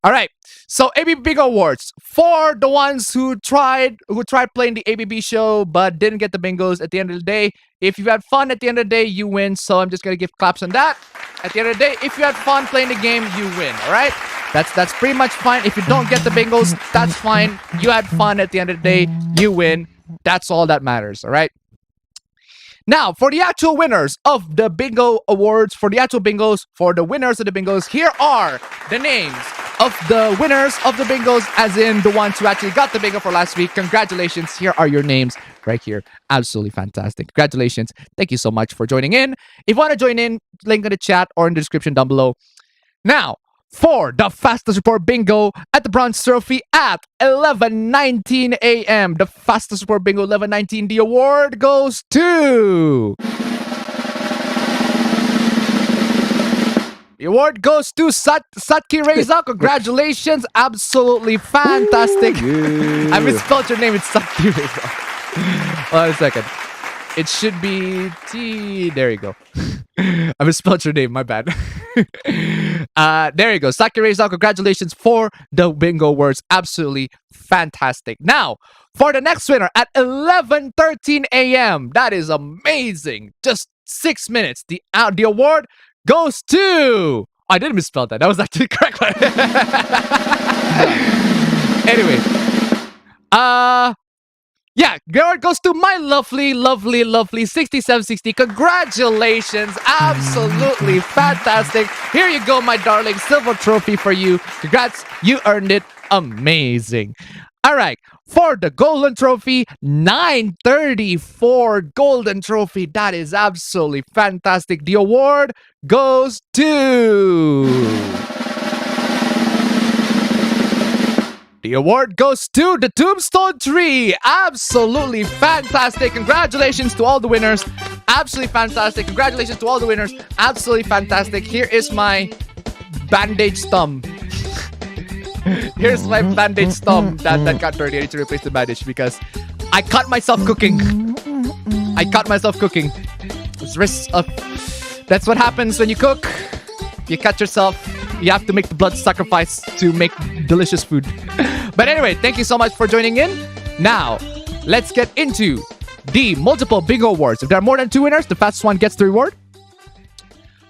All right. So ABB Bingo Awards for the ones who tried playing the ABB show but didn't get the bingos. At the end of the day, if you had fun at the end of the day, you win. So I'm just gonna give claps on that. At the end of the day, if you had fun playing the game, you win. All right. That's pretty much fine. If you don't get the bingos, that's fine. You had fun at the end of the day, you win. That's all that matters. All right. Now, for the actual winners of the bingo awards, for the actual bingos, for the winners of the bingos, here are the names of the winners of the bingos, as in the ones who actually got the bingo for last week. Congratulations. Here are your names right here. Absolutely fantastic. Congratulations. Thank you so much for joining in. If you want to join in, link in the chat or in the description down below. Now, for the fastest report bingo at the Bronze Trophy at 11:19 a.m. The fastest report bingo 11:19. The award goes to... The award goes to Satki Reza. Congratulations. Absolutely fantastic. I misspelled your name. It's Satki Reza. Hold on a second. It should be T. There you go. I misspelled your name. My bad. There you go. Satki Reza. Congratulations for the bingo words. Absolutely fantastic. Now, for the next winner at 11:13 a.m. That is amazing. Just 6 minutes. The award goes to... I didn't misspell that. That was actually the correct one. Anyway. Yeah, the award goes to my lovely 6760. Congratulations. Absolutely fantastic. Here you go, my darling. Silver trophy for you. Congrats. You earned it. Amazing. All right. For the golden trophy, 934 golden trophy. That is absolutely fantastic. The award goes to... The award goes to the Tombstone Tree. Absolutely fantastic. Congratulations to all the winners. Absolutely fantastic. Congratulations to all the winners. Absolutely fantastic. Here is my bandaged thumb. Here's my bandaged thumb that got dirty. I need to replace the bandage because I cut myself cooking. It's risks of... That's what happens when you cook. You cut yourself. You have to make the blood sacrifice to make delicious food. But anyway, thank you so much for joining in. Now, let's get into the multiple bingo awards. If there are more than 2 winners, the fastest one gets the reward.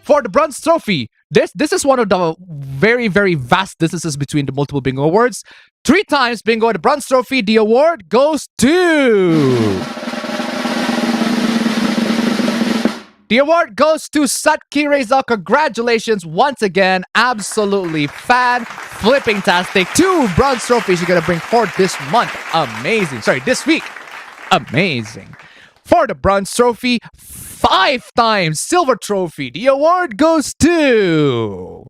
For the Bronze Trophy, this is one of the very, very vast distances between the multiple bingo awards. 3 times bingo at the Bronze Trophy. The award goes to... The award goes to Satki Reza. Congratulations once again. Absolutely fan-flipping-tastic. 2 bronze trophies you're going to bring forth this month. Amazing. Sorry, this week. Amazing. For the bronze trophy, 5 times silver trophy. The award goes to...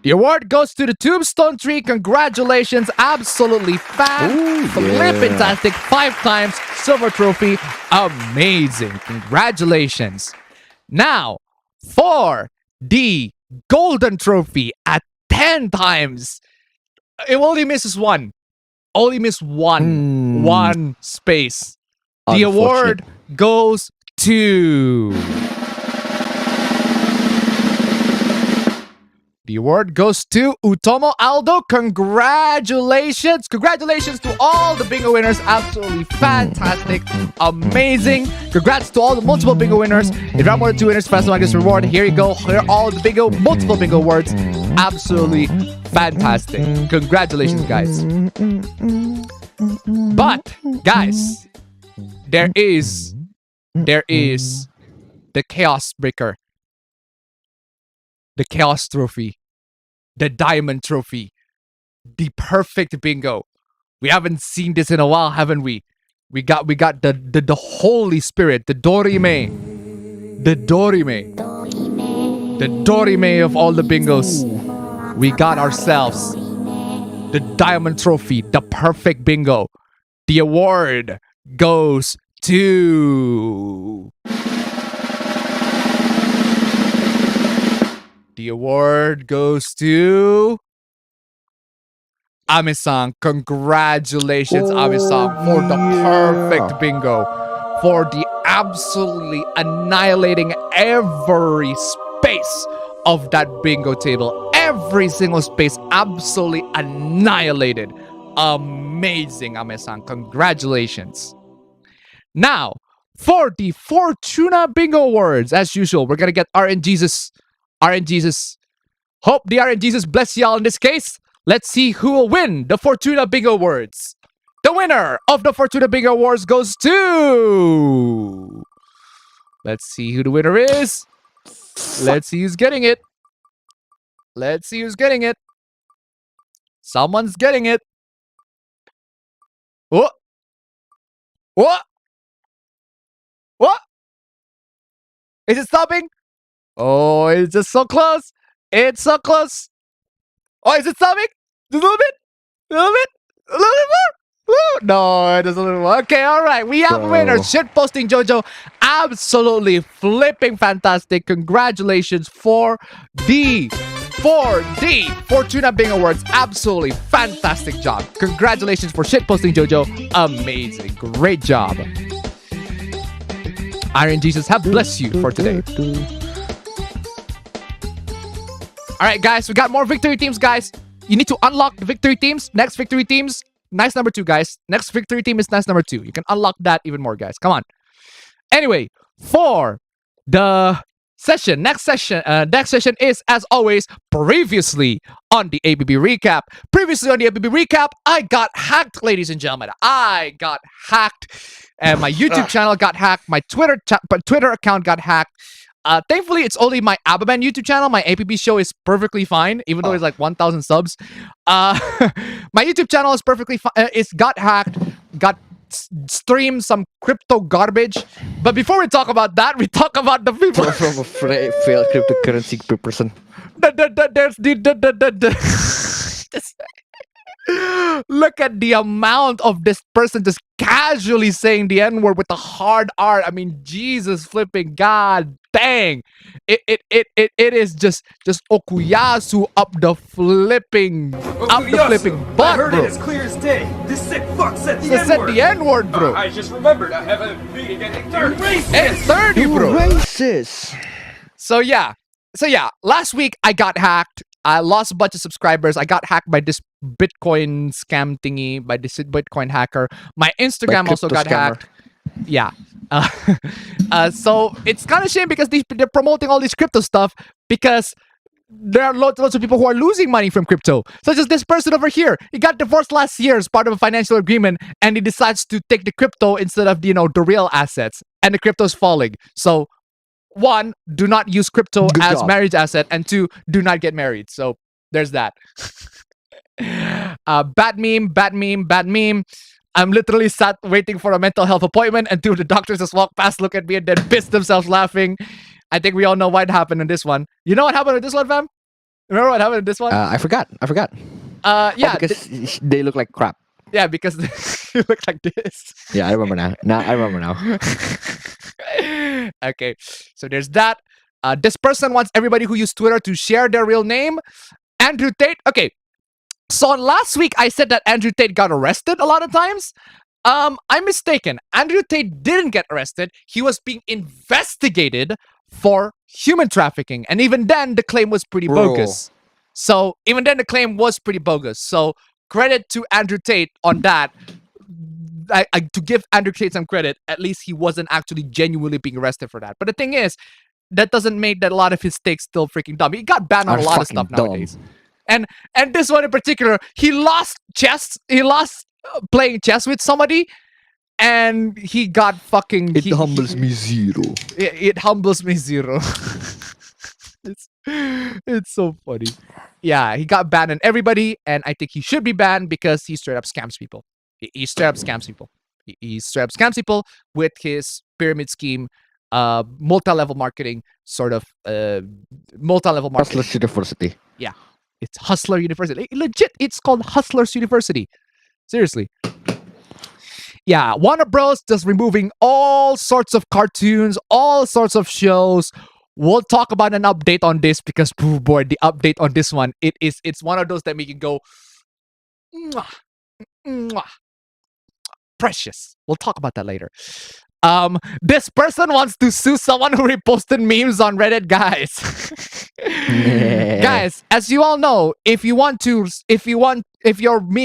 The award goes to the Tombstone Tree. Congratulations. Absolutely fan-flipping-tastic. 5 times silver trophy. Amazing. Congratulations. Now, for the golden trophy at 10 times. It only misses 1. Only missed 1. 1 space. The award goes to... The award goes to Utomo Aldo. Congratulations. Congratulations to all the bingo winners. Absolutely fantastic. Amazing. Congrats to all the multiple bingo winners. If you have more than 2 winners, fast one gets reward. Here you go. Here are all the bingo, multiple bingo awards. Absolutely fantastic. Congratulations, guys. But, guys, there is the Chaos Breaker. The Chaos Trophy. The Diamond Trophy. The perfect bingo. We haven't seen this in a while, haven't we? We got the Holy Spirit, the Dorime. The Dorime. The Dorime of all the bingos. We got ourselves the Diamond Trophy, the perfect bingo. The award goes to... The award goes to... Ame-san, congratulations, Ame-san, for the perfect bingo. For the absolutely annihilating every space of that bingo table. Every single space absolutely annihilated. Amazing, Ame-san. Congratulations. Now, for the Fortuna Bingo Awards, as usual, we're gonna get RNGesus. Hope the RNGesus bless y'all in this case. Let's see who will win the Fortuna Bingo Awards. The winner of the Fortuna Bingo Awards goes to... Let's see who the winner is. Let's see who's getting it. Let's see who's getting it. Someone's getting it. What? What? What? Is it stopping? Oh, it's just so close. It's so close. Oh, is it stopping? A little bit? A little bit? A little bit more? Woo. No, it is a little more. Okay, all right. We have a winner. Shitposting Jojo. Absolutely flipping fantastic. Congratulations for the Fortuna Bing Awards. Absolutely fantastic job. Congratulations for Shitposting Jojo. Amazing. Great job. RNGesus have blessed you for today. All right, guys. We got more victory teams, guys. You need to unlock the victory teams. Next victory teams. Nice number 2, guys. Next victory team is nice number 2. You can unlock that even more, guys. Come on. Anyway, for the session, next session is, as always, previously on the ABB recap. Previously on the ABB recap, I got hacked, ladies and gentlemen. I got hacked, and my YouTube channel got hacked. My Twitter account got hacked. Thankfully, it's only my Abaman YouTube channel. My APB show is perfectly fine, even though it's like 1,000 subs. My YouTube channel is perfectly fine. It's got hacked, got streamed some crypto garbage. But before we talk about that, we talk about the people From a failed cryptocurrency person. Look at the amount of this person just casually saying the N-word with the hard R. I mean, Jesus flipping God dang. It is just Okuyasu up the flipping butt, I heard bro. it as clear as day. This sick fuck said the They said N-word. the N-word, bro. I just remembered I have a meeting at 8:30. Racist! 8:30, bro. Racist. So yeah, last week I got hacked. I lost a bunch of subscribers. I got hacked by this Bitcoin scam thingy, by this Bitcoin hacker. My Instagram also got hacked. Yeah. So it's kind of shame because they're promoting all this crypto stuff because there are lots of people who are losing money from crypto. Such as this person over here. He got divorced last year as part of a financial agreement, and he decides to take the crypto instead of the real assets, and the crypto's falling. So 1, do not use crypto Good as job. marriage asset, and 2, do not get married. So there's that. Bad meme. I'm literally sat waiting for a mental health appointment, and 2 of the doctors just walk past, look at me, and then piss themselves laughing. I think we all know what happened in this one. You know what happened in this one, fam? Remember what happened in this one? I forgot. Yeah, because they look like crap. yeah, because you look like this. Yeah, I remember now. I remember now. Okay, so there's that. This person wants everybody who use Twitter to share their real name. Andrew Tate. Okay, so last week I said that Andrew Tate got arrested a lot of times. I'm mistaken. Andrew Tate didn't get arrested. He was being investigated for human trafficking, and even then the claim was pretty bogus. So credit to Andrew Tate on that. To give Andrew Tate some credit, at least he wasn't actually genuinely being arrested for that. But the thing is, that doesn't make that a lot of his takes still freaking dumb. He got banned on a lot of stuff nowadays. And this one in particular, he lost chess. He lost playing chess with somebody, and he got fucking. It humbles me zero. It humbles me zero. It's so funny. Yeah, he got banned on everybody, and I think he should be banned because he straight up scams people. He straight up scams people. He straight up scams people with his pyramid scheme, multi-level marketing, sort of multi-level marketing. Hustlers University. Yeah, it's Hustler University. Legit, it's called Hustlers University. Seriously. Yeah, Warner Bros. Just removing all sorts of cartoons, all sorts of shows. We'll talk about an update on this because, oh boy, the update on this one, it's one of those that make you go, Mwah. Mwah. Precious. We'll talk about that later. This person wants to sue someone who reposted memes on Reddit, guys. Guys, as you all know, if your meme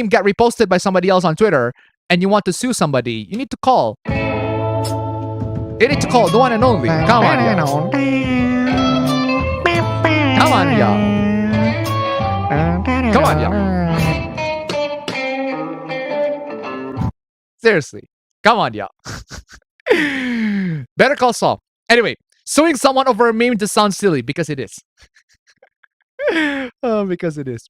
get reposted by somebody else on Twitter and you want to sue somebody, you need to call. You need to call the one and only. Come on, y'all. Come on, y'all. Come on, y'all. Seriously. Come on, y'all. Better Call Saul. Anyway, suing someone over a meme just sounds silly because it is. Because it is.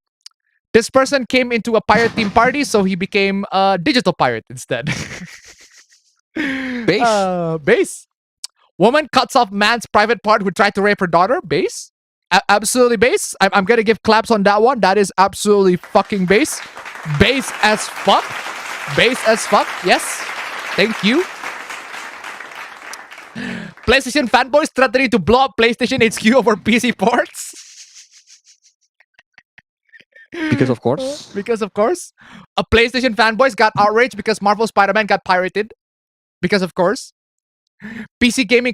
This person came into a pirate theme party, so he became a digital pirate instead. Base. Base. Woman cuts off man's private part who tried to rape her daughter. Base. Absolutely base. I'm gonna give claps on that one. That is absolutely fucking base. Base as fuck. Base as fuck. Yes. Thank you. PlayStation fanboys threatening to blow up PlayStation HQ over PC ports. Because of course. Because of course. A PlayStation fanboys got outraged because Marvel Spider-Man got pirated. Because of course. The PC gaming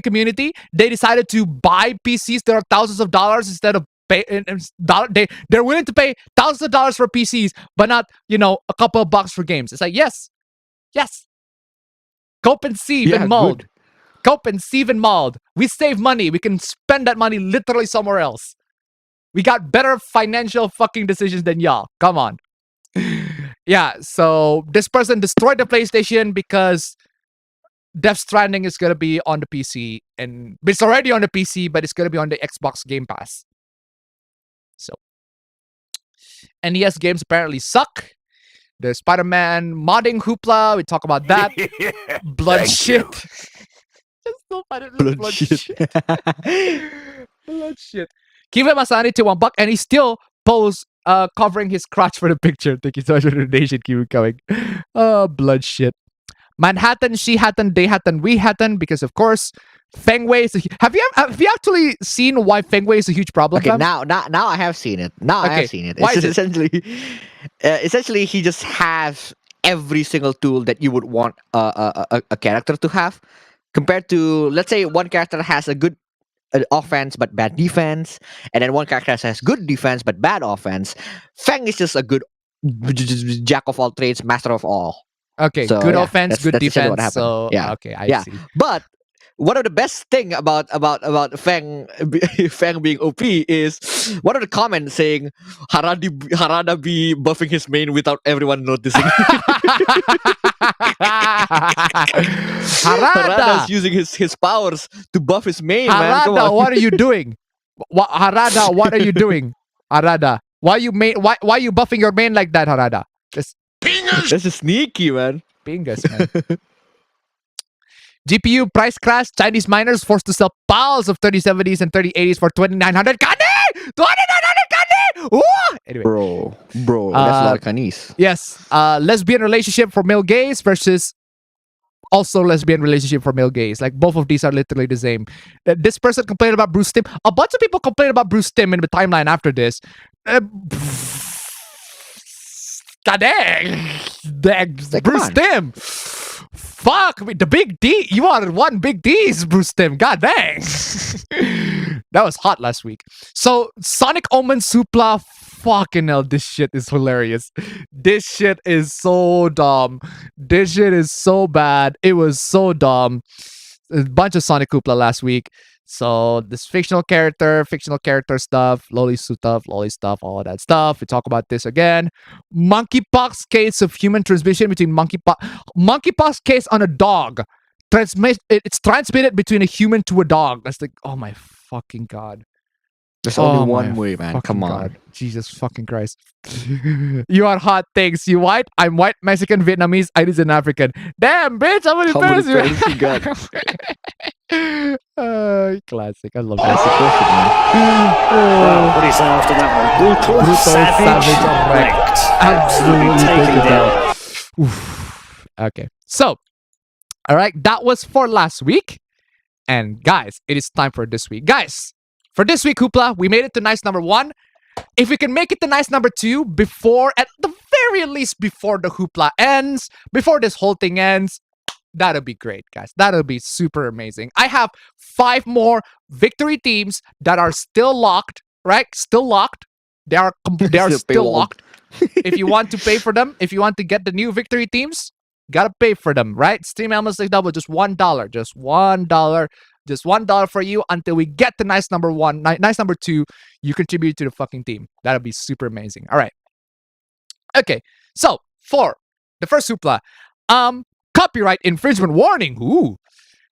community, they decided to buy PCs that are thousands of dollars instead of they're willing to pay thousands of dollars for PCs, but not, a couple of bucks for games. It's like, yes. Cope and sieve and mold. Good. Cope and sieve and mold. We save money. We can spend that money literally somewhere else. We got better financial fucking decisions than y'all. Come on. Yeah, so this person destroyed the PlayStation because Death Stranding is going to be on the PC. And it's already on the PC, but it's going to be on the Xbox Game Pass. So. NES games apparently suck. The Spider-Man modding hoopla. We talk about that. Blood shit. Just so funny. Blood shit. Blood shit. Give him Asani to $1 and he still posts covering his crotch for the picture. Thank you so much for the donation. Keep it coming. Oh, blood shit. Manhattan, she-hattan, they-hattan, we-hattan, because of course, Fengway is have you actually seen why Fengway is a huge problem? Okay, now I have seen it. I have seen it. Why It's is it? essentially he just has every single tool that you would want a character to have, compared to, let's say, one character has a good offense but bad defense, and then one character has good defense but bad offense. Feng is just a good jack of all trades, master of all. Okay, So, good yeah, offense, that's good essentially what defense. happened. So Yeah. okay, I Yeah. see. But one of the best thing about Feng Feng being OP is one of the comments saying Harada be buffing his main without everyone noticing. Harada's Harada, using his powers to buff his main, man. Come Harada, on. what are you doing? Harada, what are you doing? Harada, why you buffing your main like that, Harada? Just This is sneaky, man. Bingus, man. GPU price crash. Chinese miners forced to sell piles of 3070s and 3080s for 2,900 kandi! 2,900 kandi! Ooh! Anyway, Bro, that's a lot of canis. yes. Lesbian relationship for male gays versus also lesbian relationship for male gays. Like, both of these are literally the same. This person complained about Bruce Timm. A bunch of people complained about Bruce Timm in the timeline after this. God dang. Like, Bruce come Timm. Fuck me. The big D. You are one big D's, Bruce Timm. God dang. That was hot last week. So, Sonic Omen Supla. Fucking hell. This shit is hilarious. This shit is so dumb. This shit is so bad. It was so dumb. A bunch of Sonic Hoopla last week. So this fictional character stuff, loli stuff, all that stuff. We talk about this again. Monkeypox case of human transmission between monkeypox case on a dog. It's transmitted between a human to a dog. That's like, oh my fucking god. There's Oh only my one way, man. fucking Come on. God. Jesus fucking Christ. You are hot things. You white? I'm white, Mexican, Vietnamese, Irish, and African. Damn, bitch, how many How many parents parents you got? Classic. I love That's that. the question, man. Wow, what do you say after that one? Brutal, Brutal, savage, savage, wrecked. Absolutely Taken taken down. Oof. Okay. So, all right, that was for last week. And guys, it is time for this week. Guys, for this week, Hoopla, we made it to nice number 1. if we can make it to nice number 2 before, at the very least, before the hoopla ends, before this whole thing ends, that'll be great, guys. That'll be super amazing. I have 5 more victory teams that are still locked, right? Still locked. They are still locked. If you want to pay for them, if you want to get the new victory teams, gotta pay for them, right? Stream Elements League Double, just $1. Just $1. Just $1 for you until we get to nice number 1. Nice number 2, you contribute to the fucking team. That'll be super amazing. All right. Okay. So, for the first hoopla, copyright infringement warning. Ooh.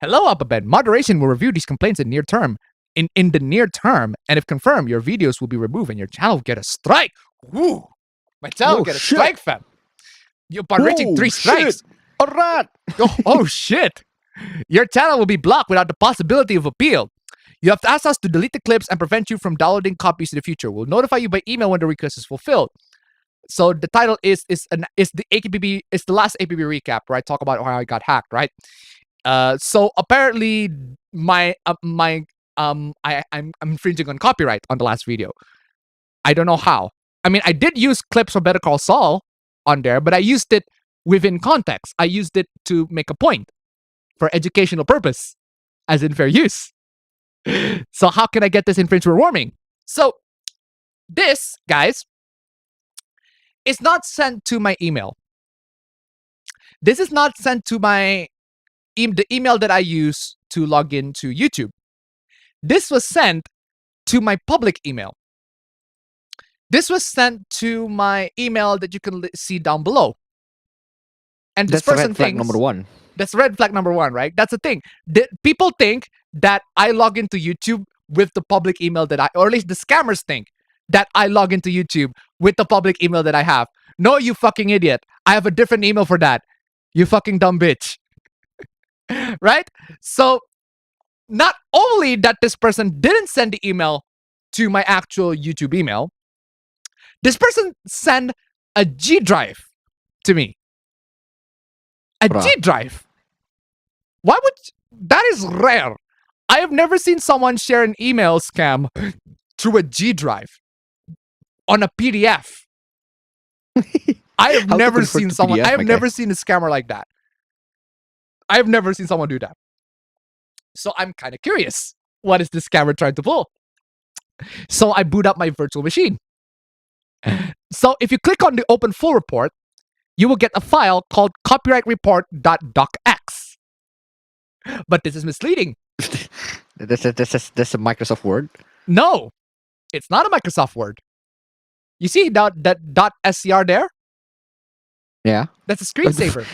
Hello, Alphabet. Moderation will review these complaints in near term. In the near term, and if confirmed, your videos will be removed and your channel will get a strike. Ooh. My channel will get a strike, fam. Upon reaching 3 strikes. Alright. Oh, shit. Your channel will be blocked without the possibility of appeal. You have to ask us to delete the clips and prevent you from downloading copies in the future. We'll notify you by email when the request is fulfilled. So the title is the AKBB, it's the last AKBB recap, right? Talk about how I got hacked, right? So apparently I'm infringing on copyright on the last video. I don't know how. I mean, I did use clips from Better Call Saul on there, but I used it within context. I used it to make a point for educational purpose, as in fair use. So how can I get this infringement warning? So this, guys, is not sent to my email. This is not sent to my the email that I use to log into YouTube. This was sent to my public email. This was sent to my email that you can see down below. And this That's person red flag thinks, number 1. that's red flag number 1, right? That's the thing. People think that I log into YouTube with the public email that or at least the scammers think that I log into YouTube with the public email that I have. No, you fucking idiot. I have a different email for that. You fucking dumb bitch. Right? So, not only that this person didn't send the email to my actual YouTube email, this person sent a G drive to me. A Bruh. G drive. Why would that is rare. I have never seen someone share an email scam through a G drive on a PDF. I have How to never convert seen to someone. PDF, I have my never guy. seen a scammer like that. I have never seen someone do that. So I'm kind of curious. What is this scammer trying to pull? So I boot up my virtual machine. So if you click on the open full report, you will get a file called copyrightreport.docx. But this is misleading. That's a Microsoft Word. No, it's not a Microsoft Word. You see that .scr there? Yeah. That's a screensaver.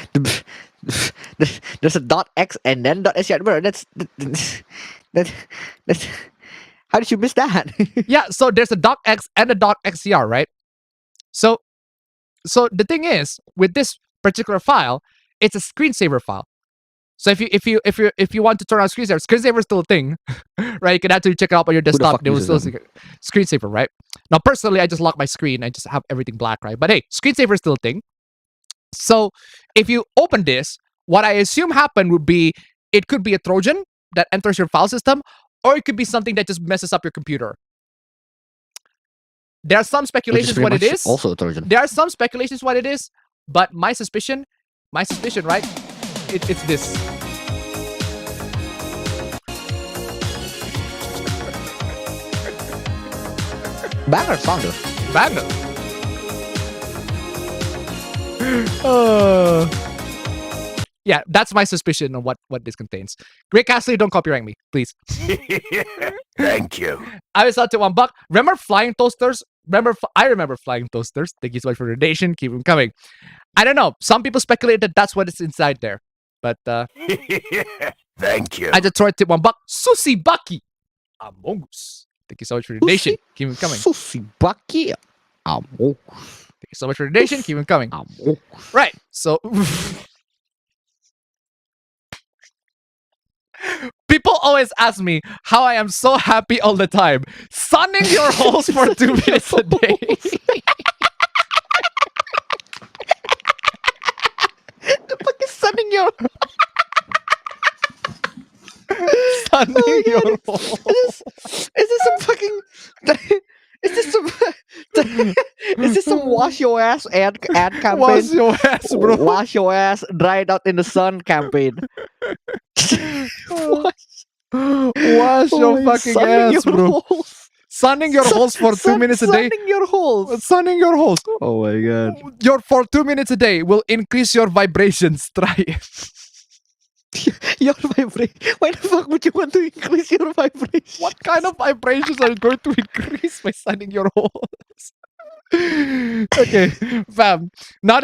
There's a .x and then .scr. Bro, that's how did you miss that? Yeah, so there's a .x and a .scr, right? So the thing is, with this particular file, it's a screensaver file. So if you want to turn on screensaver is still a thing, right? You can actually check it out on your desktop. fuck There was still uses them? screensaver, right? Now, personally, I just lock my screen. I just have everything black, right? But hey, screensaver is still a thing. So if you open this, what I assume happened would be it could be a Trojan that enters your file system, or it could be something that just messes up your computer. There are some Which is speculations pretty what it much is. also a Trojan. There are some speculations what it is, but my suspicion, right? It's this. Banger founder. Banger. Yeah, that's my suspicion on what this contains. Great Castley, don't copyright me, please. Thank you. I was out to $1. Remember flying toasters? I remember flying toasters. Thank you so much for the donation. Keep them coming. I don't know. Some people speculate that that's what is inside there. But Thank you. I just tried to tip $1. Sushi Baki. Among Us. Thank you so much for the donation. Keep them coming. Susibaki. Thank you so much for the donation. Keep them coming. Right. So people always ask me how I am so happy all the time. Sunning your holes for 2 minutes a day. The fuck is sunning your Sunning your holes. Is this some fucking is this some Wash your ass ad campaign. Wash your ass, bro. Wash your ass, dry it out in the sun campaign. Wash Wash your fucking sunning ass, your bro. holes. Sunning your holes for 2 minutes a day. Sunning your holes. Sunning your holes. Oh my god. For 2 minutes a day will increase your vibrations. Try it. Your vibration. Why the fuck would you want to increase your vibration? What kind of vibrations are going to increase by sunning your holes? Okay, fam. Now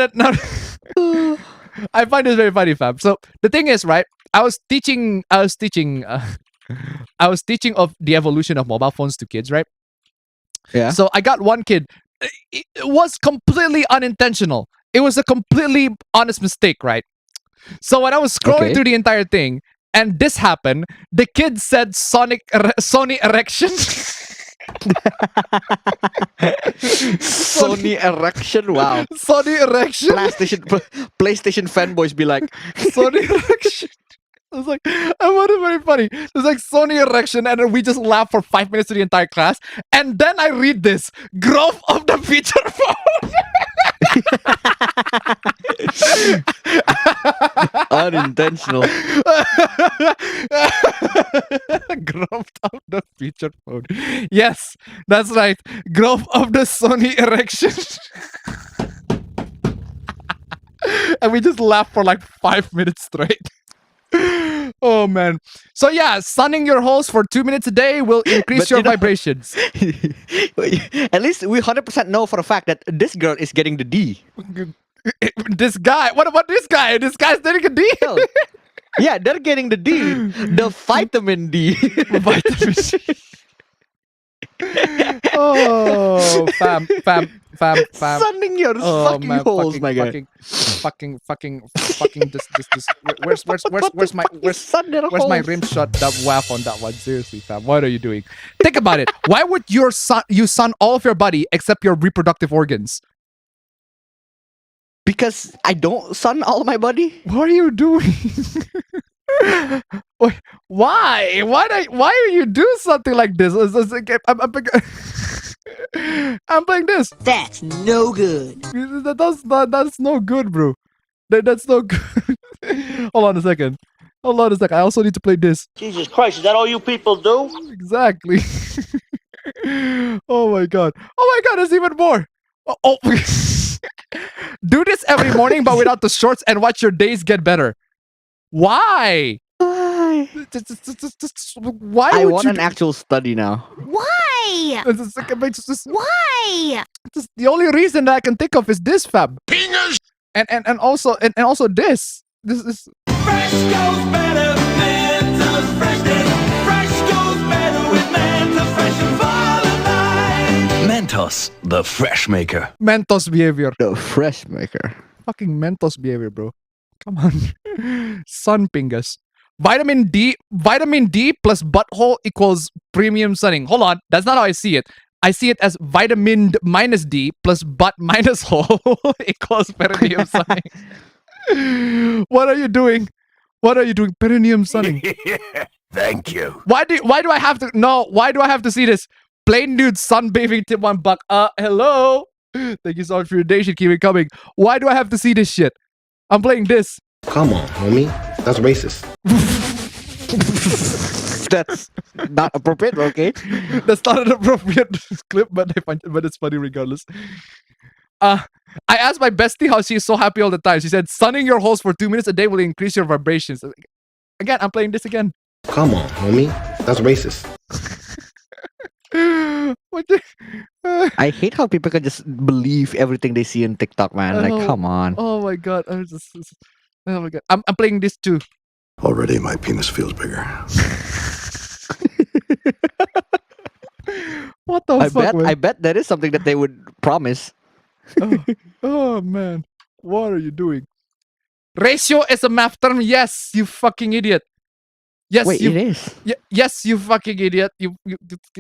I find this very funny, fam. So the thing is, right? I was teaching of the evolution of mobile phones to kids, right? Yeah. So I got one kid. It was completely unintentional. It was a completely honest mistake, right? So when I was scrolling Okay. through the entire thing, and this happened, the kid said Sony erection. Sony erection. Wow. Sony erection. PlayStation fanboys be like, Sony erection. I was like, I found it very funny. It's like Sony erection, and then we just laugh for 5 minutes to the entire class. And then I read this growth of the feature phone. unintentional. Growth of the feature phone. Yes, that's right. Growth of the Sony erection. And we just laugh for like 5 minutes straight. Oh man. So yeah, sunning your holes for 2 minutes a day will increase But your you know- vibrations. At least we 100% know for a fact that this girl is getting the D. This guy. What about this guy? This guy's getting a D. Hell, yeah, they're getting the D. The vitamin D. Vitamin C. Oh, fam. Sunning your Oh fucking man, holes, my guy. fucking. This. Where's my Sun their Where's my holes. rim shot that waff on that one? Seriously, fam. What are you doing? Think about it. Why would you sun all of your body except your reproductive organs? Because I don't sun all my body. What are you doing? Why? Why are you do something like this? It's like, I'm playing this. That's no good. That's no good, bro. That's no good. Hold on a second. I also need to play this. Jesus Christ, is that all you people do? Exactly. Oh my god. There's even more. Oh. Do this every morning, but without the shorts, and watch your days get better. Why? Why? Why I would want you? an actual study now. Why? Why? The only reason that I can think of is this, fam. And also this. This is. Fresh goes better with Mentos freshness. Fresh goes better with Mentos fresh and volatile. Mentos, the fresh maker. Mentos behavior. The fresh maker. Fucking Mentos behavior, bro. Come on. Sun pingas. Vitamin D plus butthole equals premium sunning. Hold on. That's not how I see it. I see it as vitamin minus D plus butt minus hole equals perineum sunning. What are you doing? Perineum sunning. Thank you. Why do I have to why do I have to see this? Plain dude sunbathing tip $1. Hello. Thank you so much for your donation. Keep it coming. Why do I have to see this shit? I'm playing this. Come on, homie. That's racist. That's not appropriate, okay? That's not an appropriate clip, but it's funny regardless. I asked my bestie how she's so happy all the time. She said, sunning your holes for 2 minutes a day will increase your vibrations. Again, I'm playing this again. Come on, homie. That's racist. What the- I hate how people can just believe everything they see in TikTok, man. Like, Oh. come on. Oh my god. Oh my god. I'm playing this too. Already my penis feels bigger. What the fuck, man? I bet that is something that they would promise. Oh man. What are you doing? Ratio is a math term. Yes, you fucking idiot. Yes, Wait, you. it is. Yes, you fucking idiot. You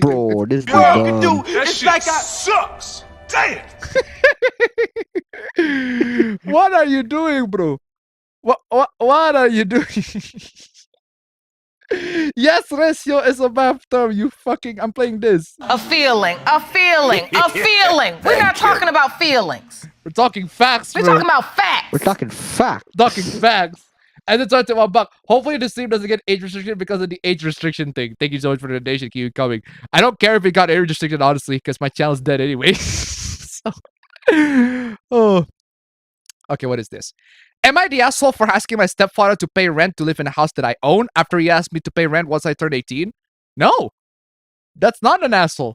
Bro, this is All you can dumb. do, it's like sucks. Damn. What are you doing, bro? What are you doing? Yes, ratio is a math term. You fucking. I'm playing this. A feeling, a feeling, a feeling. We're not talking about feelings. We're talking facts. We're bro. talking about facts. We're talking fact. Talking facts. And then trying to $1. Hopefully the stream doesn't get age restriction because of the age restriction thing. Thank you so much for the donation. Keep it coming. I don't care if it got age restricted, honestly, because my channel's dead anyway. So, oh. Okay, what is this? Am I the asshole for asking my stepfather to pay rent to live in a house that I own after he asked me to pay rent once I turned 18? No. That's not an asshole.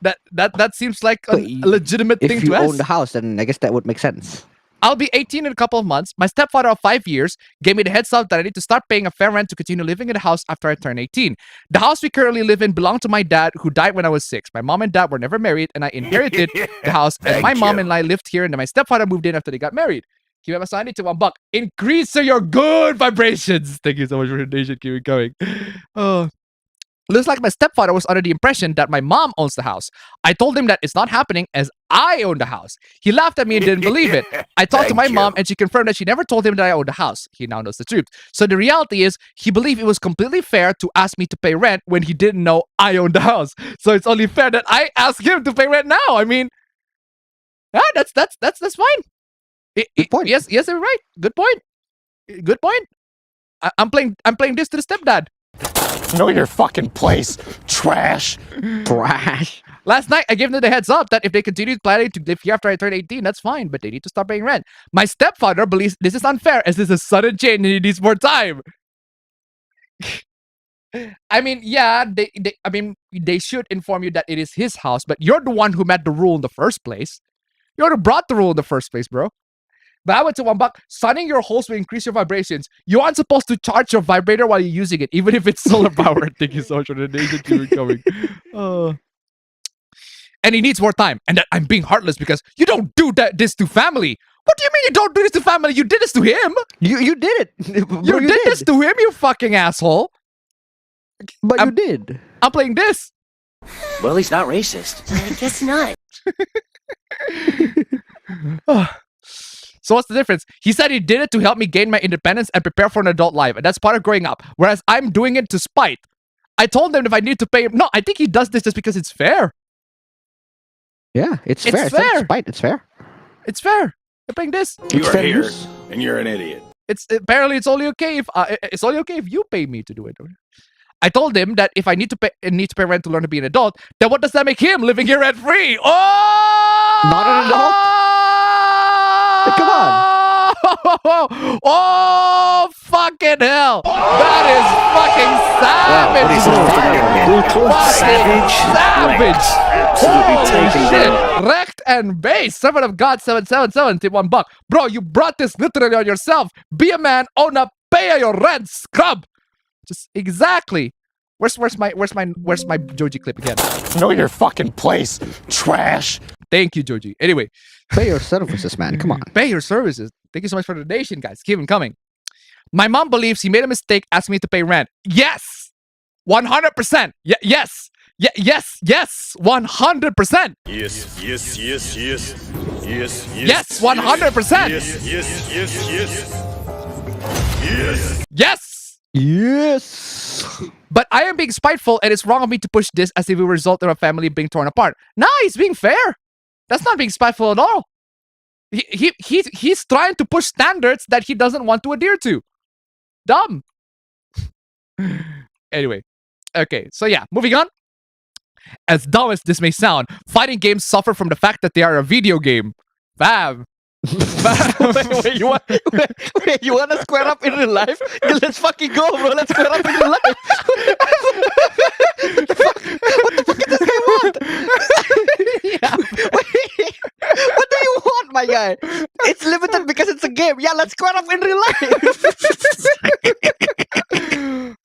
That seems like a legitimate thing If you to ask. own the house, then I guess that would make sense. I'll be 18 in a couple of months. My stepfather of 5 years gave me the heads up that I need to start paying a fair rent to continue living in the house after I turn 18. The house we currently live in belonged to my dad, who died when I was 6. My mom and dad were never married, and I inherited the house. And my mom and I lived here, and then my stepfather moved in after they got married. Keep it aside to $1. Increase your good vibrations. Thank you so much for the donation. Keep it going. Oh. Looks like my stepfather was under the impression that my mom owns the house. I told him that it's not happening as I own the house. He laughed at me and didn't believe it. I talked to my mom and she confirmed that she never told him that I owned the house. He now knows the truth. So the reality is he believed it was completely fair to ask me to pay rent when he didn't know I owned the house. So it's only fair that I ask him to pay rent now. I mean, yeah, that's fine. Good point. Yes, you're right. Good point. Good point. I'm playing this to the stepdad. Know your fucking place, trash. Trash. Last night, I gave them the heads up that if they continue planning to live here after I turn 18, that's fine, but they need to start paying rent. My stepfather believes this is unfair as this is a sudden change and he needs more time. I mean, yeah, they should inform you that it is his house, but you're the one who made the rule in the first place. You're the brought the rule in the first place, bro. But I went to $1. Sunning your host will increase your vibrations. You aren't supposed to charge your vibrator while you're using it, even if it's solar powered. Thank you so much for the donation. Keep it coming. And he needs more time. And that I'm being heartless because you don't do this to family. What do you mean you don't do this to family? You did this to him. You did it. You did this to him, you fucking asshole. But you did. I'm playing this. Well, he's not racist. I guess not. So what's the difference? He said he did it to help me gain my independence and prepare for an adult life, and that's part of growing up. Whereas I'm doing it to spite. I told him if I need to pay him. No, I think he does this just because it's fair. Yeah, it's fair. It's fair. Not spite. It's fair. It's fair. I'm playing this. You It's are fair here, use. and you're an idiot. It's apparently it's only okay if you pay me to do it. I told him that if I need to pay rent to learn to be an adult, then what does that make him living here rent free? Oh, Not an adult? Come on. Oh, fucking hell. That is fucking savage. Brutal, Fucking savage, savage. absolutely taken Shit. down. Wrecked and base. Servant of God 777 tip $1. Bro, you brought this literally on yourself. Be a man, own up, pay your rent, scrub. Just exactly. Where's my Joji clip again? Know your fucking place, trash. Thank you, Joji. Anyway, Pay your services, man. Come on. pay your services. Thank you so much for the donation, guys. Keep them coming. My mom believes he made a mistake asking me to pay rent. Yes, 100%. Yes. 100%. Yes, yes, yes, yes. Yes, Yes, 100%. Yes. Yes. But I am being spiteful, and it's wrong of me to push this as if it will result in our family being torn apart. No, he's being fair. That's not being spiteful at all. He's trying to push standards that he doesn't want to adhere to. Dumb. Anyway, okay, so yeah, moving on. As dumb as this may sound, fighting games suffer from the fact that they are a video game. Fam. Wait, you want to square up in real life? Yeah, let's fucking go, bro. Let's square up in real life. What the fuck does this guy want? Wait, what do you want, my guy? It's limited because it's a game. Yeah, let's square up in real life.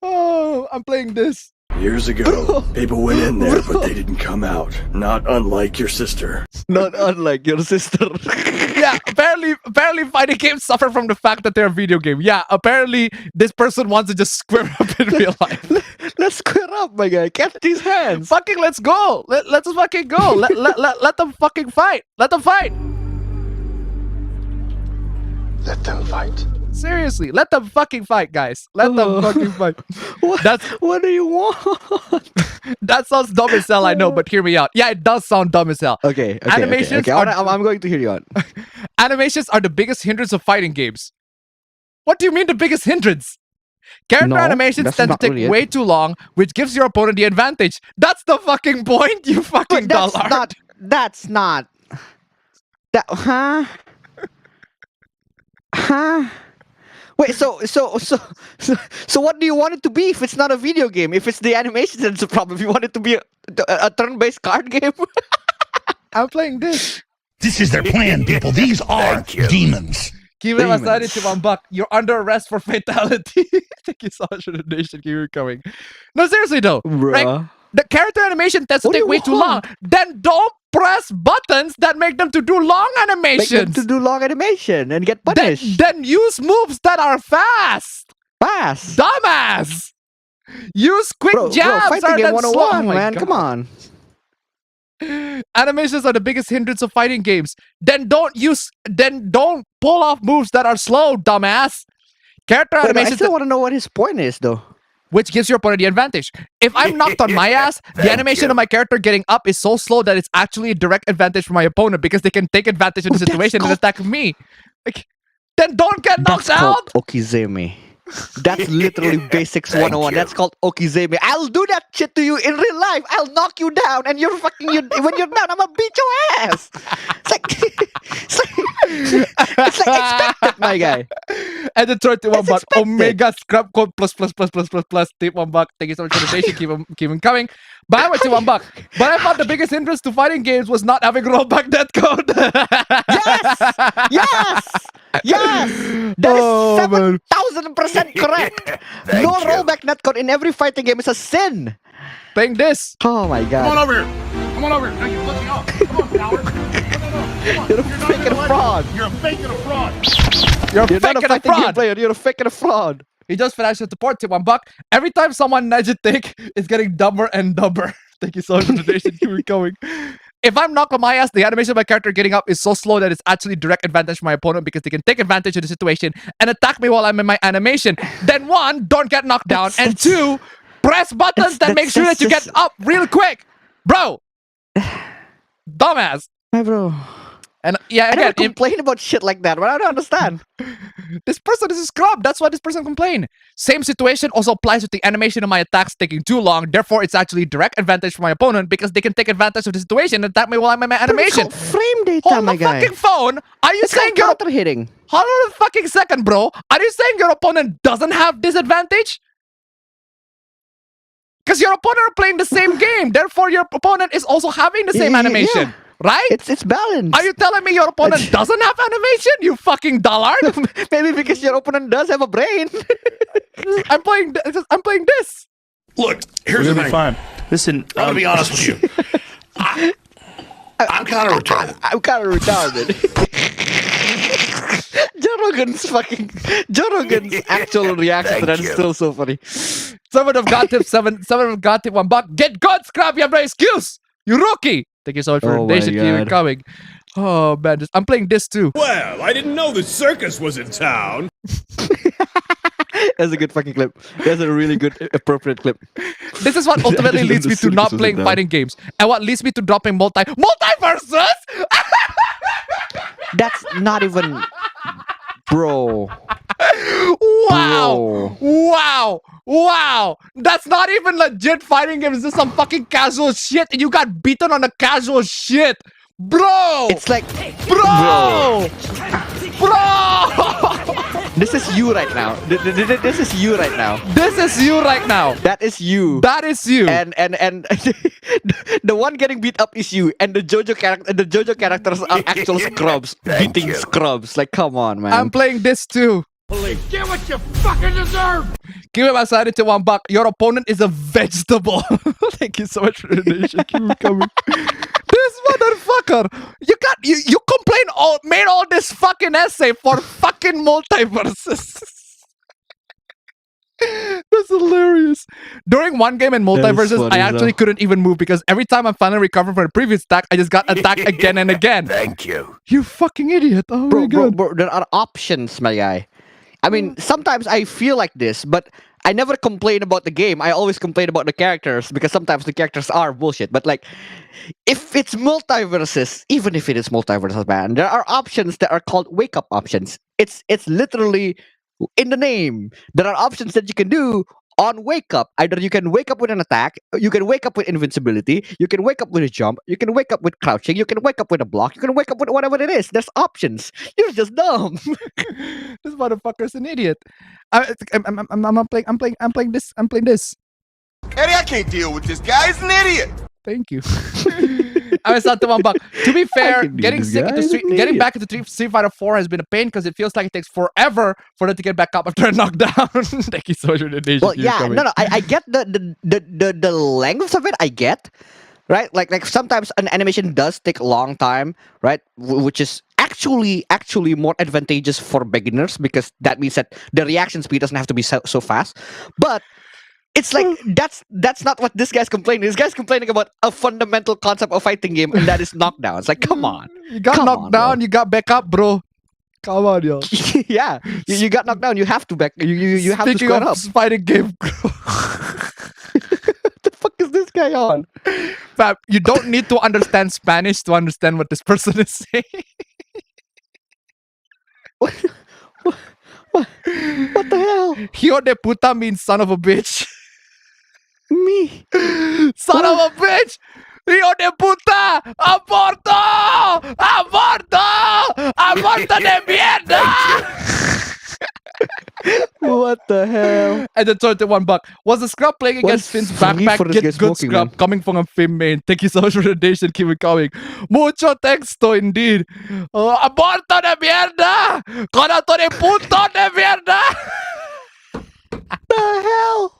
Oh, I'm playing this. Years ago, people went in there, but they didn't come out. Not unlike your sister. Not unlike your sister. Yeah, apparently fighting games suffer from the fact that they're a video game. Yeah, apparently this person wants to just square up in real life. Let's square up, my guy. Catch these hands. Fucking let's go. Let's fucking go. Let them fucking fight. Let them fight. Let them fight. Seriously, let them fucking fight, guys. Let them fucking fight. What do you want? That sounds dumb as hell, I know, but hear me out. Yeah, it does sound dumb as hell. Okay. Animations Okay. are- I'm going to hear you out. Animations are the biggest hindrance of fighting games. What do you mean the biggest hindrance? Character No, animations that's tend to not take really it. way too long, which gives your opponent the advantage. That's the fucking point, you fucking But dollar. that's not. That huh? Wait, so what do you want it to be if it's not a video game? If it's the animation, that's the problem. If you want it to be a turn-based card game, I'm playing this. This is their plan, people. These are demons. Keep it aside Demons. to $1. You're under arrest for fatality. Thank you so much for the donation. Keep it coming. No, seriously though. Right? bruh. The character animation tends to What do take you way too long. want? Then don't press buttons that make them to do long Make them animations. to do long animation and get Then, punished. then use moves that are fast. Pass. Dumbass. Use quick Bro, jabs fighting rather game than slow. 101, Oh my man. God. Come on. Animations are the biggest hindrance of fighting games. Then don't pull off moves that are slow, dumbass. Character Wait, but I animations still want to know what his point is, though. which gives your opponent the advantage. If I'm knocked on my ass, the animation of my character getting up is so slow that it's actually a direct advantage for my opponent because they can take advantage of the That's situation and called- attack me. Like, then don't get knocked That's out. called Okizeme. That's literally basics 101. That's called Okizeme. I'll do that shit to you in real life. I'll knock you down, and you're fucking. When you're down, I'm gonna beat your ass. It's like, it's like expected, my guy. And the 31 It's buck expected. Omega scrap code plus. Tip $1. Thank you so much for the donation. Keep them coming. But I went to $1. But I thought the biggest hindrance to fighting games was not having rollback netcode. Yes. That Oh, is man. 7,000% correct. No rollback netcode in every fighting game is a sin. Playing this. Oh my god. over here. Come on over here. No, you look me up. Come on, coward. You're a fake and a fraud. You're a fake and a fraud. You're, You're fake not a and a fighting game fraud. player. You're a fake and a fraud. He just financial support. Tip $1. Every time someone Nagitic, it's getting dumber and dumber. Thank you so much for the donation. Keep it going. If I'm knocked on my ass, the animation of my character getting up is so slow that it's actually direct advantage for my opponent because they can take advantage of the situation and attack me while I'm in my animation. Then one, don't get knocked down, and two, press buttons that make sure that you get up real quick, bro. Dumbass. My bro. And yeah, I never again, complain about shit like that, but I don't understand. this person is a scrub. That's why this person complained. Same situation also applies with the animation of my attacks taking too long. Therefore, it's actually direct advantage for my opponent because they can take advantage of the situation and attack me while I'm in my animation. It's called frame data, Hold my the guy. fucking phone. Are you It's saying called your counter hitting. hold on a fucking second, bro? Are you saying your opponent doesn't have disadvantage? Because your opponent are playing the same game. Therefore, your opponent is also having the same Yeah, animation, yeah. right? It's balanced. Are you telling me your opponent doesn't have animation? You fucking dullard. Maybe because your opponent does have a brain. I'm playing this. Look, here's the thing. Fine. Listen, I'm gonna be honest with you. I'm kind of retarded. I'm kind of retarded. Joe Rogan's actual reaction to that is still so funny. 7 of God tip, 7 of God tip, $1. Get God, scrap, you have no excuse. You rookie. Thank you so much for Oh the my donation. Keep it God. coming. Oh man, I'm playing this too. Well, I didn't know the circus was in town. That's a good fucking clip. That's a really good, appropriate clip. This is what ultimately leads me to not playing fighting games, and what leads me to dropping multiverses. That's not even, bro. Wow, wow. That's not even legit fighting games. This is some fucking casual shit, and you got beaten on the casual shit, bro. It's like, bro. this is you right now. This is you right now. This is you right now. That is you. That is you. And the one getting beat up is you, and the JoJo characters are actual scrubs beating scrubs. Like, come on, man. I'm playing this too. Get what you fucking deserve. Give him aside to $1. Your opponent is a vegetable. Thank you so much for the donation. Keep it coming. This motherfucker. You made all this fucking essay for fucking multiverses. That's hilarious. During one game in multiverses, funny, I actually though. couldn't even move because every time I finally recovered from the previous attack, I just got attacked again and again. Thank you. You fucking idiot. Oh my bro, god. there are options, my guy. I mean, sometimes I feel like this, but I never complain about the game. I always complain about the characters because sometimes the characters are bullshit. But like, if it's multiverses, even if it is multiverses, man, there are options that are called wake up options. It's literally in the name. There are options that you can do on wake up. Either you can wake up with an attack, you can wake up with invincibility, you can wake up with a jump, you can wake up with crouching, you can wake up with a block, you can wake up with whatever it is. There's options. You're just dumb. This motherfucker's an idiot. I'm playing this. Eddie, I can't deal with this guy. He's an idiot. Thank you. I was not the one, but to be fair, can do getting this, sick into guys. getting back into Street Fighter 4 has been a pain because it feels like it takes forever for them to get back up after a knockdown. Thank you so much for the donation. Well, yeah, no, I get the length of it. I get, right? Like sometimes an animation does take a long time, right? Which is actually more advantageous for beginners because that means that the reaction speed doesn't have to be so fast. But it's like that's not what this guy's complaining. This guy's complaining about a fundamental concept of fighting game, and that is knockdown. It's like, come on, You got Come knocked on, down, bro. you got back up, bro. Come on, yo. yeah, you got knocked down. You have to back. You have to Speaking square of up. fighting game, What the fuck is this guy on? fam, you don't need to understand Spanish to understand what this person is saying. What the hell? Hijo de puta means son of a bitch. Me? Son of a bitch! Hijo de puta! ¡Aborto! ¡Aborto! ¡Aborto de mierda! What the hell? And then $21. Was the scrub playing What against is Finn's free backpack? for this Get guy good smoking, scrub man? coming from a Finn main. Thank you so much for the donation. Keep it coming. Mucho texto indeed. ¡Aborto de mierda! ¡Corazón de puto de mierda! The hell?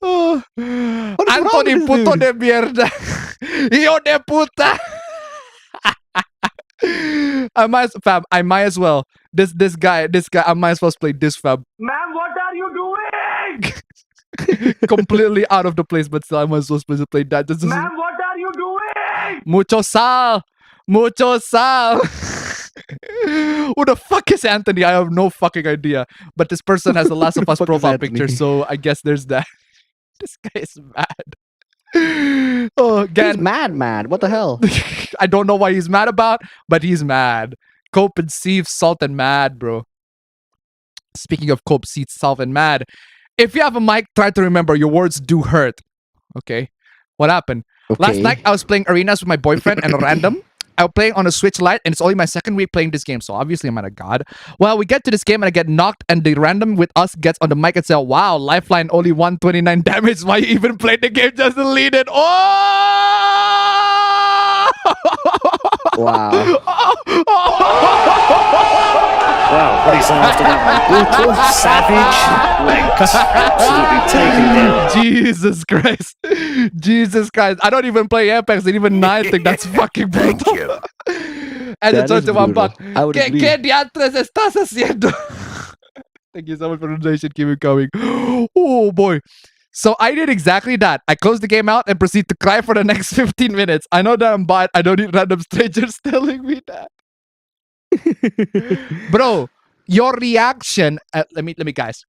Oh. What is wrong Anthony with this puto dude? de mierda. Hijo de puta. I might as well. This guy, I might as well play this fam. Man, what are you doing? Completely out of the place, but still I might as well play that. This is Man, what are you doing? mucho sal. Mucho sal. Who the fuck is Anthony? I have no fucking idea. But this person has the Last of Us fuck is profile Anthony? picture, so I guess there's that. This guy is mad. Oh, He's again, mad. What the hell? I don't know why he's mad about, but he's mad. Cope and Steve, salt and mad, bro. Speaking of Cope, Seed, salt and mad, if you have a mic, try to remember your words do hurt. Okay, what happened? Last Okay. night I was playing arenas with my boyfriend and random. I was playing on a Switch Lite, and it's only my second week playing this game, so obviously I'm not a god. Well, we get to this game and I get knocked, and the random with us gets on the mic and says, "Wow, lifeline only 129 damage. Why you even play the game? Just delete it." Oh! Wow. Wow, what is after that one? Brutal, savage, wrecked, absolutely taken down. Jesus Christ. Jesus Christ. I don't even play Apex and even I think that's fucking brutal. And That the is 21 buck. brutal. I would ¿Qué, agree. ¿Qué diantres estás haciendo? Thank you so much for the donation. Keep it coming. Oh boy. So I did exactly that. I closed the game out and proceed to cry for the next 15 minutes. I know that I'm bad. I don't need random strangers telling me that. Bro, your reaction. Let me, guys,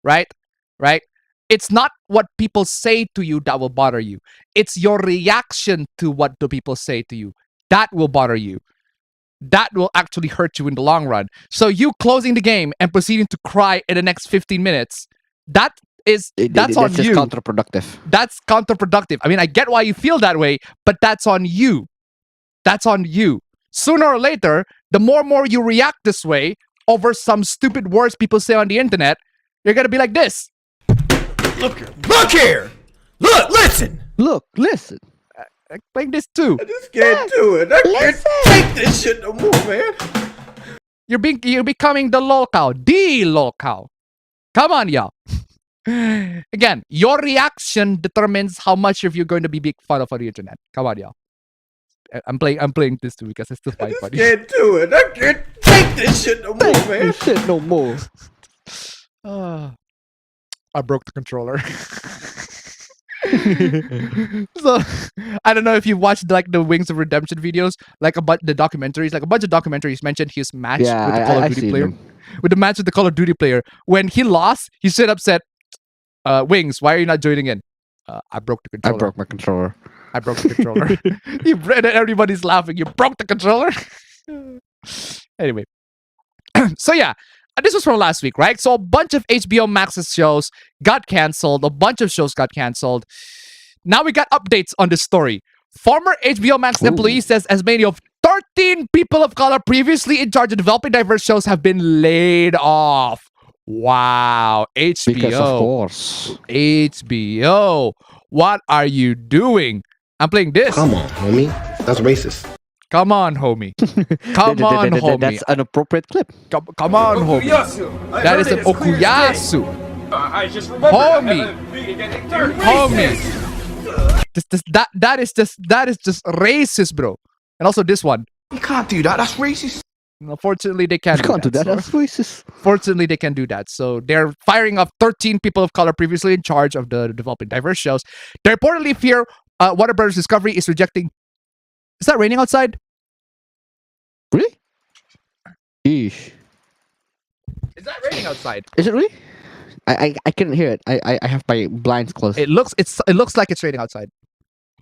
right? It's not what people say to you that will bother you. It's your reaction to what the people say to you that will bother you. That will actually hurt you in the long run. So you closing the game and proceeding to cry in the next 15 minutes, that's on just you. counterproductive. That's counterproductive. I mean, I get why you feel that way, but that's on you. That's on you. Sooner or later, the more and more you react this way over some stupid words people say on the internet, you're gonna be like this. Look here! Look, listen! Look, listen. Like this too. I just can't do it. I can't take this shit no more, man. You're becoming the lolcow. The lolcow. Come on, y'all. Again, your reaction determines how much of you're going to be big fun of on the internet. Come on, y'all. I'm playing this too because it's still I quite just funny. can't do it. I can't take this shit no more, man. This shit no more. I broke the controller. So I don't know if you watched like the Wings of Redemption videos, like about the documentaries, like a bunch of documentaries mentioned his match Yeah, with the Call of I've Duty seen player. them. With the match with the Call of Duty player. When he lost, he straight up said, Wings, why are you not joining in? I broke the I controller. broke my controller. I broke the controller. And everybody's laughing. You broke the controller? Anyway. So yeah, this was from last week, right? So a bunch of HBO Max's shows got canceled. A bunch of shows got canceled. Now we got updates on this story. Former HBO Max employee says as many of 13 people of color previously in charge of developing diverse shows have been laid off. Wow. HBO. Because of course. HBO. What are you doing? I'm playing this. Come on, homie. That's racist. Come on, homie. Come on, homie. That's an appropriate clip. Come on, homie. That is an okuyasu. Homie. That is just racist, bro. And also this one. You can't do that. That's racist. Unfortunately, they can't. You can't do that. so- That's racist. Fortunately, they can do that. So they're firing off 13 people of color previously in charge of the developing diverse shows. They reportedly fear Warner Brothers Discovery is rejecting. Is that raining outside? Really? Yeesh. Is that raining outside? Is it really? I couldn't hear it. I have my blinds closed. It looks like it's raining outside.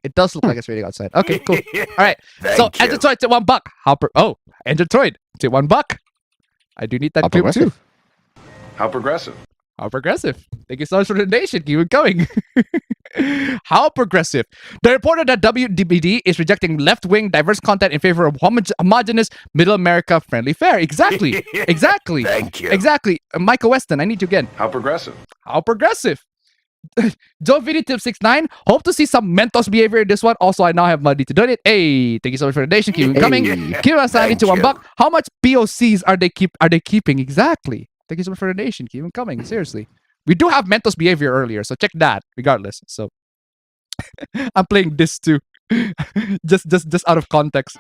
It does look like it's raining outside. Okay, cool. All right. So Android to $1. Android to $1. I do need that How clip too. progressive. How progressive? How progressive. Thank you so much for the donation. Keep it going. How progressive. They reported that WDBD is rejecting left-wing diverse content in favor of homogenous middle America friendly fare. Exactly. Exactly. Thank you. Exactly. Michael Weston, I need you again. How progressive? How progressive. Joe Vidi Tip 69. Hope to see some Mentos behavior in this one. Also, I now have money to donate. Hey, thank you so much for the donation. Keep it coming. Keep us signing to $1. How much POCs are they keeping? Exactly. Thank you so much for the donation. Keep them coming. Seriously. We do have Mentos behavior earlier, so check that regardless. So I'm playing this too. just out of context.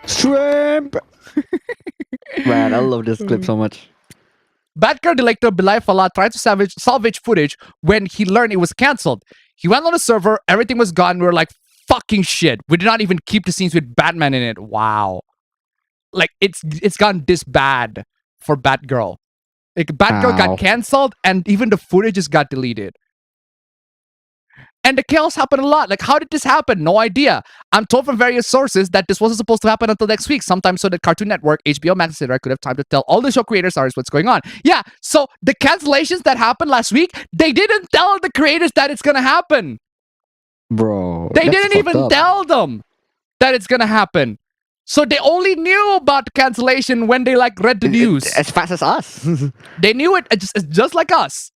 Shrimp. Man, I love this clip so much. Batgirl director Bilal Fallah tried to salvage footage when he learned it was cancelled. He went on the server, everything was gone. We were like, fucking shit. We did not even keep the scenes with Batman in it. Wow. Like, it's gone this bad for Batgirl. Like, Batgirl Ow. got cancelled and even the footage just got deleted. And the chaos happened a lot. Like, how did this happen? No idea. I'm told from various sources that this wasn't supposed to happen until next week, sometime so that Cartoon Network, HBO Max, etc. could have time to tell all the show creators what's going on. Yeah, so the cancellations that happened last week, they didn't tell the creators that it's gonna happen. Bro. They that's didn't fucked even up. tell them that it's gonna happen. So they only knew about the cancellation when they like read the news. As fast as us. They knew it just like us.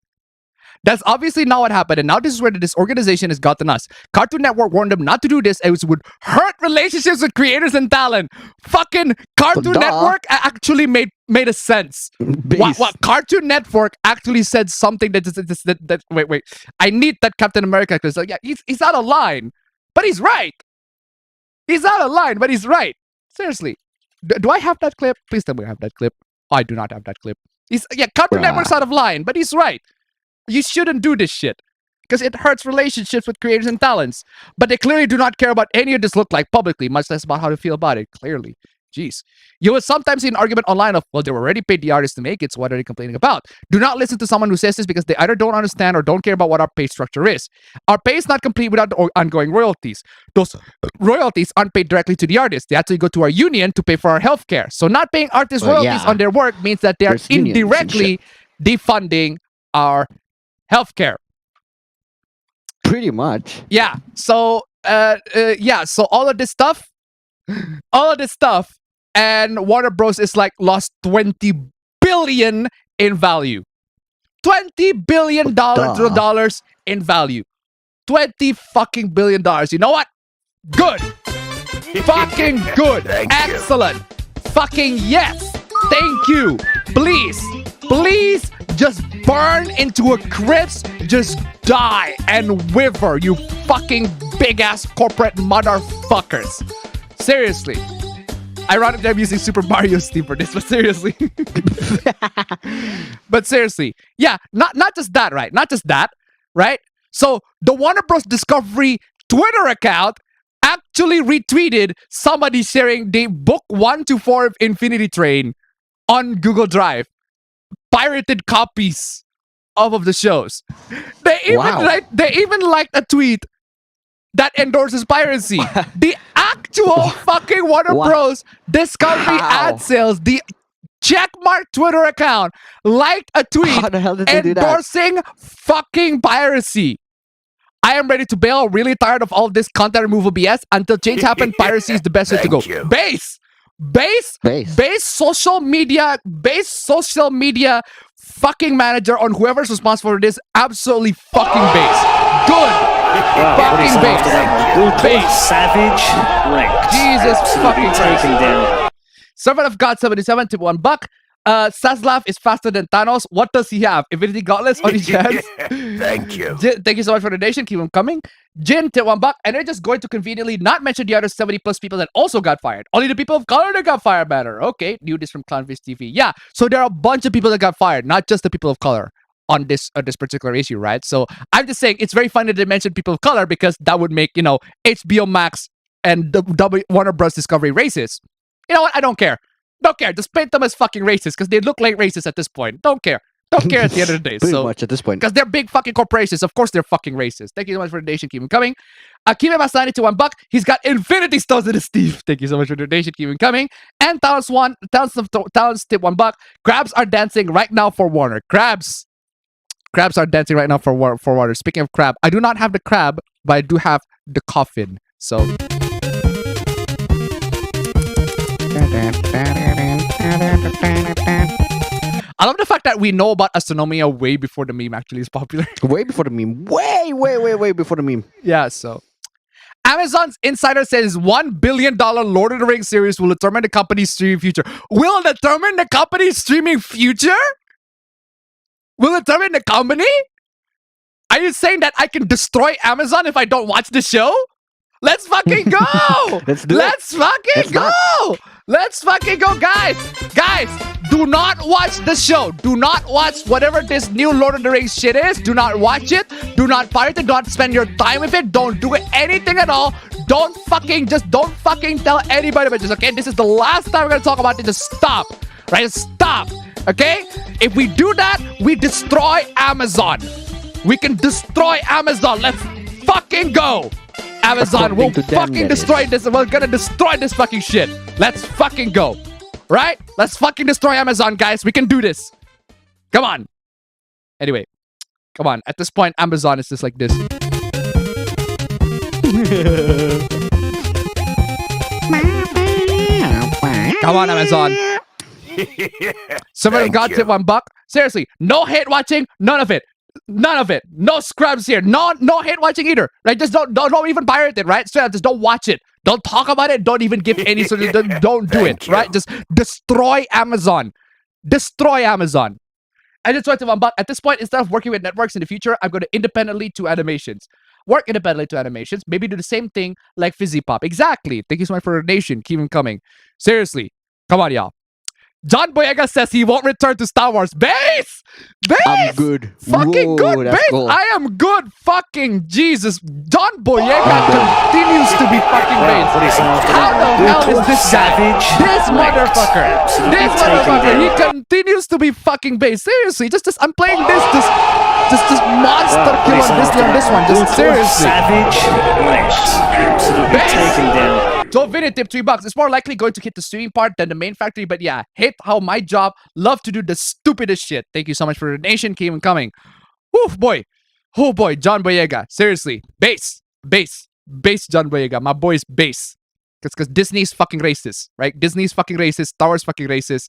That's obviously not what happened. And now this is where this organization has gotten us. Cartoon Network warned them not to do this. It would hurt relationships with creators and talent. Fucking Cartoon Duh. Network actually made a sense. What Cartoon Network actually said something that wait. I need that Captain America because yeah, he's out of line. But he's right. He's out of line, but he's right. Seriously. Do I have that clip? Please tell me I have that clip. I do not have that clip. Cartoon Bruh. Network's out of line, but he's right. You shouldn't do this shit because it hurts relationships with creators and talents. But they clearly do not care about any of this look like publicly, much less about how to feel about it. Clearly. Jeez. You will sometimes see an argument online of, well, they were already paid the artists to make it, so what are they complaining about? Do not listen to someone who says this because they either don't understand or don't care about what our pay structure is. Our pay is not complete without the ongoing royalties. Those royalties aren't paid directly to the artists. They actually go to our union to pay for our healthcare. So not paying artists Well, royalties yeah. on their work means that they are There's unions and indirectly defunding our healthcare. Pretty much. Yeah. So so all of this stuff, and Warner Bros. Is like lost $20 billion in value. $20 billion dollars in value. $20 fucking billion. You know what? Good. Fucking good. Excellent. Fucking yes. Thank you. Please just burn into a crisp. Just die and wither, you fucking big ass corporate motherfuckers. Seriously. Ironically, I'm using Super Mario Steam for this, but seriously. But seriously, yeah, not just that, right? Not just that, right? So the Warner Bros. Discovery Twitter account actually retweeted somebody sharing the book 1 to 4 of Infinity Train on Google Drive. Pirated copies of the shows. They even liked a tweet that endorses piracy. The actual fucking Warner Bros. Discovery ad sales, the checkmark Twitter account liked a tweet How the hell did they do that? endorsing fucking piracy. I am ready to bail. Really tired of all this content removal BS. Until change happens, piracy is the best way to go. Base social media fucking manager on whoever's responsible for this. Absolutely fucking base. Good. Wow, what is Fucking after that one? Brutal, base. savage, wrecked. Jesus Absolutely fucking Christ. taken down. Servant of God 77 to $1. Saslav is faster than Thanos. What does he have? Infinity Gauntlets on his hands? Thank you. Thank you so much for the donation. Keep them coming. Jin to $1. And they're just going to conveniently not mention the other 70 plus people that also got fired. Only the people of color that got fired matter. Okay, knew this from Clownfish TV. Yeah, so there are a bunch of people that got fired, not just the people of color on this particular issue, right? So I'm just saying it's very funny that they mention people of color because that would make, HBO Max and the Warner Bros. Discovery racist. You know what? I don't care. Don't care. Just paint them as fucking racist because they look like racists at this point. Don't care. Don't care at the end of the day. Pretty So much at this point. because they're big fucking corporations. Of course they're fucking racist. Thank you so much for the donation. Keep them coming. Akime Masani to $1. He's got Infinity Stones in his teeth. Thank you so much for the donation. Keep them coming. And Talents tip $1. Crabs are dancing right now for Warner. Crabs are dancing right now for Warner. Speaking of crab, I do not have the crab, but I do have the coffin. So I love the fact that we know about Astronomia way before the meme actually is popular. Way before the meme. Way before the meme. Yeah, so Amazon's insider says $1 billion Lord of the Rings series will determine the company's streaming future. Will determine the company's streaming future? Will determine the company? Are you saying that I can destroy Amazon if I don't watch the show? Let's fucking go! Let's do it. Let's fucking go! Let's fucking go, guys! Guys, do not watch the show. Do not watch whatever this new Lord of the Rings shit is. Do not watch it. Do not pirate it. Do not spend your time with it. Don't do anything at all. Don't fucking tell anybody about this, okay? This is the last time we're gonna talk about it. Just stop. Right? Just stop. Okay? If we do that, we destroy Amazon. We can destroy Amazon. Let's fucking go. Amazon will fucking destroy this. We're gonna destroy this fucking shit. Let's fucking go. Right? Let's fucking destroy Amazon, guys. We can do this. Come on. Anyway. Come on. At this point, Amazon is just like this. Come on, Amazon. Somebody got tip $1. Seriously, no hate watching, none of it. None of it. No scrubs here. No hate watching either. Right? Just don't even pirate it, right? Straight up, just don't watch it. Don't talk about it. Don't even give any sort of don't do it. Right? Just destroy Amazon. Destroy Amazon. I just went to $1. At this point, instead of working with networks in the future, I'm going to independently to animations. Work independently to animations. Maybe do the same thing like Fizzy Pop. Exactly. Thank you so much for the donation. Keep them coming. Seriously. Come on, y'all. John Boyega says he won't return to Star Wars. Base! I'm good. Fucking good, that's Base! cool. I am good. Fucking Jesus. John Boyega continues to be fucking Base. What is after How that the one? hell is Brutal, this guy? savage, This wrecked. motherfucker. Absolutely This taken motherfucker. He down. continues to be fucking Base. Seriously. Just I'm playing this monster Wow, kill what is on after this that one. one? Just Brutal, seriously. savage, wrecked. Absolutely Base. taken down. So Vinny tip $3. It's more likely going to hit the streaming part than the main factory, but yeah, hate how my job love to do the stupidest shit. Thank you so much for the donation. Keep on coming. Oof, boy. Oh boy, John Boyega. Seriously. Base. John Boyega. My boy's base. Because Disney's fucking racist, right? Disney's fucking racist. Star Wars fucking racist.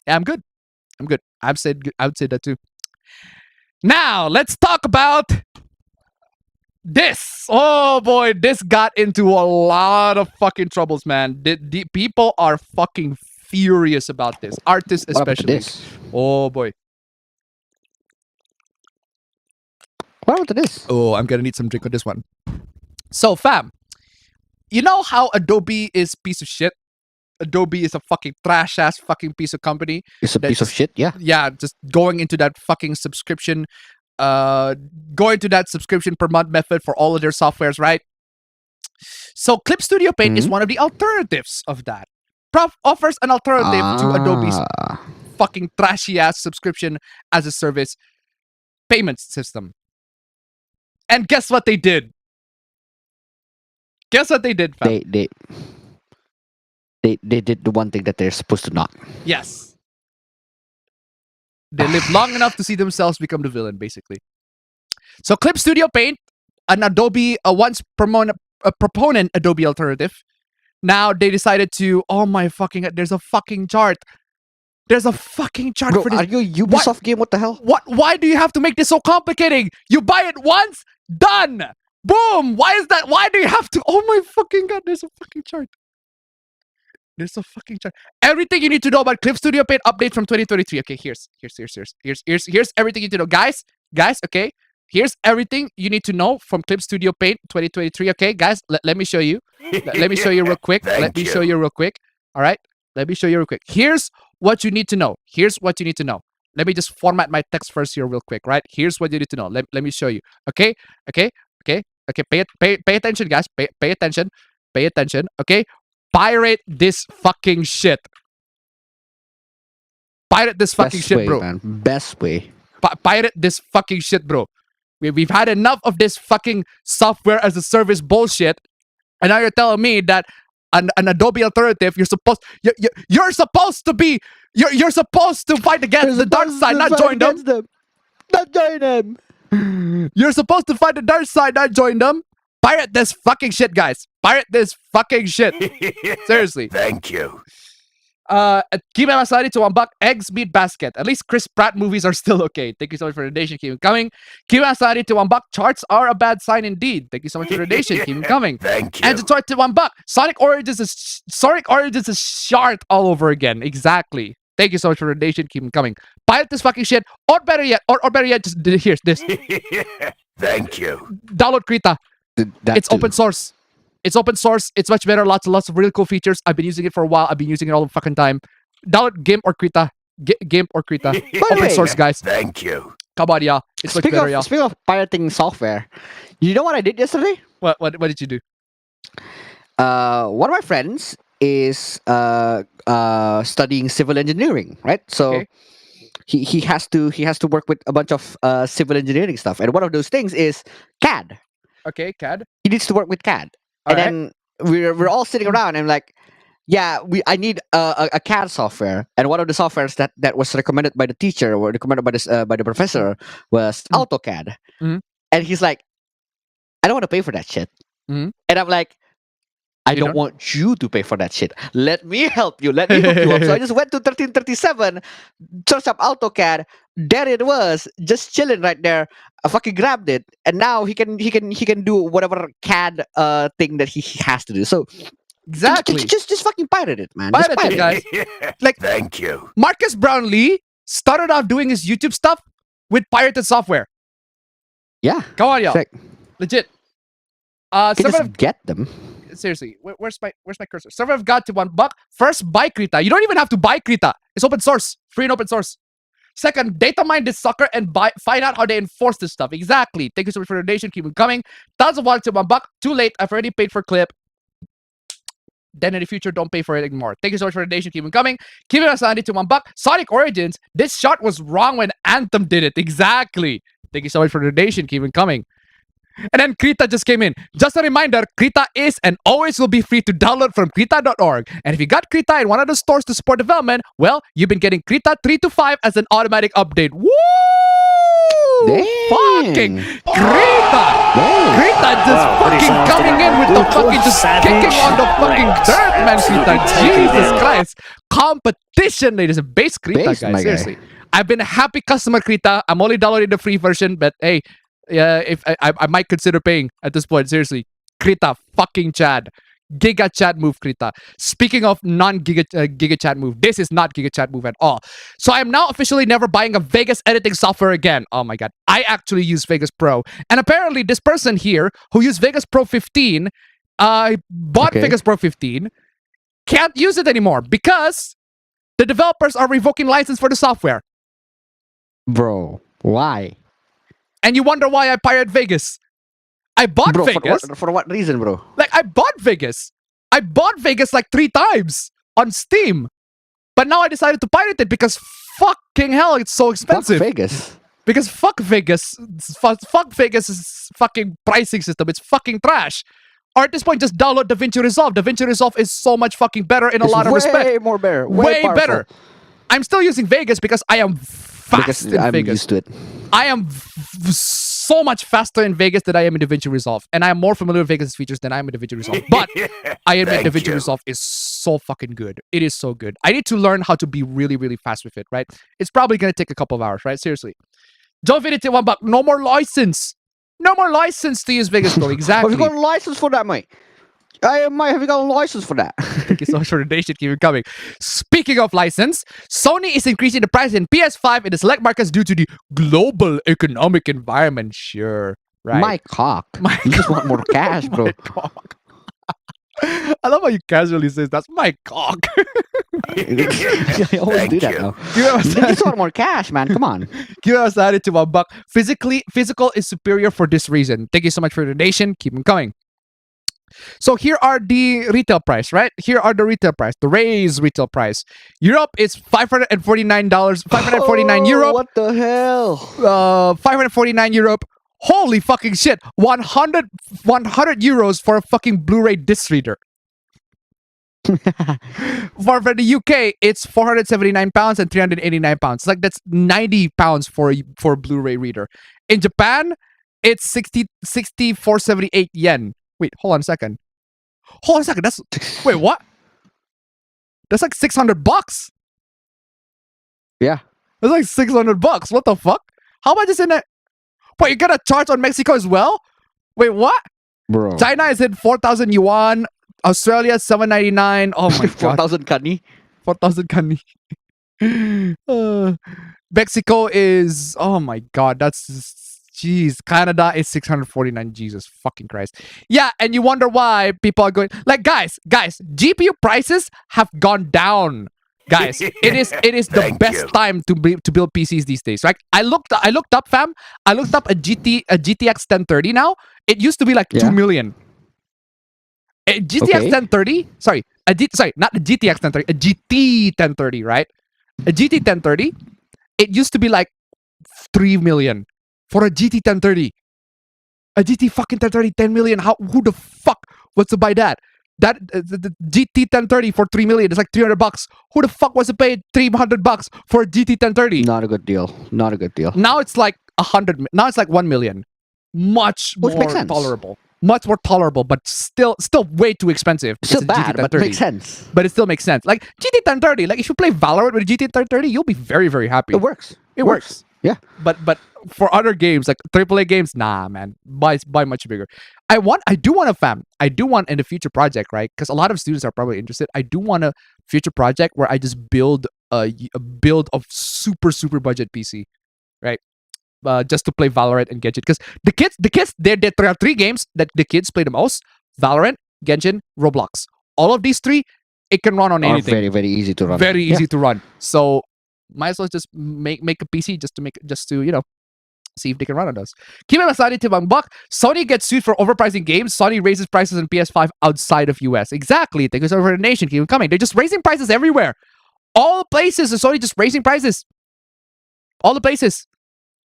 Yeah, I'm good. I would say that too. Now, let's talk about this. Oh boy, this got into a lot of fucking troubles, man. The people are fucking furious about this. Artists What happened to especially. this? Oh boy. What happened to this? Oh, I'm gonna need some drink on this one. So fam, you know how Adobe is piece of shit? Adobe is a fucking trash ass fucking piece of company. It's a piece of That's- shit. Yeah. Yeah, just going into that fucking subscription, going to that subscription per month method for all of their softwares, right? So Clip Studio Paint is Mhm. one of the alternatives of that. Offers an alternative to Adobe's Ah. fucking trashy ass subscription as a service payment system. And guess what they did? Guess what they did, fam? They did the one thing that they're supposed to not. Yes. They lived long enough to see themselves become the villain, basically. So Clip Studio Paint, an Adobe, a once proponent Adobe alternative, now they decided to, oh my fucking god, there's a fucking chart. There's a fucking chart Bro, for this. are you a Ubisoft game? What the hell? Why do you have to make this so complicated? You buy it once, done. Boom. Why is that? Why do you have to? Oh my fucking god, there's a fucking chart. There's a fucking chart. Everything you need to know about Clip Studio Paint update from 2023. Okay, here's everything you need to know. Guys, okay. Here's everything you need to know from Clip Studio Paint 2023. Okay, guys, let me show you. Let me show you real quick. Let me show you real quick. All right. Let me show you real quick. Here's what you need to know. Here's what you need to know. Let me just format my text first here real quick, right? Here's what you need to know. Let me show you. Okay. Pay attention, guys. Pay attention. Pay attention. Okay. Pirate this fucking shit. Pirate this fucking Best shit, way, bro. man. Best way. Pirate this fucking shit, bro. We've had enough of this fucking software as a service bullshit, and now you're telling me that an Adobe alternative, you're supposed to fight against the dark side, not join them. Not join them. You're supposed to fight the dark side, not join them. Pirate this fucking shit, guys. Pirate this fucking shit. Seriously. Thank you. Keep Masari to $1 eggs meat basket. At least Chris Pratt movies are still okay. Thank you so much for the donation. Keep them coming. Keep Masari to $1 charts are a bad sign indeed. Thank you so much for the donation. Keep them coming. Thank you. And to $1. Sonic Origins is shart all over again. Exactly. Thank you so much for the donation. Keep them coming. Pirate this fucking shit. Or better yet, just here's this. Thank you. Download Krita. It's open source. It's open source. It's much better. Lots of really cool features. I've been using it for a while. I've been using it all the fucking time. Download GIMP or Krita. GIMP or Krita. Open way, source, guys. Thank you. Come on, y'all. It's much better, y'all. Speaking of pirating software, you know what I did yesterday? What did you do? One of my friends is studying civil engineering, right? So Okay. he has to work with a bunch of civil engineering stuff, and one of those things is CAD. Okay, CAD. He needs to work with CAD, All and right. then we're all sitting around and like, yeah, I need a CAD software, and one of the softwares that was recommended by the teacher or recommended by the professor was AutoCAD, Mhm. and he's like, I don't want to pay for that shit, Mhm. and I'm like, I You don't don't? want you to pay for that shit. Let me help you. Let me hook you up. So I just went to 1337, searched up AutoCAD. There it was, just chilling right there. I fucking grabbed it, and now he can do whatever CAD thing that he has to do. So Exactly. just fucking pirate it, man. Pirate Just it, guys. Like- Thank you. Marcus Brownlee started off doing his YouTube stuff with pirated software. Yeah, Come on, y'all. sick. Legit. You can Server just get them. seriously, where's my cursor? Server of God to $1. First, buy Krita. You don't even have to buy Krita. It's open source, free and open source. Second, data mine this sucker and find out how they enforce this stuff. Exactly. Thank you so much for the donation. Keep them coming. $1,000 to $1. Too late. I've already paid for Clip. Then in the future, don't pay for it anymore. Thank you so much for the donation. Keep them coming. Keep it aside to $1. Sonic Origins. This shot was wrong when Anthem did it. Exactly. Thank you so much for the donation. Keep them coming. And then Krita just came in. Just a reminder, Krita is and always will be free to download from Krita.org. And if you got Krita in one of the stores to support development, well, you've been getting Krita 3 to 5 as an automatic update. Woo! Dang. Fucking Krita! Krita just Wow, what fucking is coming in with the Brutal fucking just savage kicking on the fucking wrecked. dirt, man, Krita. Absolutely Jesus taking Christ. Competition, ladies. Base Krita, Base, guys. my guy. Seriously. I've been a happy customer, Krita. I'm only downloading the free version, but hey, yeah, if I might consider paying at this point. Seriously, Krita, fucking Chad, Giga Chat move, Krita. Speaking of non-Giga Giga Chat move, this is not Giga Chat move at all. So I am now officially never buying a Vegas editing software again. Oh my god, I actually use Vegas Pro, and apparently this person here who used Vegas Pro 15, bought Okay. Vegas Pro 15. can't use it anymore because the developers are revoking license for the software. Bro, why? And you wonder why I pirate Vegas. I bought Bro, Vegas. for what reason, bro? Like, I bought Vegas. I bought Vegas like 3 times on Steam. But now I decided to pirate it because fucking hell, it's so Fuck expensive. Vegas. Because fuck Vegas. Fuck Vegas' fucking pricing system. It's fucking trash. Or at this point, just download DaVinci Resolve. DaVinci Resolve is so much fucking better in a lot of respect. Way more better. Way powerful. better. I'm still using Vegas because I am fast in I'm Vegas. used to it. I am so much faster in Vegas than I am in DaVinci Resolve. And I am more familiar with Vegas' features than I am with DaVinci Resolve. But I admit DaVinci Resolve is so fucking good. It is so good. I need to learn how to be really, really fast with it, right? It's probably going to take a couple of hours, right? Seriously. Jovinity $1. No more license. No more license to use Vegas Go. Exactly. Have you got a license for that, mate? Have you got a license for that? Thank you so much for the donation. Keep it coming. Speaking of license, Sony is increasing the price in PS5 in the select markets due to the global economic environment. Sure, right? My cock. You just want more cash, bro. My cock. I love how you casually say that's my cock. I always do that now. You You just want more cash, man. Come on. Give us added to $1. Physical is superior for this reason. Thank you so much for the donation. Keep them coming. So here are the retail price, right? Here are the retail price, the raised retail price. Europe is $549, 549 Europe. What the hell? 549 Europe. Holy fucking shit. 100 euros for a fucking Blu-ray disc reader. For the UK, it's £479 and £389. Like that's £90 for a Blu-ray reader. In Japan, it's 478 yen. Wait, hold on a second. That's wait, what? That's like $600. Yeah. That's like $600. What the fuck? How much is in it? Wait, you're gonna charge on Mexico as well? Wait, what? Bro. China is in 4,000 yuan. Australia 799. Oh my god. 4,000 kani. 4,000 kani. Mexico is, oh my god, that's jeez. Canada is 649. Jesus fucking Christ. Yeah, and you wonder why people are going like guys, GPU prices have gone down. Guys, it is the best time to build PCs these days, right? I looked up a GTX 1030 now. It used to be like 2 million. A GTX 1030, not a GTX 1030, a GT 1030, right? A GT 1030, it used to be like 3 million for a GT 1030. A GT fucking 1030, 10 million. Who the fuck wants to buy that? That the GT 1030 for 3 million is like $300. Who the fuck wants to pay $300 for a GT 1030? Not a good deal. Not a good deal. Now it's like 100. Now it's like 1 million. Much Which more makes sense. tolerable. Much more tolerable, but still way too expensive. Still It's a bad, GT but 1030. makes sense. But it still makes sense. Like GT 1030, like if you play Valorant with a GT 1030, you'll be very, very happy. It works. It works. Yeah. But for other games like AAA games, nah, man. Buy much bigger. I do want in the future project, right? Because a lot of students are probably interested. I do want a future project where I just build a build of super budget PC, right? Just to play Valorant and Genshin. Because the kids, there are 3 games that the kids play the most: Valorant, Genshin, Roblox. All of these 3, it can run on Are anything. very, very easy to run. Very easy to run. So might as well just make a PC just to see if they can run on those. Keep it aside to $1. Sony gets sued for overpricing games. Sony raises prices on PS5 outside of US. Exactly. They go over the nation. Keep it coming. They're just raising prices everywhere. All the places is Sony just raising prices. All the places.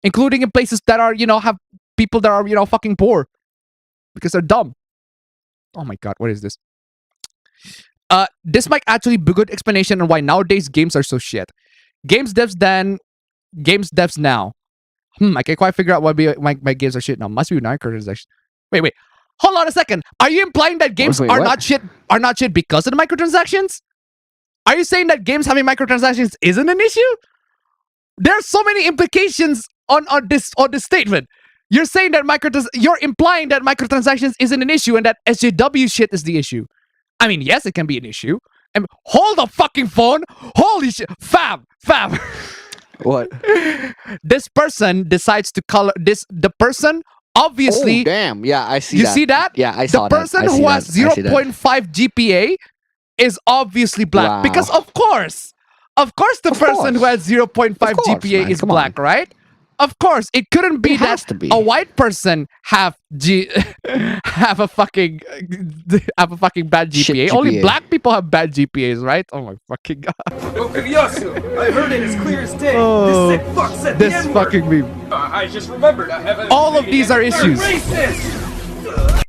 Including in places that are, have people that are, fucking poor. Because they're dumb. Oh my god, what is this? This might actually be a good explanation on why nowadays games are so shit. Games devs now. I can't quite figure out why my games are shit now. Must be microtransactions. Wait. Hold on a second. Are you implying that games Wait, are what? not shit because of the microtransactions? Are you saying that games having microtransactions isn't an issue? There are so many implications on this statement. You're saying that you're implying that microtransactions isn't an issue and that SJW shit is the issue. I mean, yes, it can be an issue. And hold the fucking phone. Holy shit. Fab. What? This person decides to color this. The person obviously. Oh, damn. Yeah, I see You that. see that? Yeah, I saw the person that. who has 0.5 GPA is obviously black Wow. because of course the Of person who course. has 0.5 Of course, GPA man, is come black, on. right? Of course, it couldn't be It has that to be. a white person have have a fucking bad Shit GPA. Only GPA. black people have bad GPAs, right? Oh my fucking god! I heard it as clear as day. Oh, this sick fuck said this the N-word. fucking meme. I just remembered. I haven't. All of these are issues. Racist.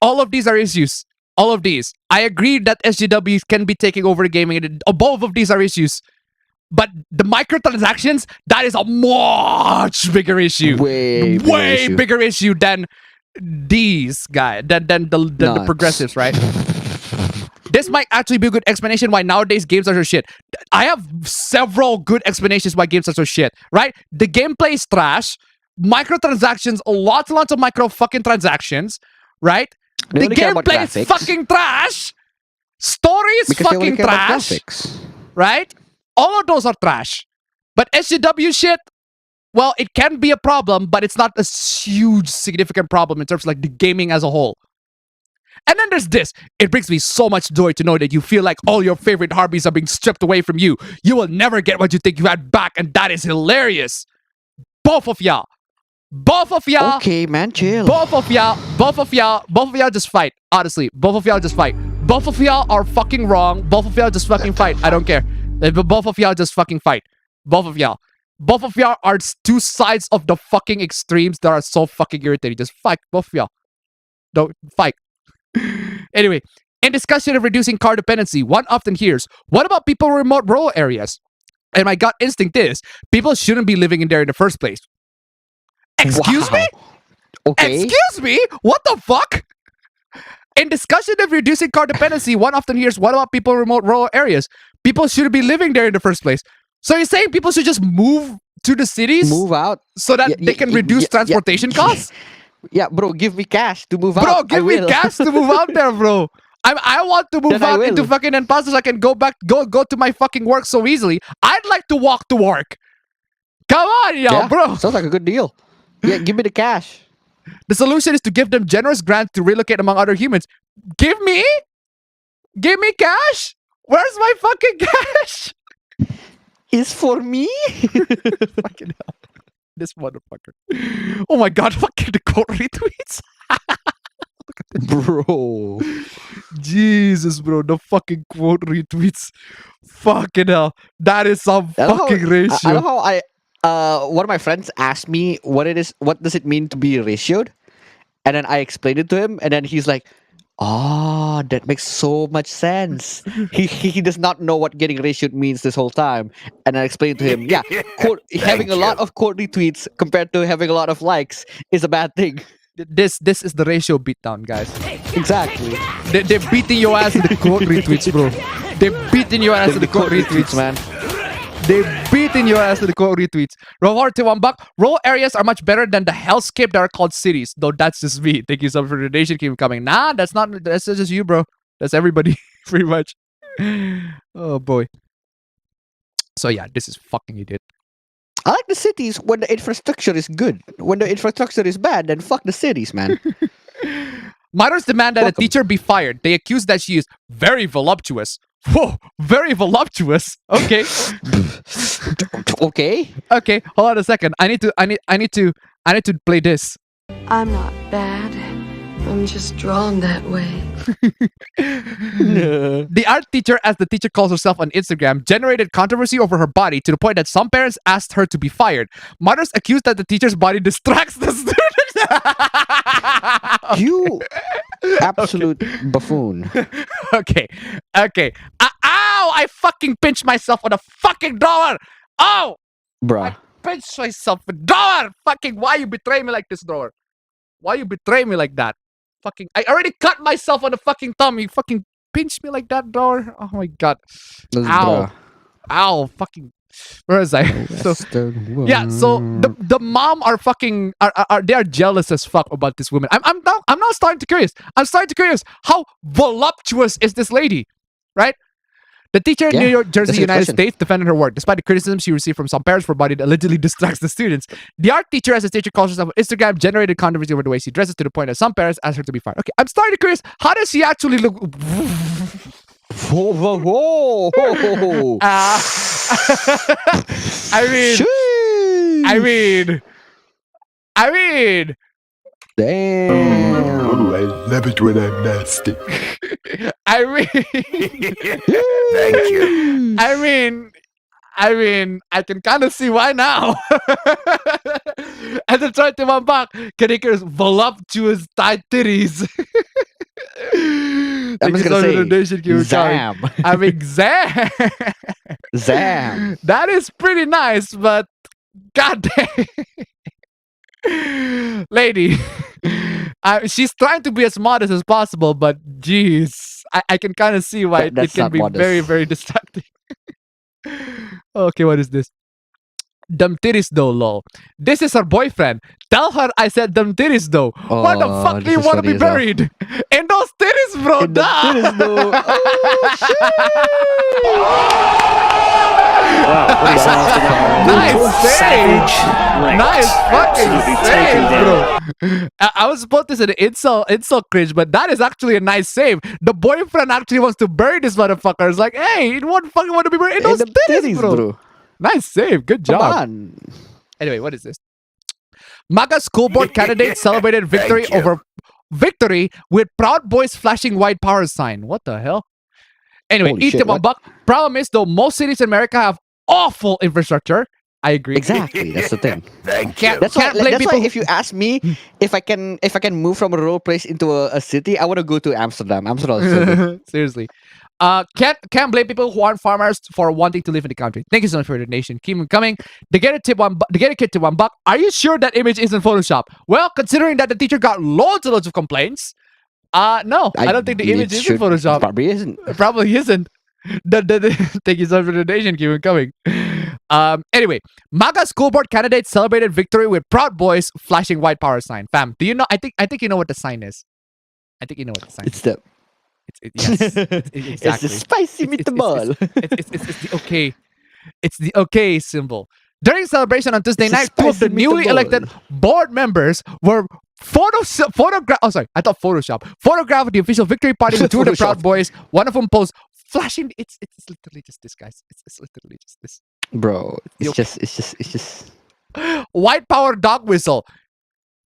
All of these are issues. All of these. I agree that SJWs can be taking over the gaming. Both of these are issues. But the microtransactions, that is a much bigger issue. Way issue. bigger issue than these guys, than the Nuts. progressives, right? This might actually be a good explanation why nowadays games are so shit. I have several good explanations why games are so shit, right? The gameplay is trash. Microtransactions, lots and lots of micro fucking transactions, right? They The only care about gameplay is graphics. fucking trash. Story is Because they only fucking care about trash, graphics. right? All of those are trash. But SJW shit, well, it can be a problem, but it's not a huge, significant problem in terms of like the gaming as a whole. And then there's this. It brings me so much joy to know that you feel like all your favorite hobbies are being stripped away from you. You will never get what you think you had back, and that is hilarious. Both of y'all. Both of y'all. Okay, man, chill. Both of y'all just fight. Honestly, both of y'all just fight. Both of y'all are fucking wrong. Both of y'all just fucking fight. I don't care. Both of y'all just fucking fight. Both of y'all. Both of y'all are two sides of the fucking extremes that are so fucking irritating. Just fight. Both of y'all. Don't fight. Anyway, in discussion of reducing car dependency, one often hears, what about people in remote rural areas? And my gut instinct is, people shouldn't be living in there in the first place. Excuse me? Okay. Excuse me? What the fuck? In discussion of reducing car dependency, one often hears, what about people in remote rural areas? People shouldn't be living there in the first place. So you're saying people should just move to the cities Move out. so that Yeah, they can reduce transportation costs? Yeah, bro, give me cash to move out. Bro, I give me will. gas to move out there, bro. I want to move Then I out into will. fucking El Paso so I can go to my fucking work so easily. I'd like to walk to work. Come on, yo, Yeah, bro. sounds like a good deal. Yeah, give me the cash. The solution is to give them generous grants to relocate among other humans. Give me cash. Where's my fucking cash? Is for me? Fucking hell. This motherfucker. Oh my god, fucking the quote retweets. Bro. Jesus, bro, the fucking quote retweets. Fucking hell. That is some I love how- fucking I ratio. love how one of my friends asked me what does it mean to be ratioed? And then I explained it to him, and then he's like, "Oh, that makes so much sense." He does not know what getting ratioed means this whole time. And I explained to him, yeah, having a lot of quote retweets compared to having a lot of likes is a bad thing. This is the ratio beatdown, guys. Exactly. They're beating your ass in the quote retweets, bro. They're beating your ass in the quote retweets, man. They're beating your ass in the quote retweets. Rohar Tiwambak, rural areas are much better than the hellscape that are called cities. Though that's just me. Thank you so much for the donation. Keep coming. Nah, that's just you, bro. That's everybody, pretty much. Oh boy. So yeah, this is fucking idiot. I like the cities when the infrastructure is good. When the infrastructure is bad, then fuck the cities, man. Minors demand that Welcome. a teacher be fired. They accuse that she is very voluptuous. Whoa, very voluptuous. Okay. Okay. Okay, hold on a second. I need to play this. I'm not bad. I'm just drawn that way. The art teacher, as the teacher calls herself on Instagram, generated controversy over her body to the point that some parents asked her to be fired. Mothers accused that the teacher's body distracts the students. You absolute buffoon. Okay. Ow! I fucking pinched myself on a fucking drawer. Oh! Bruh. Pinched myself a drawer. Fucking, why you betray me like this, drawer? Why you betray me like that? Fucking, I already cut myself on the fucking thumb. You fucking pinched me like that, drawer. Oh my god. That's Ow. bruh. Ow. Fucking. Where is I? So, yeah, so the mom are fucking they are jealous as fuck about this woman. I'm now starting to curious. I'm starting to curious how voluptuous is this lady, right? The teacher in Yeah, New York, that's a Jersey, good United question. States defended her work despite the criticism she received from some parents for body that allegedly distracts the students. The art teacher, as a teacher calls herself on Instagram, generated controversy over the way she dresses to the point that some parents asked her to be fired. Okay, I'm starting to curious. How does she actually look? Whoa, whoa, whoa! I mean, Damn. Oh, I love it when I'm nasty. I mean, Thank you. I mean, I can kind of see why now. And the 21 buck, Kanika's voluptuous tight titties. I'm just gonna say, Zam. I mean, Zam. Zam. That is pretty nice, but goddamn. Lady, she's trying to be as modest as possible, but geez, I can kind of see why it That's can not be modest. very, very distracting. Okay, what is this? Dumb titties though, lol. This is her boyfriend. Tell her I said dumb titties though. Why the Oh, fuck do this you is want to funny be as hell. buried? In those titties, bro. In the titties, though. Wow, what is after that? Nice Brutal, save. savage, wrecked. Nice fucking Absolutely save, taken down. bro. I was supposed to say the insult cringe, but that is actually a nice save. The boyfriend actually wants to bury this motherfucker. It's like, hey, you don't fucking want to be buried in In those the titties, titties, bro. bro. Nice save. Good Come job. on. Anyway, what is this? MAGA school board candidates celebrated victory with Proud Boys flashing white power sign. What the hell? Anyway, Holy eat shit, them a what? buck. Problem is, though, most cities in America have awful infrastructure. I agree. Exactly, that's the thing. Thank Can't, you. That's why. can't blame That's people. why. If you ask me if I can move from a rural place into a city, I want to go to Amsterdam. Amsterdam is so good. Seriously. Can't blame people who aren't farmers for wanting to live in the country. Thank you so much for your donation. Keep them coming. They get a kid to $1. Are you sure that image isn't Photoshop? Well, considering that the teacher got loads and loads of complaints, no, I don't think the image isn't Photoshop. Probably isn't. It probably isn't. Thank you so much for the donation. Keep it coming. Anyway, MAGA school board candidates celebrated victory with Proud Boys flashing white power sign. Fam, do you know? I think you know what the sign is. I think you know what the sign It's is. the. Yes, exactly. It's the spicy meatball. It's the okay. It's the okay symbol. During celebration on Tuesday It's a night, two of the spicy newly meatball. elected board members were photograph. Oh, sorry, I thought Photoshop. Photographed the official victory party with two of the Proud Photoshop. Boys. One of them posed flashing. It's literally just this, guys. It's literally just this. Bro, Yo. it's just. White power dog whistle.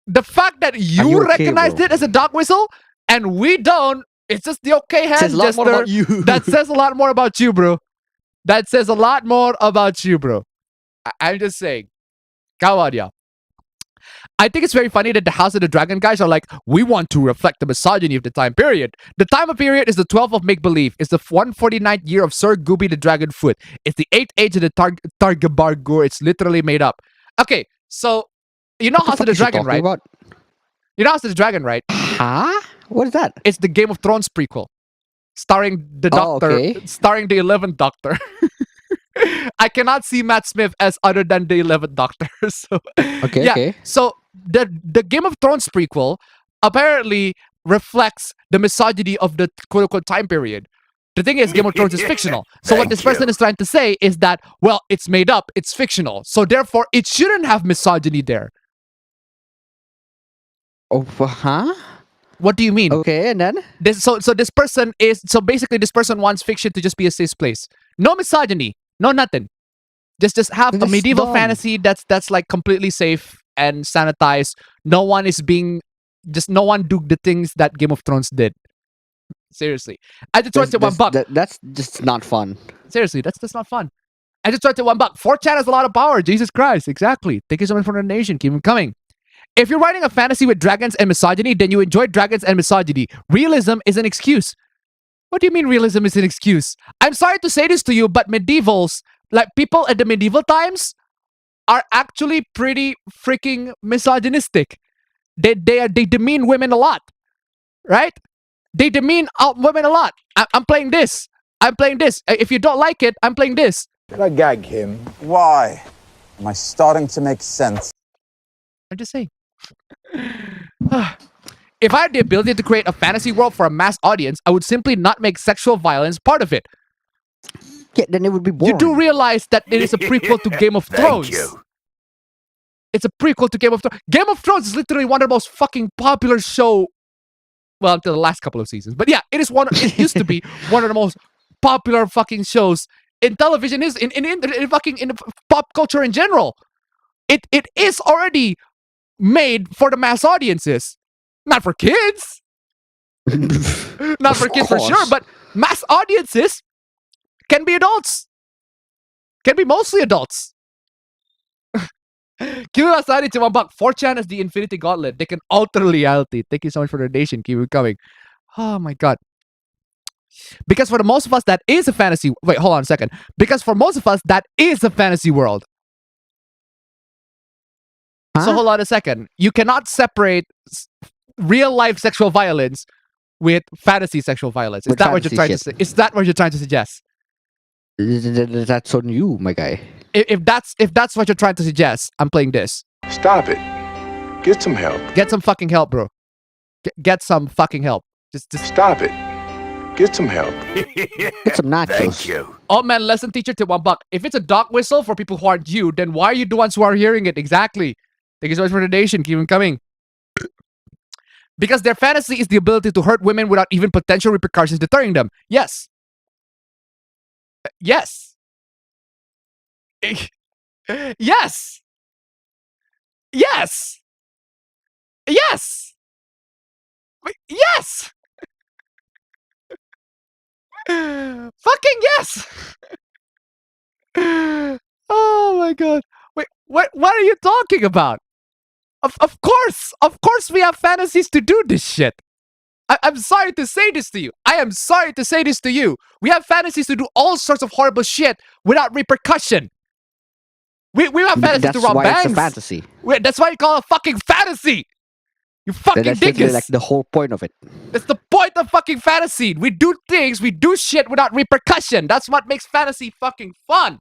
The fact that you you okay, recognized bro? it as a dog whistle and we don't, it's just the okay hand Says a lot more gesture. about you. That says a lot more about you, bro. That says a lot more about you, bro. I'm just saying. Come on, y'all. I think it's very funny that the House of the Dragon guys are like, we want to reflect the misogyny of the time period. The time period is the 12th of make-believe. It's the 149th year of Sir Gooby the Dragon Foot. It's the 8th age of the Targabargur. It's literally made up. Okay, so you know House of the Dragon, right? About? You know House of the Dragon, right? Huh? What is that? It's the Game of Thrones prequel. Starring the Oh, Doctor. okay. Starring the 11th Doctor. I cannot see Matt Smith as other than the 11th Doctor. So Okay, yeah. okay. So the Game of Thrones prequel apparently reflects the misogyny of the quote unquote time period. The thing is, Game of Thrones is fictional. So what this person is trying to say is that, well, it's made up, it's fictional. So therefore, it shouldn't have misogyny there. Oh, huh? What do you mean? Okay, and then? This person basically this person wants fiction to just be a safe place. No misogyny, no nothing. Just have a That's medieval dumb. fantasy that's like completely safe and sanitized. No one do the things that Game of Thrones did. Seriously. I just tried to $1. That's just not fun. Seriously, that's not fun. I just tried to $1. 4chan has a lot of power. Jesus Christ. Exactly. Thank you so much for the donation. Keep them coming. If you're writing a fantasy with dragons and misogyny, then you enjoy dragons and misogyny. Realism is an excuse. What do you mean realism is an excuse? I'm sorry to say this to you, but medievals, like people at the medieval times, are actually pretty freaking misogynistic. They demean women a lot. Right? They demean women a lot. I'm playing this. I'm playing this. If you don't like it, I'm playing this. Should I gag him? Why? Am I starting to make sense? I'm just saying. If I had the ability to create a fantasy world for a mass audience, I would simply not make sexual violence part of it. Yeah, then it would be boring. You do realize that it is a prequel to Game of Thrones. It's a prequel to Game of Thrones. Game of Thrones is literally one of the most fucking popular show Well, until the last couple of seasons. But yeah, it used to be one of the most popular fucking shows in television, is in pop culture in general. It is already made for the mass audiences, not for kids. Not for kids for sure, but mass audiences can be adults. Can be mostly adults. Kiwi Asari to $1. 4chan is the Infinity Gauntlet. They can alter reality. Thank you so much for the donation. Keep it coming. Oh my god. Because for the most of us, that is a fantasy. Wait, hold on a second. Because for most of us, that is a fantasy world. So hold on a second. You cannot separate real life sexual violence with fantasy sexual violence. Is that what you're trying to say? Is that what you're trying to suggest? That's on you, my guy. If that's what you're trying to suggest, I'm playing this. Stop it. Get some help. Get some fucking help, bro. Get some fucking help. Just stop it. Get some help. Get some nachos. Thank you. Oh man, lesson teacher to $1. If it's a dog whistle for people who aren't you, then why are you the ones who are hearing it? Exactly. Thank you so much for the donation. Keep them coming. Because their fantasy is the ability to hurt women without even potential repercussions deterring them. Yes. Yes. Yes. Yes. Yes. Yes. Fucking yes. Oh my god. Wait, what are you talking about? Of course we have fantasies to do this shit. I'm sorry to say this to you. I am sorry to say this to you. We have fantasies to do all sorts of horrible shit without repercussion. We have fantasies to rob banks. That's why it's a fantasy. That's why you call it a fucking fantasy. You fucking That's dingus. like the whole point of it. That's the point of fucking fantasy. We do things, we do shit without repercussion. That's what makes fantasy fucking fun.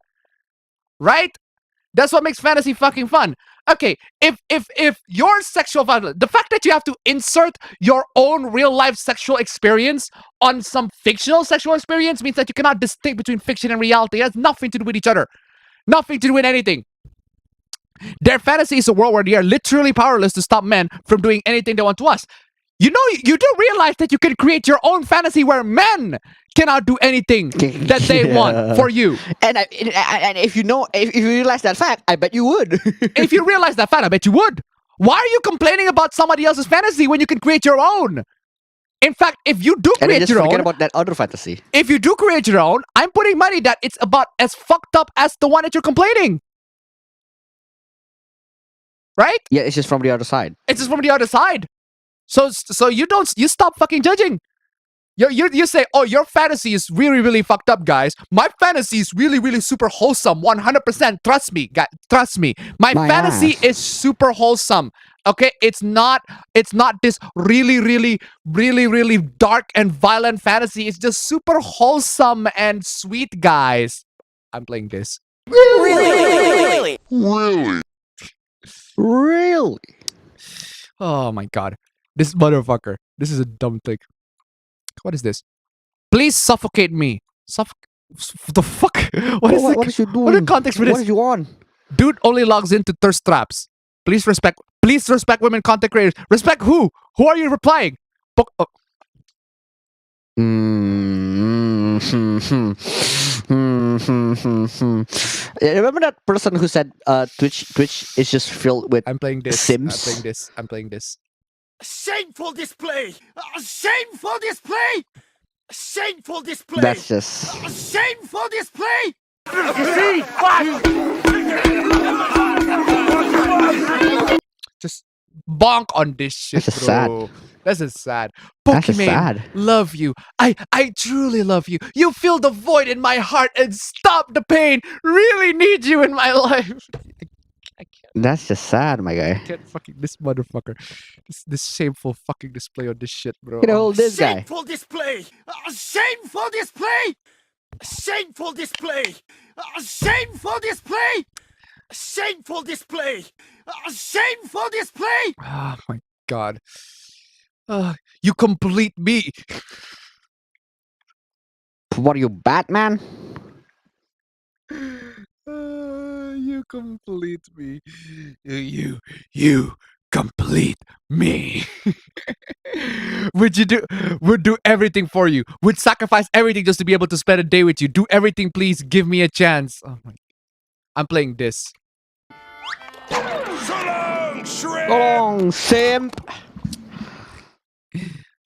Right? That's what makes fantasy fucking fun. Okay, if your sexual violence, the fact that you have to insert your own real life sexual experience on some fictional sexual experience means that you cannot distinguish between fiction and reality. It has nothing to do with each other. Nothing to do with anything. Their fantasy is a world where they are literally powerless to stop men from doing anything they want to us. You know, you do realize that you can create your own fantasy where men cannot do anything that they want for you. And if you realize that fact, I bet you would. If you realize that fact, I bet you would. Why are you complaining about somebody else's fantasy when you can create your own? In fact, if you do create your own, forget about that other fantasy. If you do create your own, I'm putting money that it's about as fucked up as the one that you're complaining. Right? Yeah, it's just from the other side. It's just from the other side. So you stop fucking judging. You say, oh, your fantasy is really, really fucked up, guys. My fantasy is really, really super wholesome. 100%. Trust me, guys. Trust me. My fantasy is super wholesome. Okay, it's not this really, really, really, really dark and violent fantasy. It's just super wholesome and sweet, guys. I'm playing this. Really? Really? Oh my god. This motherfucker. This is a dumb thing. What is this? Please suffocate me. The fuck? What is you doing? What is the context for this? What are you on? Dude only logs into thirst traps. Please respect women content creators. Respect who? Who are you replying? Remember that person who said Twitch is just filled with I'm playing this. Sims? I'm playing this. Shameful display! Shameful display! Shameful display! That's just Shameful display! Just bonk on this shit, That's just bro. sad. This is sad. That's just Pokimane, sad. love you. I truly love you. You fill the void in my heart and stop the pain. Really need you in my life. I can't. That's just sad, my guy. Can't fucking this motherfucker. This shameful fucking display on this shit, bro. Get a hold of this guy. Shameful display! Shameful display! Shameful display! Shameful display! Shameful display! Shameful display! Oh my god. You complete me. What are you, Batman? You complete me. You complete me. Would do everything for you. Would sacrifice everything just to be able to spend a day with you. Do everything, please. Give me a chance. Oh my. I'm playing this. Long simp.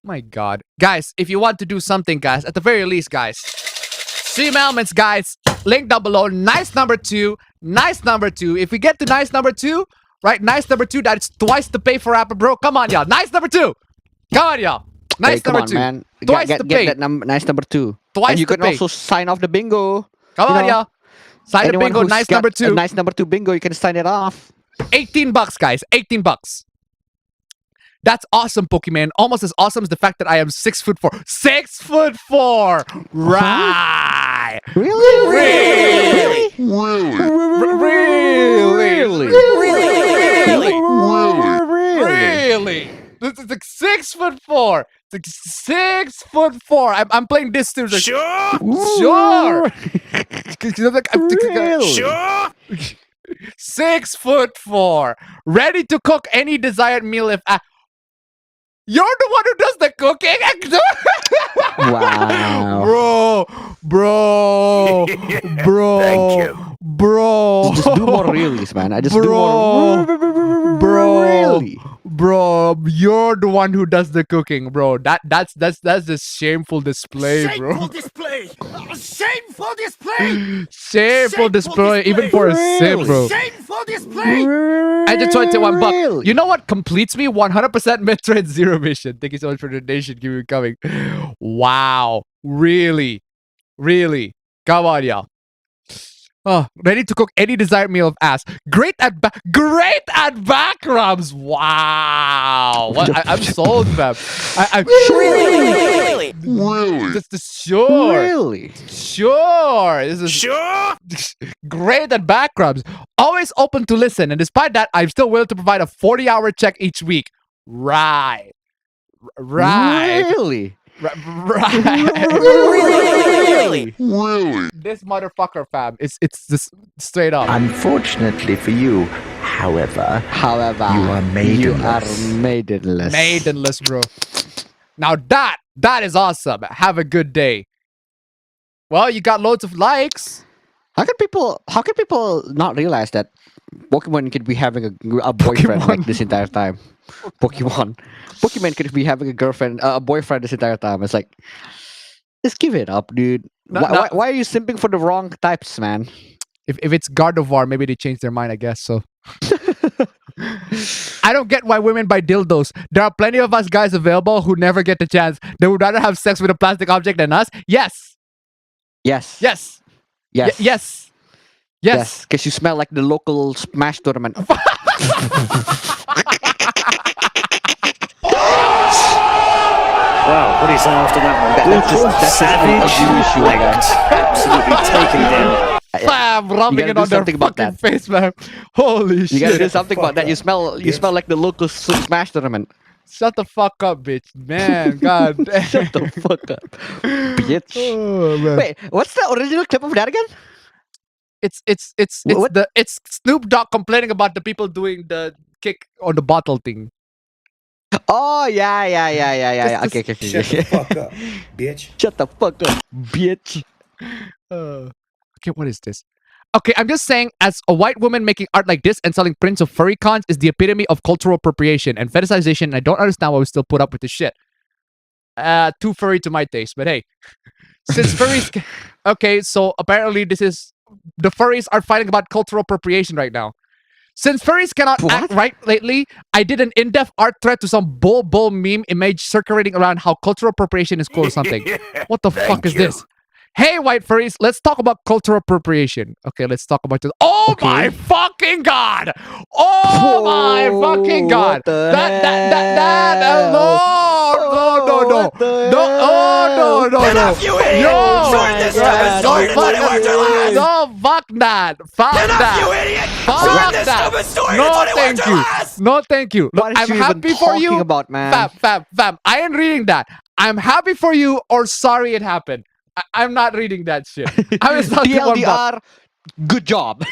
My God. Guys, if you want to do something, guys, at the very least, guys, Stream Elements, guys, link down below. Nice number 2. Nice number 2. If we get to nice number 2, right? Nice number 2, that's twice the pay for Rapper, bro. Come on, y'all. Nice number 2. Come on, y'all. Nice Hey, come number on, 2. man. Twice get the pay. that nice number 2. Twice and you the can pay. also sign off the bingo. Come You on, know, y'all. Sign the Anyone bingo. who's Nice got number a 2. nice number 2 bingo, you can sign it off. $18, guys. $18. That's awesome, Pokemon. Almost as awesome as the fact that I am 6'4". 6'4". Right. Really? Really? This is like 6'4". It's like 6'4". I'm playing this too. Like, sure. Sure. Sure. 6'4". Ready to cook any desired meal if I. You're the one who does the cooking. Wow. Bro. Thank you. Bro. Just do more reels, man. I just do Bro. more. Bro. Really? Bro, you're the one who does the cooking, bro. That's a shameful display, bro. display! Shameful display! Shameful display, even for a sim, bro. Shameful display! I just $21. Really? You know what completes me? 100% Metroid Zero Mission. Thank you so much for the donation. Keep it coming. Wow. Really? Really? Come on, y'all. Oh, ready to cook any desired meal of ass. Great at back rubs. Wow. What? I'm sold, fam. I'm Really? Just sure. Really? Sure. This is Sure. great at back rubs. Always open to listen. And despite that, I'm still willing to provide a 40-hour check each week. Right. Right. Really? Really? This motherfucker, fam. It's just straight up. Unfortunately for you, however, However, you are maidenless. Maidenless, bro. Now that is awesome. Have a good day. Well, you got loads of likes. How can people not realize that Pokemon could be having a boyfriend like this entire time? Pokemon could be having a boyfriend this entire time. It's like, just give it up, dude. Why are you simping for the wrong types, man? If it's Gardevoir, maybe they changed their mind, I guess so. I don't get why women buy dildos. There are plenty of us guys available who never get the chance. They would rather have sex with a plastic object than us. Yes. Yes. Yes. Yes. Yes. Yes. Because you smell like the local Smash tournament. Wow, what do you say after that one? That's Savage, a issue, I legged, absolutely taken down. Fam, rubbing gotta it do on their something about fucking that. face, man. Holy You gotta shit. do something about that. You smell like the local Smash tournament. Shut the fuck up, bitch. Man, god damn. Shut the fuck up, bitch. Oh, man. Wait, what's the original clip of that again? It's What? it's Snoop Dogg complaining about the people doing the kick on the bottle thing. Oh yeah. Okay. Shut the fuck up, bitch. Shut the fuck up, bitch. Okay, what is this? Okay, I'm just saying, as a white woman making art like this and selling prints of furry cons is the epitome of cultural appropriation and fetishization, and I don't understand why we still put up with this shit. Too furry to my taste, but hey. Since furries... Okay, so apparently this is... The furries are fighting about cultural appropriation right now. Since furries cannot act right lately, I did an in-depth art thread to some bull meme image circulating around how cultural appropriation is cool or something. What the fuck is this? Hey, white furries, let's talk about cultural appropriation. Okay, let's talk about this. Oh my fucking god! Oh my fucking god! No. No, fuck that. Fuck that. No, thank you. No, thank you. Look, What is I'm you even happy for you. talking about, man? Fam. I ain't reading that. I'm happy for you or sorry it happened. I'm not reading that shit. I'm just talking about TLDR, Good job.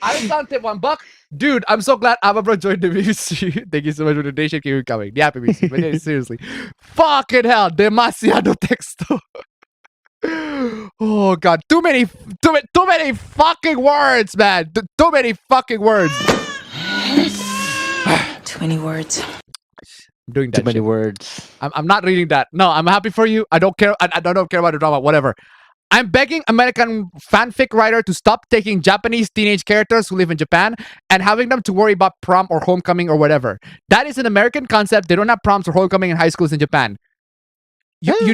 Alexante, $1. Dude, I'm so glad Ababro joined the BBC. Thank you so much for the donation. Keep it coming. Yeah, BBC. But yeah, seriously. Fucking hell. Demasiado texto. Oh god. Too many fucking words, man. Too many fucking words. Too many words. I'm doing that. Too many shit. words. I'm not reading that. No, I'm happy for you. I don't care. I don't care about the drama. Whatever. I'm begging American fanfic writer to stop taking Japanese teenage characters who live in Japan and having them to worry about prom or homecoming or whatever. That is an American concept. They don't have proms or homecoming in high schools in Japan. You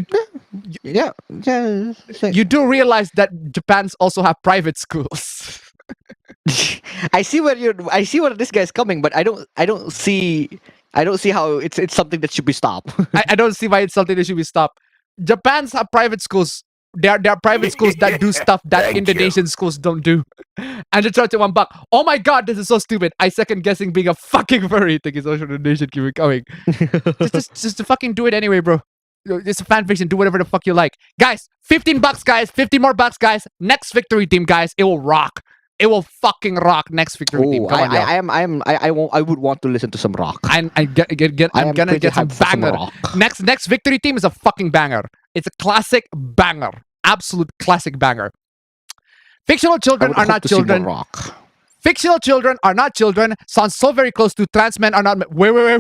do realize that Japan's also have private schools. I see where this guy's coming, but I don't see how it's something that should be stopped. I don't see why it's something that should be stopped. Japan's have private schools. There are private schools that do stuff that Indonesian schools don't do. And just charge $1. Oh my god, this is so stupid. I second guessing being a fucking furry. Thank you so much for the donation. Keep it coming. just to fucking do it anyway, bro. It's a fan fiction. Do whatever the fuck you like, guys. $15, guys. 50 more bucks, guys. Next victory team, guys. It will rock. It will fucking rock. Next victory team. Come on, I would want to listen to some rock. I'm gonna get some banger. Next victory team is a fucking banger. It's a classic banger. Absolute classic banger. Fictional children are not children. Rock. Fictional children are not children. Sounds so very close to trans men are not. Wait. Hold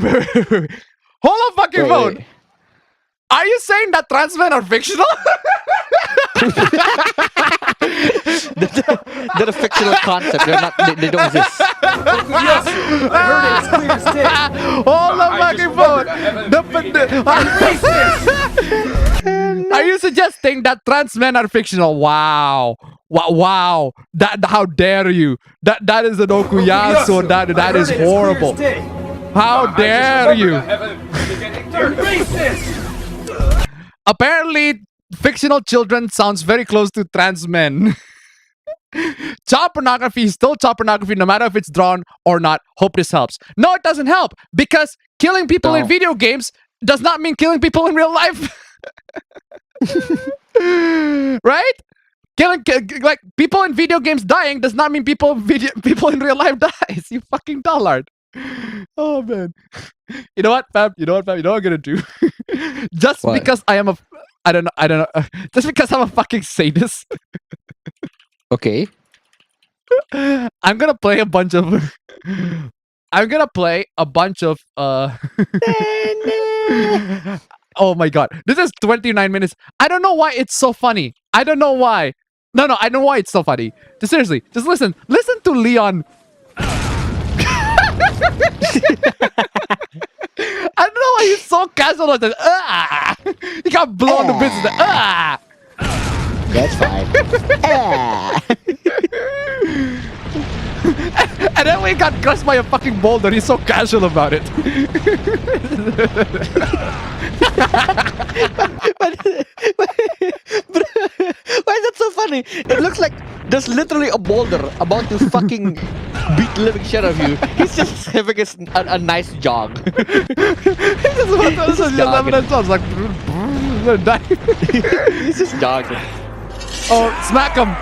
on, fucking phone. Wait. Are you saying that trans men are fictional? They're a fictional concept. They're not. They don't exist. Yes, I heard it. It's clear as day. Hold on, fucking phone. Are you suggesting that trans men are fictional? Wow. That how dare you? That is an okuyasu. That is horrible. How dare you? You're racist. Apparently, fictional children sounds very close to trans men. Child pornography is still child pornography no matter if it's drawn or not. Hope this helps. No, it doesn't help because killing people in video games does not mean killing people in real life. Right? Like people in video games dying does not mean people in real life dies. You fucking dullard. Oh man. You know what, fam? You know what I'm gonna do? Just What? because I am I don't know. Just because I'm a fucking sadist. Okay. I'm gonna play a bunch of Oh my god. This is 29 minutes. I don't know why it's so funny. I don't know why. No, I know why it's so funny. Just seriously, just listen. Listen to Leon. I don't know why he's so casual with it. He got blown to bits. That's fine. And then when he got crushed by a fucking boulder, he's so casual about it. Why is that so funny? It looks like there's literally a boulder about to fucking beat the living shit out of you. He's just having a nice jog. He's just about to having a jog. Like, He's just jogging. oh, smack him.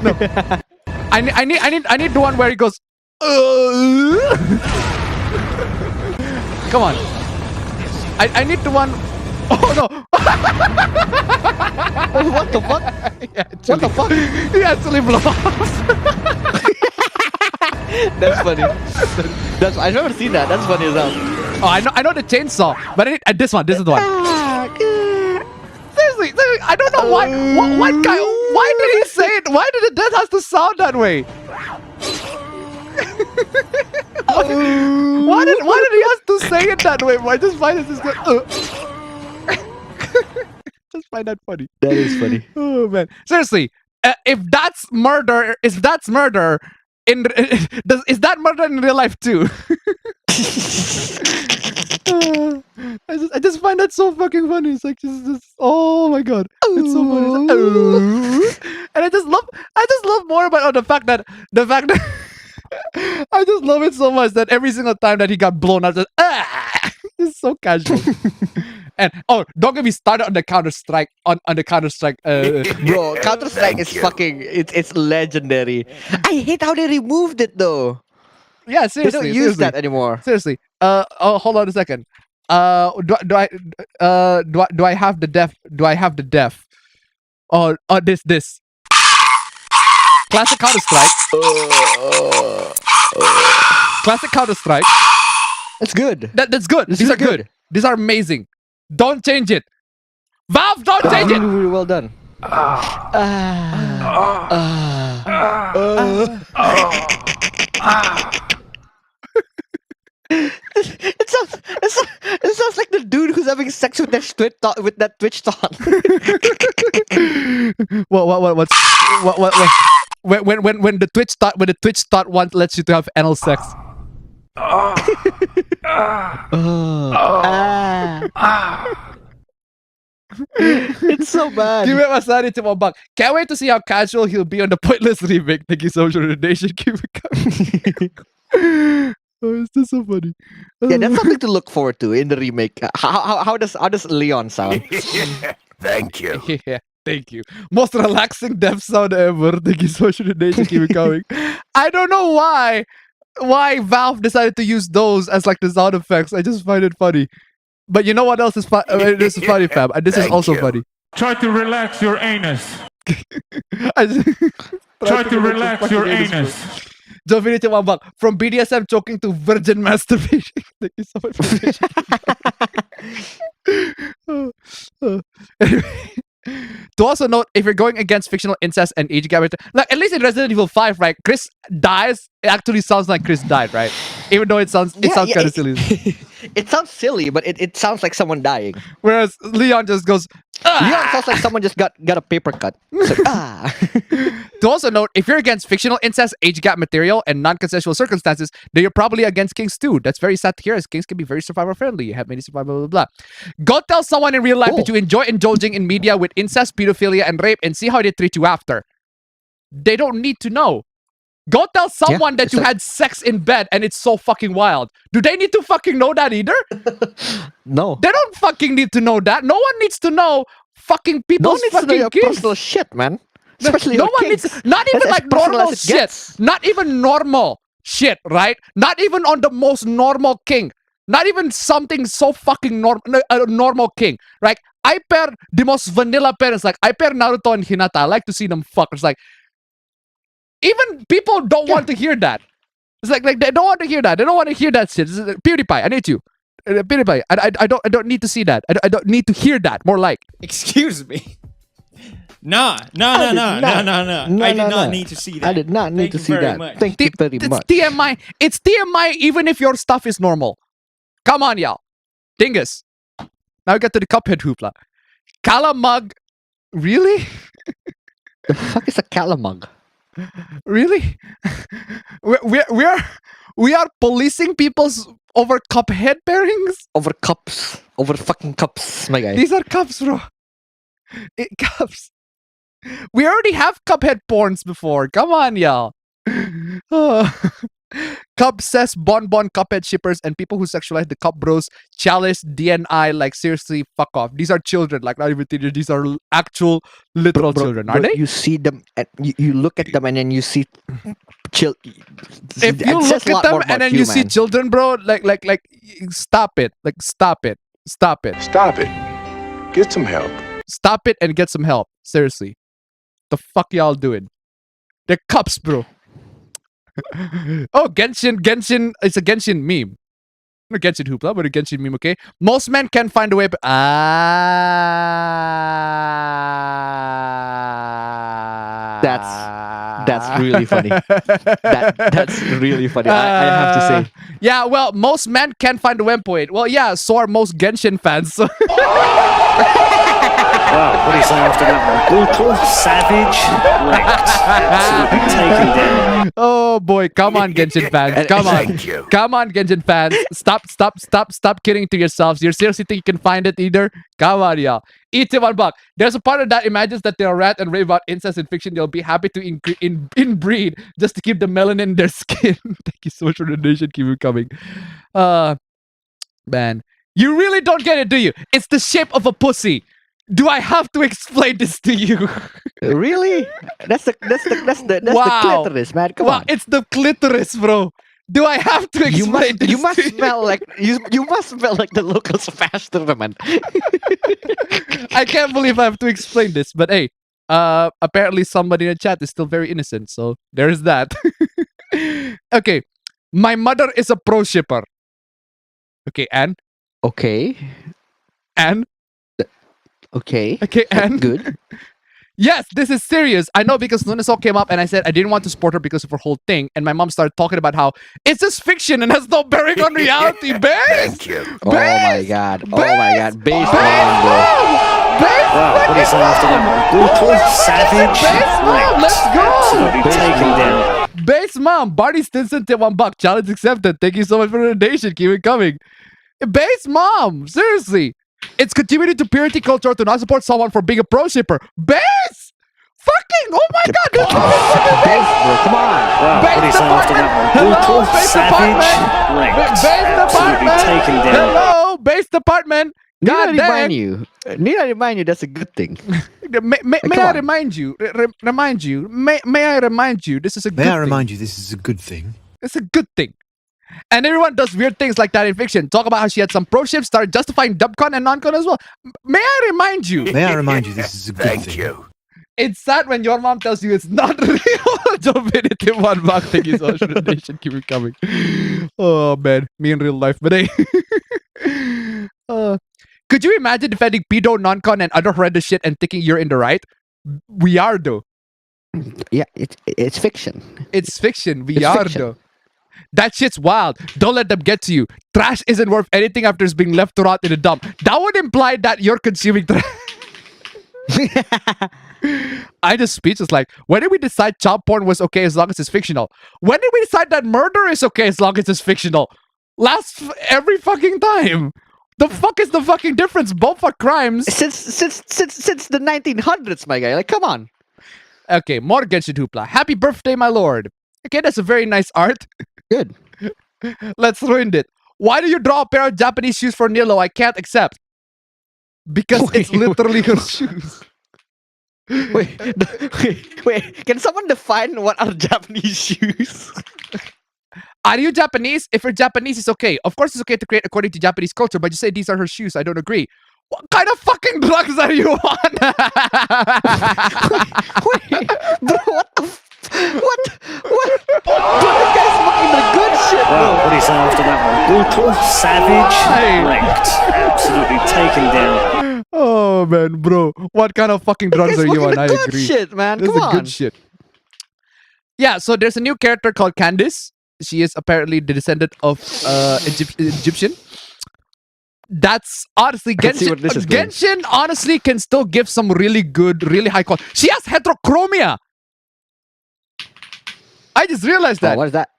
No. I need the one where he goes. Come on. I need the one. Oh no! What the fuck? What the fuck? He actually blew off. That's funny. I've never seen that. That's funny as hell. Oh, I know the chainsaw, but I need this one. This is the one. Seriously, I don't know why. What guy? Why did he say it? Why did it has to sound that way? Why did he have to say it that way? I just find it just good. Just find that funny. That is funny. Oh man, seriously, if that's murder, is that murder in real life too? I just find that so fucking funny. It's like just oh my god, it's so funny. It's like, and I just love more about the fact that I just love it so much that every single time that he got blown out, just it's so casual. And don't get me started on the Counter-Strike on the Counter-Strike. Bro, Counter Strike is fucking. It's legendary. I hate how they removed it though. Yeah, They seriously. don't use seriously. that anymore. Seriously. Hold on a second. Do I have the def? Do I have the def? This. Classic Counter Strike. Classic Counter Strike. That's good. That's good. It's These are really good. These are amazing. Don't change it. Valve, don't change it. Really, really well done. It sounds like the dude who's having sex with that Twitch thought. What? When the Twitch thought one lets you to have anal sex. It's so bad. Give it Masari to $1. Can't wait to see how casual he'll be on the Pointless remake. Thank you so much for the donation. Keep it coming. Oh, it's just so funny. Yeah, that's something to look forward to in the remake. How does Leon sound? Thank you. Yeah, thank you. Most relaxing death sound ever. Thank you so much for the donation. Keep it coming. I don't know why Valve decided to use those as like the sound effects. I just find it funny. But you know what else is fun? This is funny, fam. This is Thank also you. funny. Try to relax your anus. I just- Try to relax your anus. Jovinity $1. From BDSM choking to virgin masturbation. Thank you so much for the Anyway. To also note, if you're going against fictional incest and age gap, like at least in Resident Evil 5, right? Chris dies. It actually sounds like Chris died, right? Even though it sounds kind of silly. It sounds silly, but it sounds like someone dying. Whereas Leon just goes. Leon sounds like someone just got a paper cut. It's like, To also note, if you're against fictional incest, age gap material, and non-consensual circumstances, then you're probably against Kings too. That's very sad to hear, as Kings can be very survivor friendly. You have many survivor, blah, blah, blah. Go tell someone in real life that you enjoy indulging in media with incest, pedophilia, and rape, and see how they treat you after. They don't need to know. Go tell someone that you had sex in bed and it's so fucking wild. Do they need to fucking know that either? No. They don't fucking need to know that. No one needs to know fucking people's No one needs to know fucking your kinks. personal shit, man. Especially no your one kinks. needs, not That's even as like personal normal as it shit. gets. Not even normal shit, right? Not even on the most normal king. Not even something so fucking normal king. Like, I pair the most vanilla parents. Like, I pair Naruto and Hinata. I like to see them fuck. It's like, even people don't want to hear that. It's like they don't want to hear that. They don't want to hear that shit. It's like, PewDiePie, I need you. PewDiePie, I don't need to see that. I don't need to hear that. More like. Excuse me. No. I did not need to see that. I did not need Thank to you see very that. much. Thank you very It's much. TMI. It's TMI even if your stuff is normal. Come on, y'all. Dingus. Now we get to the Cuphead hoopla. Calamug. Really? The fuck is a calamug? Really? we are policing people's over Cuphead pairings? Over cups. Over fucking cups, my guy. These are cups, bro. Cups. We already have Cuphead porns before. Come on, y'all. Cup says Bon Cuphead shippers and people who sexualize the Cup bros, Chalice, DNI, like seriously, fuck off. These are children, like not even teenagers. These are actual, literal children, are they? You see them, and you look at them, and then you see chill. If you look at them and then you see children, bro, like, stop it. Like, stop it. Stop it. Stop it. Get some help. Stop it and get some help. Seriously. The fuck y'all doing? They're cups, bro. Oh, Genshin. It's a Genshin meme. Not a Genshin hoopla, but a Genshin meme, okay? Most men can find a way. That's really funny. That's really funny. I have to say. Yeah, well, most men can find a webpoint. Well, yeah, so are most Genshin fans. So. Wow, what do you say after that one? Brutal, savage, wrecked, absolutely taken down. Oh boy, come on, Genshin fans. Come on. Thank you. Come on, Genshin fans. Stop kidding to yourselves. You seriously think you can find it either? Come on, y'all. Eat it $1. There's a part of that imagines that they'll rant and rave about incest in fiction. They'll be happy to inbreed just to keep the melanin in their skin. Thank you so much for the donation. Keep it coming. Man. You really don't get it, do you? It's the shape of a pussy. Do I have to explain this to you? Really? That's the Wow. clitoris, man. Come Wow, on. it's the clitoris, bro. Do I have to explain this You must to smell like you must smell like the locals faster, man. I can't believe I have to explain this, but hey, apparently somebody in the chat is still very innocent, so there's that. Okay, my mother is a pro shipper. Okay, and Okay. and Okay. okay, and Good. yes, this is serious. I know because Lunasol came up and I said I didn't want to support her because of her whole thing, and my mom started talking about how it's just fiction and has no bearing on reality. Thank you. Oh my god. Oh my god. Base Wow, what is after that one? Brutal, savage, wrecked. Let's go. Absolutely taken down. Base mom, Barney Stinson tip $1. Challenge accepted. Thank you so much for the donation. Keep it coming. Base mom, seriously. It's contributing to purity culture to not support someone for being a pro shipper. Base! Fucking, oh my god, this Base, bro. Come on. Wow, what is after that one? Hello, Brutal, base savage, department. wrecked. Base Absolutely department. taken down. Hello, base department. Need I God remind dang. you? Need I remind you that's a good thing? May come I on. remind you? Remind you? May I remind you? This is a good May I thing. remind you, this is a good thing. It's a good thing. And everyone does weird things like that in fiction. Talk about how she had some pro ships, started justifying dubcon and non-con as well. May I remind you? May I remind you, this is a good thing. Thank you. It's sad when your mom tells you it's not real. Jovinity $1. Thank you so much for the donation. Keep it coming. Oh man, me in real life. But hey, could you imagine defending pedo, non-con, and other horrendous shit and thinking you're in the right? We are though. Yeah, it's fiction. It's fiction. We It's are fiction. though. That shit's wild. Don't let them get to you. Trash isn't worth anything after it's being left to rot in a dump. That would imply that you're consuming trash. I just speechless. Like, when did we decide child porn was okay as long as it's fictional? When did we decide that murder is okay as long as it's fictional? Every fucking time. The fuck is the fucking difference? Both are crimes. Since the 1900s, my guy. Like, come on. Okay, more Genshin Hoopla. Happy birthday, my lord. Okay, that's a very nice art. Good. Let's ruin it. Why do you draw a pair of Japanese shoes for Nilo? I can't accept. Because it's literally her shoes. Wait. Can someone define what are Japanese shoes? Are you Japanese? If you're Japanese, it's okay. Of course, it's okay to create according to Japanese culture, but you say these are her shoes. I don't agree. What kind of fucking drugs are you on? Wait, bro, what the what? Bro, this guy's smoking the good shit, bro. Wow, what is after that one? Brutal, savage, Why? wrecked. Absolutely taken down. Oh man, bro. What kind of fucking drugs are This guy's you on? smoking the I good agree. shit, man. This Come is on. good shit. Yeah, so there's a new character called Candice. She is apparently the descendant of Egyptian. That's honestly I can see Genshin. what this is going. Genshin honestly can still give some really good, really high quality. She has heterochromia. I just realized that. What is that?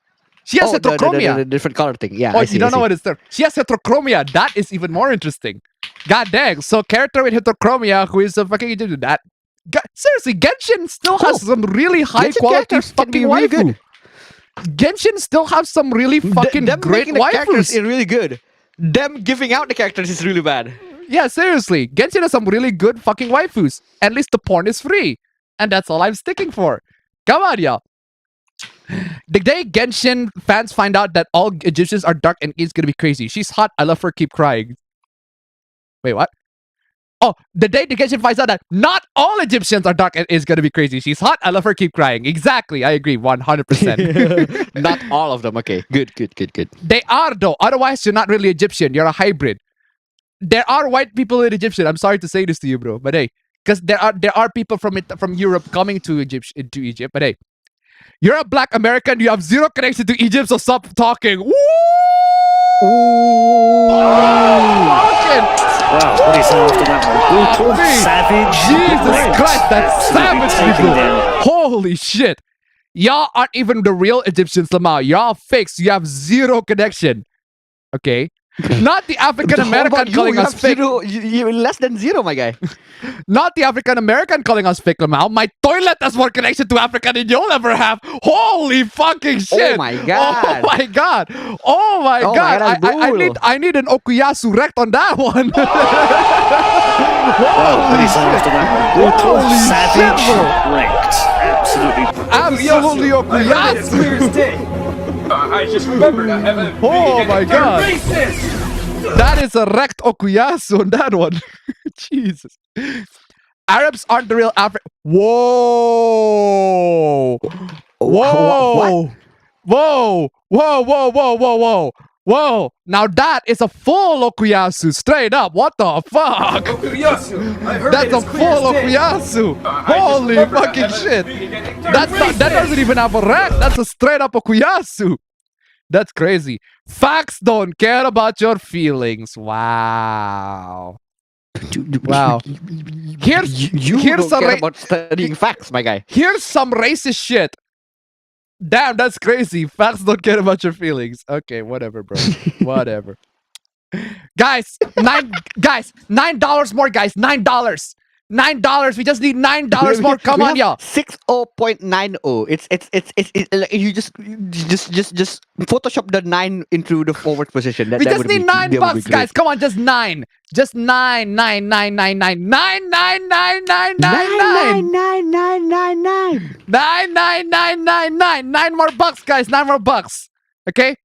She has heterochromia. The different color thing. Yeah, Oh, I see. you don't I know see. what it's there. She has heterochromia. That is even more interesting. God dang. So character with heterochromia who is a fucking Egyptian. Seriously, Genshin still has some really high Genshin quality characters can be fucking really waifu. good. Genshin still have some really fucking Them great making the characters waifus. is really good. Them giving out the characters is really bad. Yeah, seriously. Genshin has some really good fucking waifus. At least the porn is free. And that's all I'm sticking for. Come on, y'all. The day Genshin fans find out that all Egyptians are dark and it's gonna be crazy. She's hot. I love her. Keep crying. Wait, what? Oh, the day the Genshin finds out that not all Egyptians are dark and it's gonna be crazy. She's hot. I love her. Keep crying. Exactly. I agree. 100%. Not all of them. Okay, good. They are though. Otherwise, you're not really Egyptian. You're a hybrid. There are white people in Egyptian. I'm sorry to say this to you, bro, but hey, because there are people from Europe coming to Egypt. But hey, you're a Black American. You have zero connection to Egypt, so stop talking. Woo! Wow, what is after that one? Brutal, savage, Jesus wrecked. Christ, that's Absolutely savage, taken people. down. Holy shit. Y'all aren't even the real Egyptians, Lamau. Y'all fakes. You have zero connection. Okay? Not the African How about American you? calling You us have fake. zero, you less than zero, my guy. Not the African American calling us fake, Lamau. My toilet has more connection to Africa than you'll ever have. Holy fucking shit! my God. Oh my god! Oh my Oh my god! God, I need an Okuyasu rect on that one. Well, pretty soon after that. Brutal, Holy savage, shit, bro. wrecked. Absolutely. Absolutely Okuyasu. I just remembered I haven't. Oh my god! Racist! That is a wrecked Okuyasu on that one. Jesus. Arabs aren't the real African. Whoa! Whoa! Whoa! Whoa! Whoa! Whoa! Whoa! Whoa! Whoa! Now that is a full Okuyasu, straight up. What the fuck? Okuyasu. I heard That's a full Okuyasu. Holy fucking shit! That's not, that doesn't even have a wreck. That's a straight up Okuyasu. That's crazy. Facts don't care about your feelings. Wow. Wow. Here's don't care a about studying facts, my guy. here's some racist shit. Damn, that's crazy. Facts don't care about your feelings. Okay, whatever, bro. Whatever. Guys, $9 more, guys. $9. $9. We just need $9 more. Come on, y'all. 60.90. It's you just Photoshop the 9 into the forward position. We just need $9, guys. Come on, just 9. Just 9, 9, 9, 9, 9, 9, 9, 9, 9, 9, 9. 9. 9 more bucks, guys. 9 more bucks. Okay?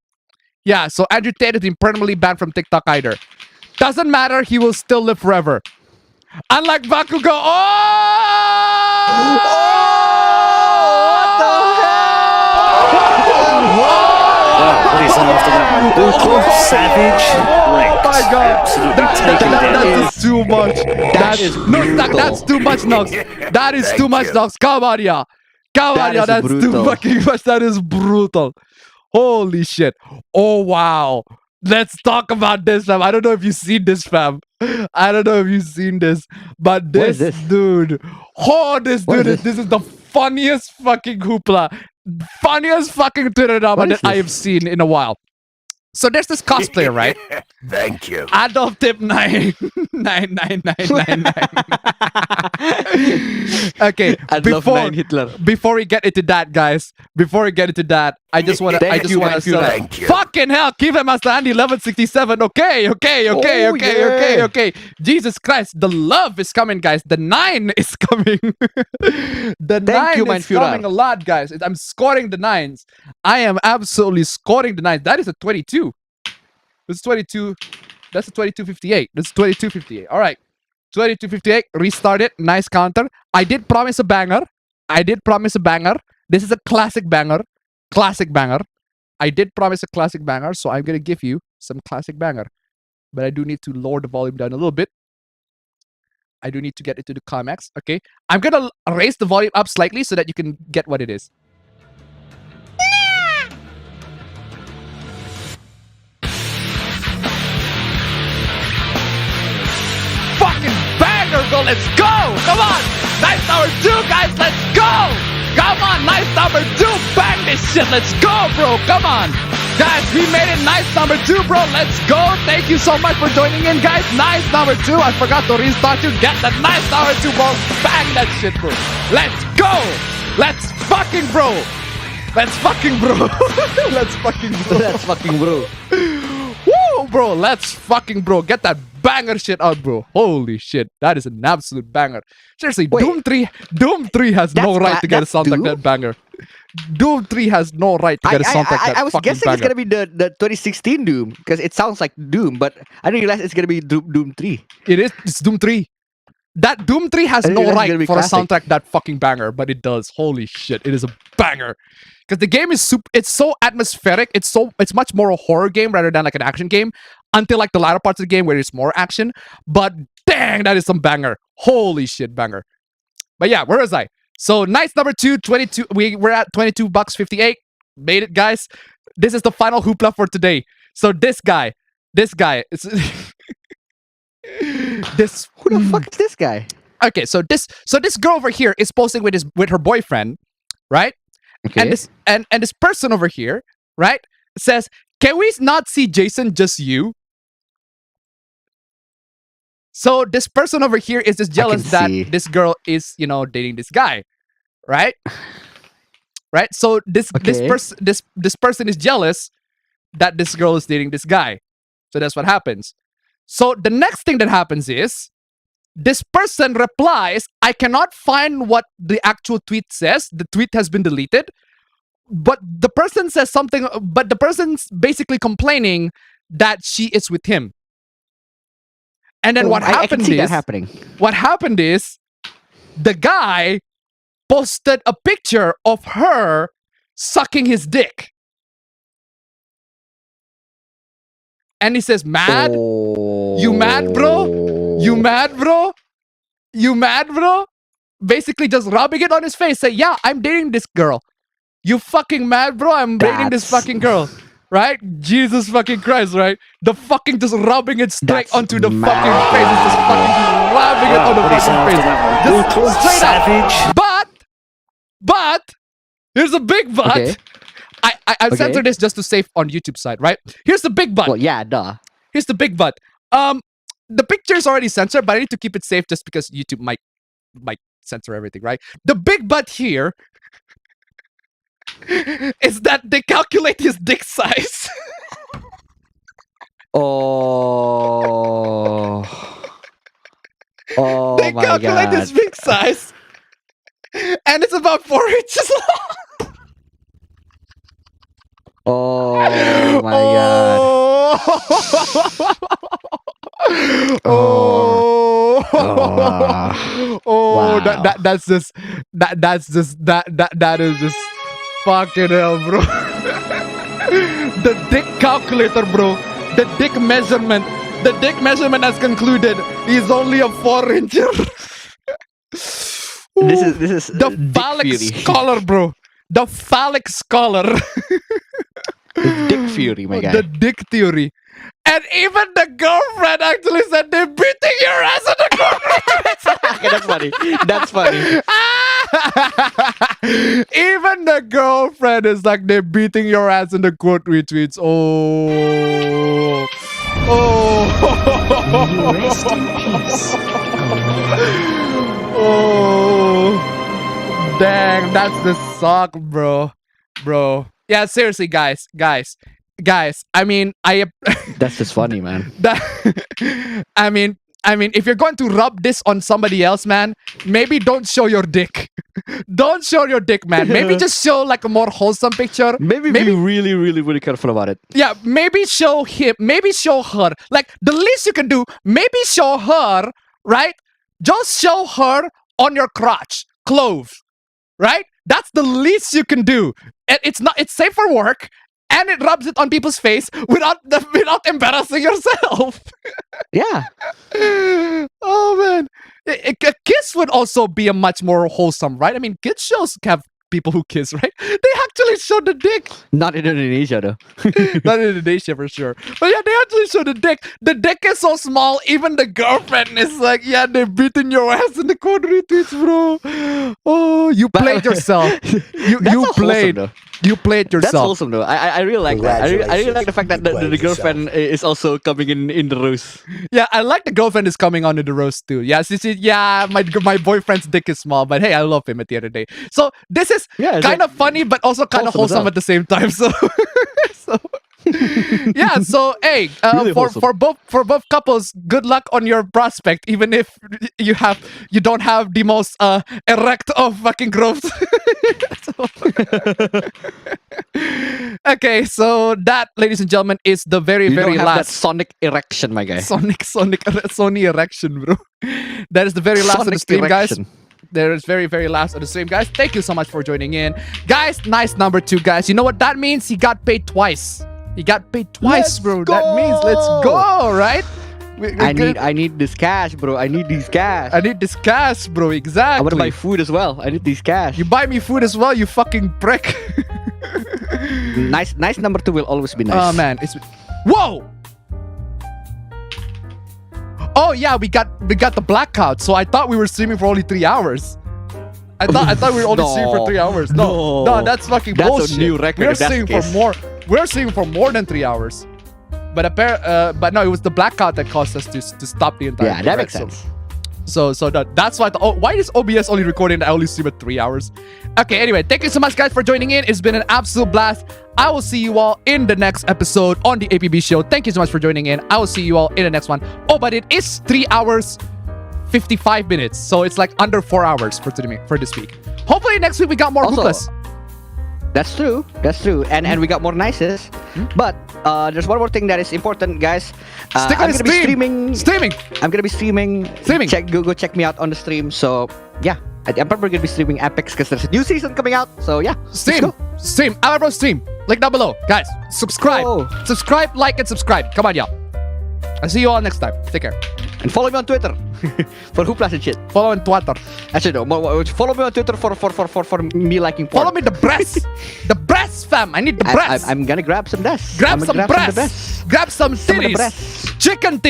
Yeah, so Andrew Tate has been permanently banned from TikTok either. Doesn't matter, he will still live forever. Unlike Bakugo. Oh! Well, pretty soon after that. Brutal, savage, wrecked. Oh my god. Absolutely taken down. That is too much. That's too much, Nox. That is too much, Nox. Come on, yeah. Come on, yeah. That's too fucking much. That is brutal. Holy shit. Oh, wow. Let's talk about this, fam. I don't know if you've seen this, fam. I don't know if you've seen this, but this, dude. Oh, this is the funniest fucking hoopla. Funniest fucking Twitter drama that I have seen in a while. So there's this cosplayer, right? Thank you. Adolf Tip 9. 99999. Okay. Before we get into that, guys. Before we get into that, I just wanna Thank you. fucking hell, keep him as the Andy 1167. Okay. Jesus Christ, the love is coming, guys. The 9 is coming. The 9 is coming a lot, guys. I'm scoring the 9s. I am absolutely scoring the 9s. That is a 22. This is 22. That's a 2258. This is 2258. All right. 2258. Restart it. Nice counter. I did promise a banger. This is a classic banger. I did promise a classic banger, so I'm going to give you some classic banger. But I do need to lower the volume down a little bit. I do need to get into the climax. Okay. I'm going to raise the volume up slightly so that you can get what it is. Fucking banger, bro. Let's go. Come on. Nice number 2, guys. Let's go. Come on. Nice number 2. Bang this shit. Let's go, bro. Come on. Guys, we made it. Nice number 2, bro. Let's go. Thank you so much for joining in, guys. Nice number 2. I forgot to restart you. Get the nice number 2, bro. Bang that shit, bro. Let's go. Let's fucking bro. Let's fucking bro. Let's fucking bro. Let's fucking bro. Woo, bro. Let's fucking bro. Get that banger shit out, bro. Holy shit. That is an absolute banger. Seriously, Wait. Doom 3 has no right to get a sound like that banger. Doom 3 has no right to get a sound like that. I was fucking guessing banger. it's gonna be the 2016 Doom because it sounds like Doom, but I didn't realize it's gonna be Doom 3. It is. It's Doom 3. That Doom 3 has I didn't no realize it's gonna right be for classic. a soundtrack that fucking banger, but it does. Holy shit. It is a banger. Because the game is it's so atmospheric. It's much more a horror game rather than like an action game until like the latter parts of the game where it's more action. But dang, that is some banger. Holy shit, banger. But yeah, where was I? So nice number 2, 22. We're at $22.58. Made it, guys. This is the final hoopla for today. So this guy, it's this. Who the fuck is this guy? Okay, so this girl over here is posting with her boyfriend, right? Okay. And this person over here, right, says, "Can we not see Jason, just you?" So this person over here is just jealous that see. this girl is, dating this guy, right? Right. So this Okay. person is jealous that this girl is dating this guy. So that's what happens. So the next thing that happens is this person replies, I cannot find what the actual tweet says. The tweet has been deleted. But the person says something, but the person's basically complaining that she is with him. And then what I can happened see that is, happening. what happened is the guy posted a picture of her sucking his dick. And he says, mad? You mad, bro? You mad, bro? You mad, bro? Basically just rubbing it on his face. Say, yeah, I'm dating this girl. You fucking mad, bro? I'm dating this That's- fucking girl. Right? Jesus fucking Christ, right? The fucking just rubbing it straight That's onto the mad. fucking face. It's just fucking just rubbing it on the What is fucking after face. that one? Just Brutal, straight savage. up. But here's a big but. Okay. I Okay. censored this just to save on YouTube side, right? Here's the big but. Well, yeah, duh. Here's the big but. The picture is already censored, but I need to keep it safe just because YouTube might censor everything, right? The big but here is that they calculate his dick size. Oh. Oh They my calculate god. his dick size, and it's about 4 inches long. Oh my god. Oh, Wow. that is just fucking hell, bro. The dick calculator, bro. The dick measurement has concluded he's only a 4-incher. This is The Dick phallic Fury. scholar, bro. The phallic scholar. Dick Fury, my guy. The dick theory. And even the girlfriend actually said they're beating your ass in the court. Okay, that's funny. That's funny. Even the girlfriend is like, they're beating your ass in the court retweets. Oh. Oh. Rest in peace. Oh. Dang, that's the suck, bro. Yeah, seriously, guys. I mean, That's just funny, man. I mean, if you're going to rub this on somebody else, man, maybe don't show your dick. Don't show your dick, man. Maybe just show like a more wholesome picture. Maybe be really, really, really careful about it. Yeah, maybe show him, maybe show her. Like the least you can do, maybe show her, right? Just show her on your crotch, clothes, right? That's the least you can do. And it's safe for work, and it rubs it on people's face without embarrassing yourself. Yeah. Oh man, a kiss would also be a much more wholesome, right? I mean, kids shows have people who kiss, right? They actually show the dick. Not in Indonesia, though. Not in Indonesia for sure. But yeah, they actually show the dick. The dick is so small, even the girlfriend is like, yeah, they're beating your ass in the court retweets, bro. Oh, you played yourself. You played. Though. You played yourself. That's wholesome, though. I really like that. I really like the fact that the girlfriend is also coming in the roast. Yeah, I like the girlfriend is coming on to the roast too. Yeah, my boyfriend's dick is small, but hey, I love him at the end of the day. So this is kind of funny, but also kind of wholesome as wholesome well. at the same time. So, yeah. So hey, Really wholesome. for both couples, good luck on your prospect, even if you don't have the most erect of fucking growths. Okay, so that, ladies and gentlemen, is the very You very don't have that last sonic erection, my guy. Sony erection, bro. That is the very last of the Sonic stream, guys. erection. There is very, very last of the stream, guys. Thank you so much for joining in. Guys, nice number 2, guys. You know what that means? He got paid twice. He got paid twice, Let's bro. That means let's go, right? I need this cash, bro. I need these cash. I need this cash, bro. Exactly. I want to buy food as well. I need these cash. You buy me food as well, you fucking prick. Nice number 2 will always be nice. Oh man, whoa. Oh yeah, we got the blackout. So I thought we were streaming for only 3 hours. I thought we were only streaming for 3 hours. No, that's fucking That's a bullshit. new record We're if that's the streaming for case. more. We're streaming for more than 3 hours. but no, it was the blackout that caused us to stop the entire. Yeah, thing, that right? makes sense. So that's why. Why is OBS only recording the only stream at 3 hours? Okay. Anyway, thank you so much, guys, for joining in. It's been an absolute blast. I will see you all in the next episode on the APB show. Thank you so much for joining in. I will see you all in the next one. Oh, but it is 3 hours, 55 minutes. So it's like under 4 hours for this week. Hopefully next week we got more Also, hoopless. That's true. And we got more nices. But there's one more thing that is important, guys. Stick on I'm the gonna be stream. streaming. I'm gonna be streaming. Streaming. Go check me out on the stream. So yeah, I'm probably gonna be streaming Apex because there's a new season coming out. So yeah, Stream. Alabro stream. Link down below. Guys, subscribe. Oh. Subscribe, like, and subscribe. Come on, y'all. I'll see you all next time. Take care. And follow me on Twitter for hooplas and shit. Follow on Twitter. Actually, no. Follow me on Twitter for me liking porn. Follow me the breast. The breast, fam. I need the breast. I'm gonna grab some breasts. Grab I'm some gonna breasts. Grab some Some of the titties. breasts. Chicken